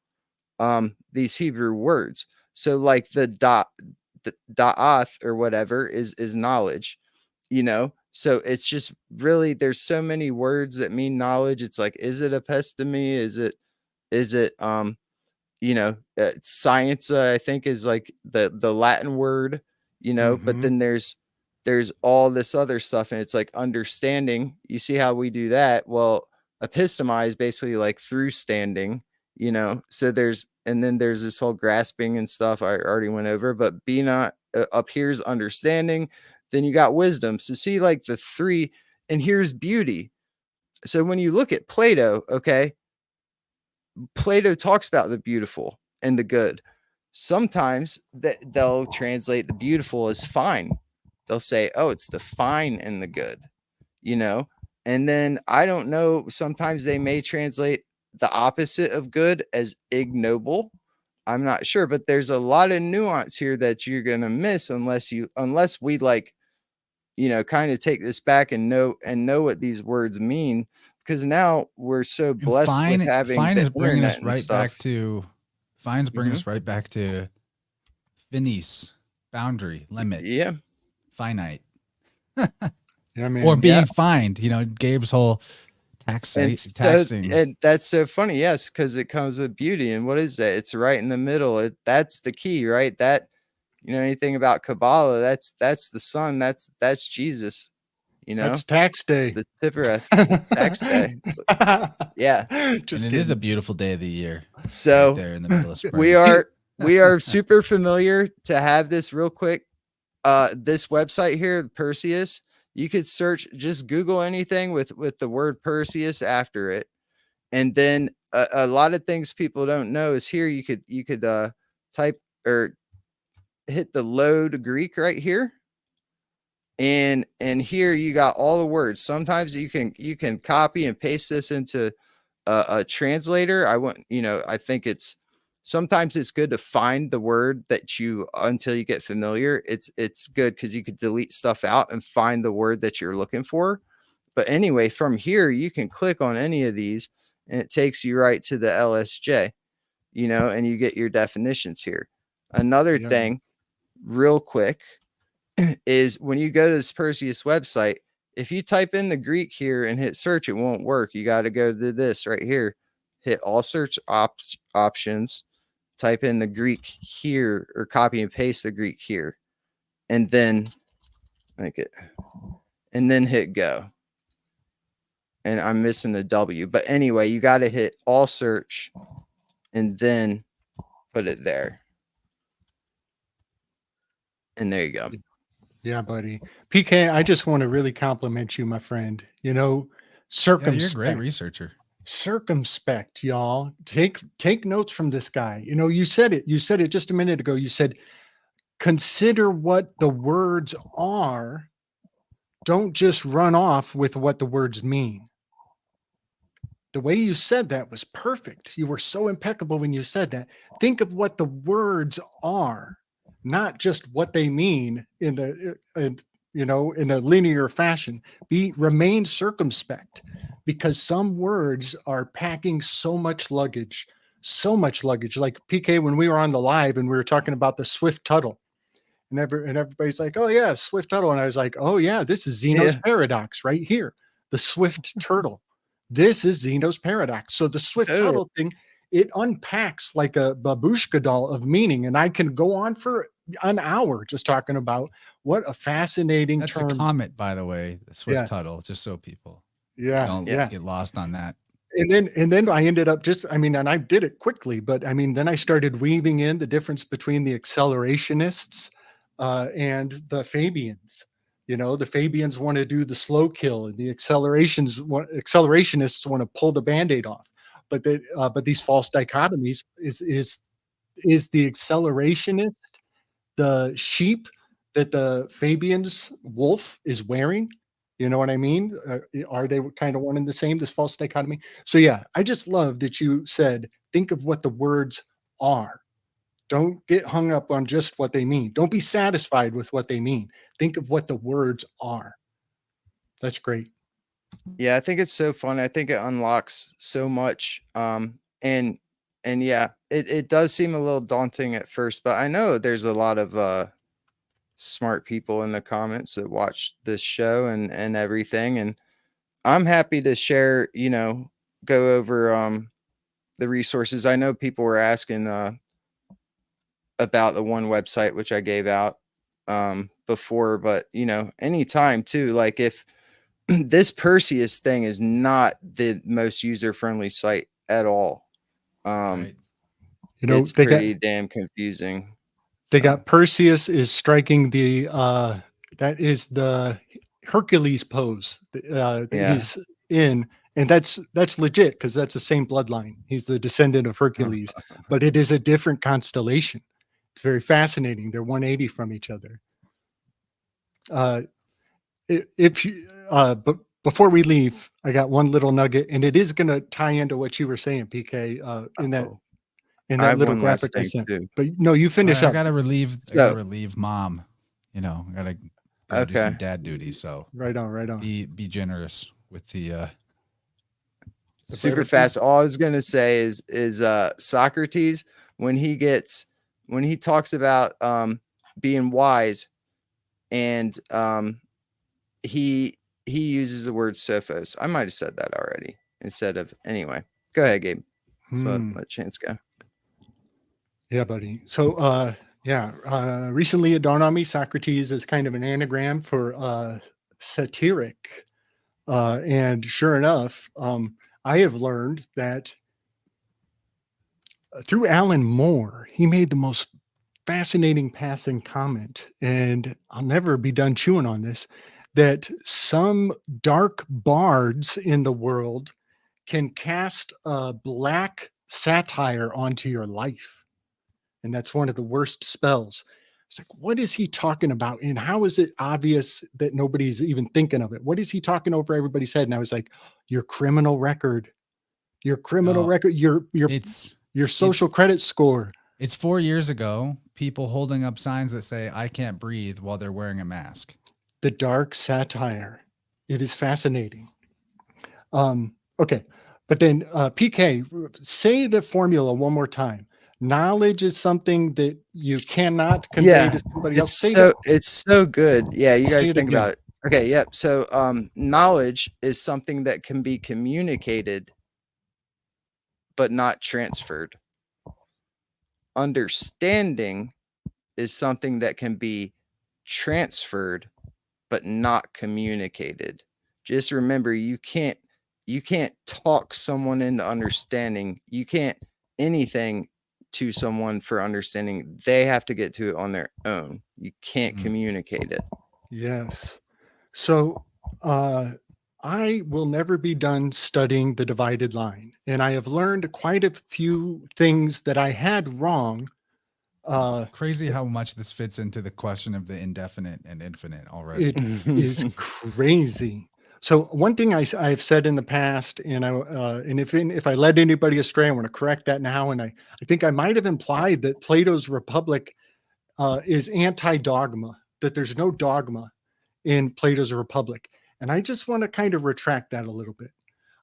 these Hebrew words. So like the da'ath or whatever is knowledge, you know? So it's just really, there's so many words that mean knowledge. It's like, is it episteme? Is it, you know, science, I think is like the Latin word, you know, but then there's all this other stuff and it's like understanding. You see how we do that? Well, episteme is basically like through standing, you know, so and then there's this whole grasping and stuff I already went over, but be not up here's understanding. Then you got wisdom. So see like the three, and here's beauty. So when you look at Plato, okay, Plato talks about the beautiful and the good. Sometimes they'll translate the beautiful as fine. They'll say, oh, it's the fine and the good, you know? And then I don't know, sometimes they may translate the opposite of good as ignoble. I'm not sure, but there's a lot of nuance here that you're going to miss unless we like, you know, kind of take this back and know what these words mean, because now we're so blessed with having fine is bringing us right back to fine's bringing us right back to finis, boundary, limit, finite. Yeah, man. Or being fined, you know, Gabe's whole taxing. And that's so funny, yes, because it comes with beauty. And what is that? It's right in the middle. That's the key, right? That, you know, anything about Kabbalah, that's the sun, that's Jesus. You know, that's tax day. The Tippereth tax day. Yeah. Just and it is a beautiful day of the year. So right there in the middle of spring. We are we are super familiar to have this real quick. This website here, Perseus, you could search, just Google anything with the word Perseus after it. And then a lot of things people don't know is here you could type or hit the load Greek right here. And here you got all the words. Sometimes you can copy and paste this into a translator. I think sometimes it's good to find the word that until you get familiar. It's good because you could delete stuff out and find the word that you're looking for. But anyway, from here, you can click on any of these and it takes you right to the LSJ, and you get your definitions here. Another thing, real quick, is when you go to this Perseus website, if you type in the Greek here and hit search, it won't work. You got to go to this right here, hit all search options, type in the Greek here, or copy and paste the Greek here, and then hit go. And I'm missing the W, but anyway, you got to hit all search and then put it there. And there you go. Yeah, buddy. PK, I just want to really compliment you, my friend. Circumspect. Yeah, you're a great researcher. Circumspect, y'all. Take notes from this guy. You said it. You said it just a minute ago. You said, consider what the words are. Don't just run off with what the words mean. The way you said that was perfect. You were so impeccable when you said that. Think of what the words are, not just what they mean in a linear fashion. Remain circumspect, because some words are packing so much luggage. Like PK, when we were on the live and we were talking about the swift tuttle, and everybody's like, oh yeah, swift tuttle. And I was like, oh yeah, this is Zeno's paradox right here. The swift turtle. This is Zeno's paradox. So the swift tuttle thing, it unpacks like a babushka doll of meaning. And I can go on for an hour just talking about what a fascinating That's term. a comet, by the way, the swift tuttle, just so people don't get lost on that. And then I ended up and I did it quickly, but then I started weaving in the difference between the accelerationists and the Fabians. The Fabians want to do the slow kill, and the accelerationists want to pull the Band-Aid off. But these false dichotomies is the accelerationist the sheep that the Fabians wolf is wearing? You know what I mean? Are they kind of one and the same, this false dichotomy? So yeah, I just love that you said, think of what the words are. Don't get hung up on just what they mean. Don't be satisfied with what they mean. Think of what the words are. That's great. Yeah, I think it's so fun. I think it unlocks so much. And yeah, it does seem a little daunting at first, but I know there's a lot of smart people in the comments that watch this show and everything. And I'm happy to share, go over the resources. I know people were asking about the one website which I gave out before, but anytime too, like if this Perseus thing is not the most user-friendly site at all. Right. It's pretty damn confusing. They got Perseus is striking the that is the Hercules pose that he's in, and that's legit because that's the same bloodline. He's the descendant of Hercules, but it is a different constellation. It's very fascinating. They're 180 from each other. If you but before we leave, I got one little nugget, and it is going to tie into what you were saying, PK, in that little graphic I sent. But no, you finish up. I gotta relieve mom. I gotta go do some dad duty. So right on. Be generous with the super fast. All I was gonna say is Socrates, when he talks about being wise, and he uses the word sophos. I might have said that already instead of anyway. Go ahead, Gabe. So let Chance go. Yeah, buddy. So recently it dawned on me Socrates is kind of an anagram for satiric. And sure enough, I have learned that through Alan Moore, he made the most fascinating passing comment, and I'll never be done chewing on this, that some dark bards in the world can cast a black satire onto your life. And that's one of the worst spells. It's like, what is he talking about? And how is it obvious that nobody's even thinking of it? What is he talking over everybody's head? And I was like, your criminal record, your criminal No, record, it's your social it's credit score. it's 4 years ago. People holding up signs that say "I can't breathe" while they're wearing a mask. The dark satire. It is fascinating. Okay. But then PK, say the formula one more time. Knowledge is something that you cannot convey Yeah, to somebody else. it's so good. Yeah, you Say guys it think again. about it. Okay, yep. So knowledge is something that can be communicated but not transferred. Understanding is something that can be transferred but not communicated. Just remember, you can't talk someone into understanding. You can't anything to someone for understanding. They have to get to it on their own. You can't communicate it. Yes. So I will never be done studying the divided line. And I have learned quite a few things that I had wrong. Crazy how much this fits into the question of the indefinite and infinite already. It is crazy. So one thing I've said in the past, and if I led anybody astray, I want to correct that now. And I think I might have implied that Plato's Republic is anti-dogma, that there's no dogma in Plato's Republic. And I just want to kind of retract that a little bit.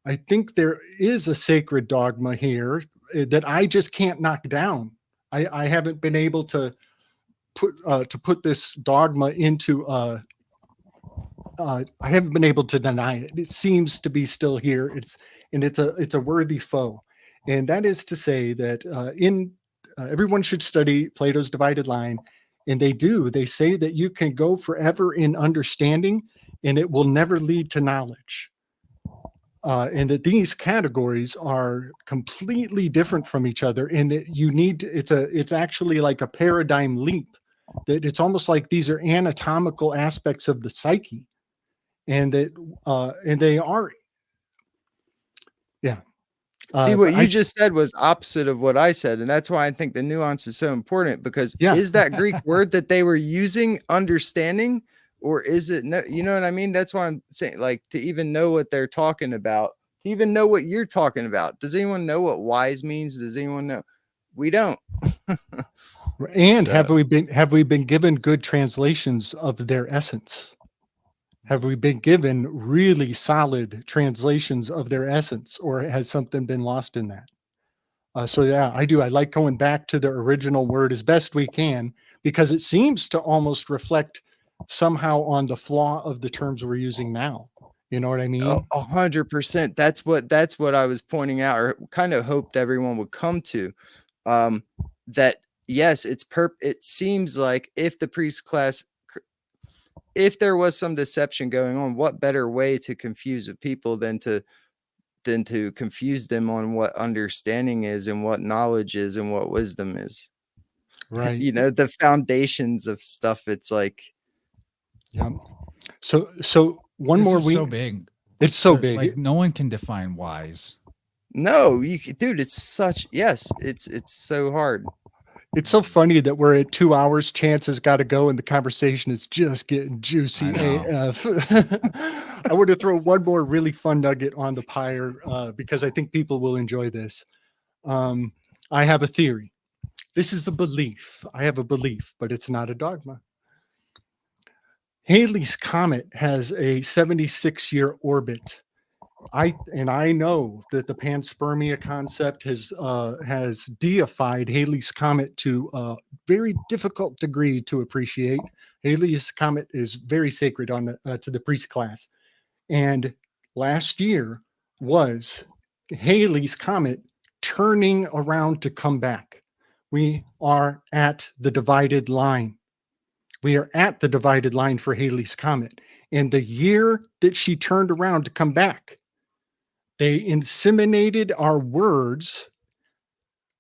I think there is a sacred dogma here that I just can't knock down. I haven't been able to put this dogma into I haven't been able to deny it. It seems to be still here. It's a worthy foe, and that is to say that everyone should study Plato's divided line, and they do. They say that you can go forever in understanding, and it will never lead to knowledge. And that these categories are completely different from each other, and that it's actually like a paradigm leap. That it's almost like these are anatomical aspects of the psyche, and they are, yeah. See, what you just said was opposite of what I said, and that's why I think the nuance is so important, because is that Greek word that they were using understanding, or is it no? You know what I mean? That's why I'm saying, like, to even know what they're talking about, to even know what you're talking about. Does anyone know what wise means? Does anyone know? We don't. And so, have we been given good translations of their essence? Have we been given really solid translations of their essence, or has something been lost in that? So yeah, I do. I like going back to the original word as best we can, because it seems to almost reflect somehow on the flaw of the terms we're using now. You know what I mean? 100%. That's what I was pointing out, or kind of hoped everyone would come to. That yes, it seems like if the priest class, if there was some deception going on, what better way to confuse the people than to confuse them on what understanding is and what knowledge is and what wisdom is. Right. You know, the foundations of stuff. It's like, yeah. So one this more is week. So big. It's so big. Like no one can define wise. No, dude, it's such, yes, it's so hard. It's so funny that we're at 2 hours. Chance has got to go, and the conversation is just getting juicy AF. I want to throw one more really fun nugget on the pyre because I think people will enjoy this. I have a theory. This is a belief. I have a belief, but it's not a dogma. Halley's Comet has a 76-year orbit. I know that the panspermia concept has deified Halley's Comet to a very difficult degree to appreciate. Halley's Comet is very sacred to the priest class, and last year was Halley's Comet turning around to come back. We are at the divided line. We are at the divided line for Halley's Comet, and the year that she turned around to come back, they inseminated our words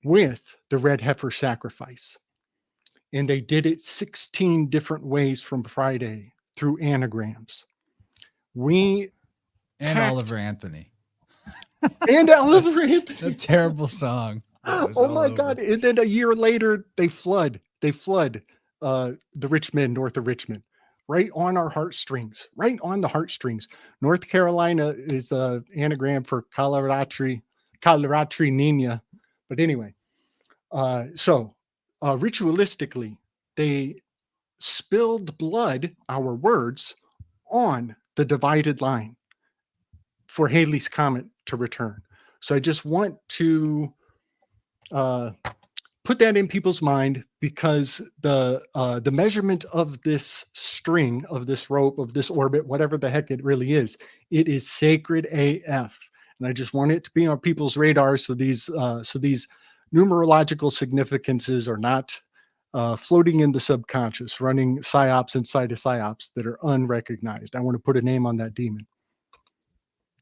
with the red heifer sacrifice. And they did it 16 different ways from Friday through anagrams. We And packed- Oliver Anthony. and Oliver A Anthony. terrible song. It was Oh all my over. God. And then a year later, they flood the Richmond, north of Richmond, right on our heartstrings, right on the heartstrings. North Carolina is a anagram for Coloratri Nina. But anyway, so ritualistically, they spilled blood, our words, on the divided line for Halley's Comet to return. So I just want to put that in people's mind, because the measurement of this string, of this rope, of this orbit, whatever the heck it really is, it is sacred AF. And I just want it to be on people's radar, so these numerological significances are not floating in the subconscious, running psyops inside of psyops that are unrecognized. I want to put a name on that demon.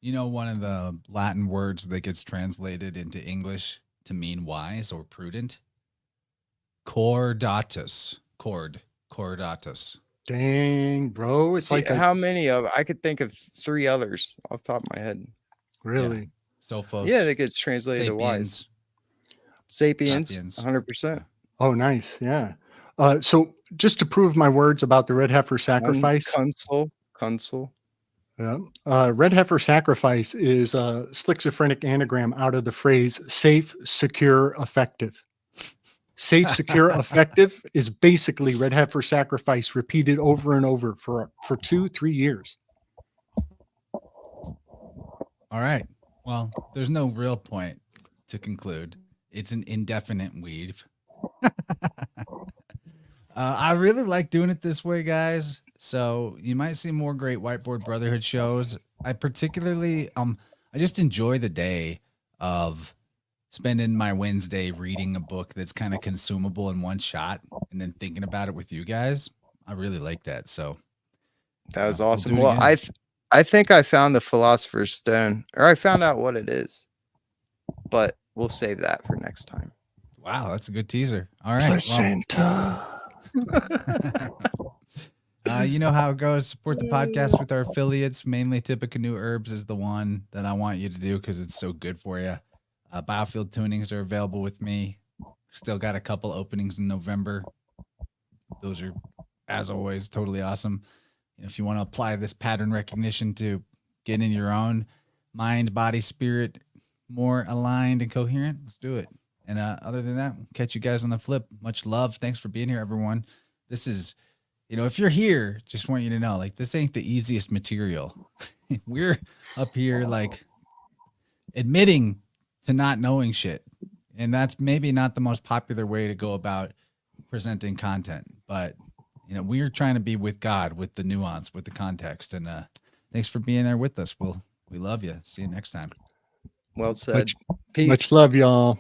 You know, one of the Latin words that gets translated into English to mean wise or prudent? Cordatus. Cordatus. Dang, bro. It's See, like how many of I could think of 3 others off the top of my head. really. Sophos. Yeah, that gets translated to wise. Sapiens. 100%. Oh, nice. Yeah. So just to prove my words about the red heifer sacrifice. Consul. Yeah. Red heifer sacrifice is a schizophrenic anagram out of the phrase safe, secure, effective. Safe, secure, effective is basically red heifer sacrifice repeated over and over for 2-3 years. All right. Well, there's no real point to conclude. It's an indefinite weave. I really like doing it this way, guys. So you might see more Great Whiteboard Brotherhood shows. I particularly, I just enjoy the day of spending my Wednesday reading a book that's kind of consumable in one shot and then thinking about it with you guys. I really like that. So that was we'll awesome. do it Well, again. I think I found the Philosopher's Stone, or I found out what it is, but we'll save that for next time. Wow, that's a good teaser. All right. Placenta. You know how it goes. Support the podcast with our affiliates. Mainly Tippecanoe Herbs is the one that I want you to do because it's so good for you. Biofield tunings are available with me. Still got a couple openings in November. Those are, as always, totally awesome. If you want to apply this pattern recognition to get in your own mind, body, spirit more aligned and coherent, let's do it. And other than that, catch you guys on the flip. Much love. Thanks for being here, everyone. This is, if you're here, just want you to know, like, this ain't the easiest material. We're up here, like, admitting to not knowing shit. And that's maybe not the most popular way to go about presenting content. But, we're trying to be with God, with the nuance, with the context. And thanks for being there with us. We love you. See you next time. Well said. Much love, y'all.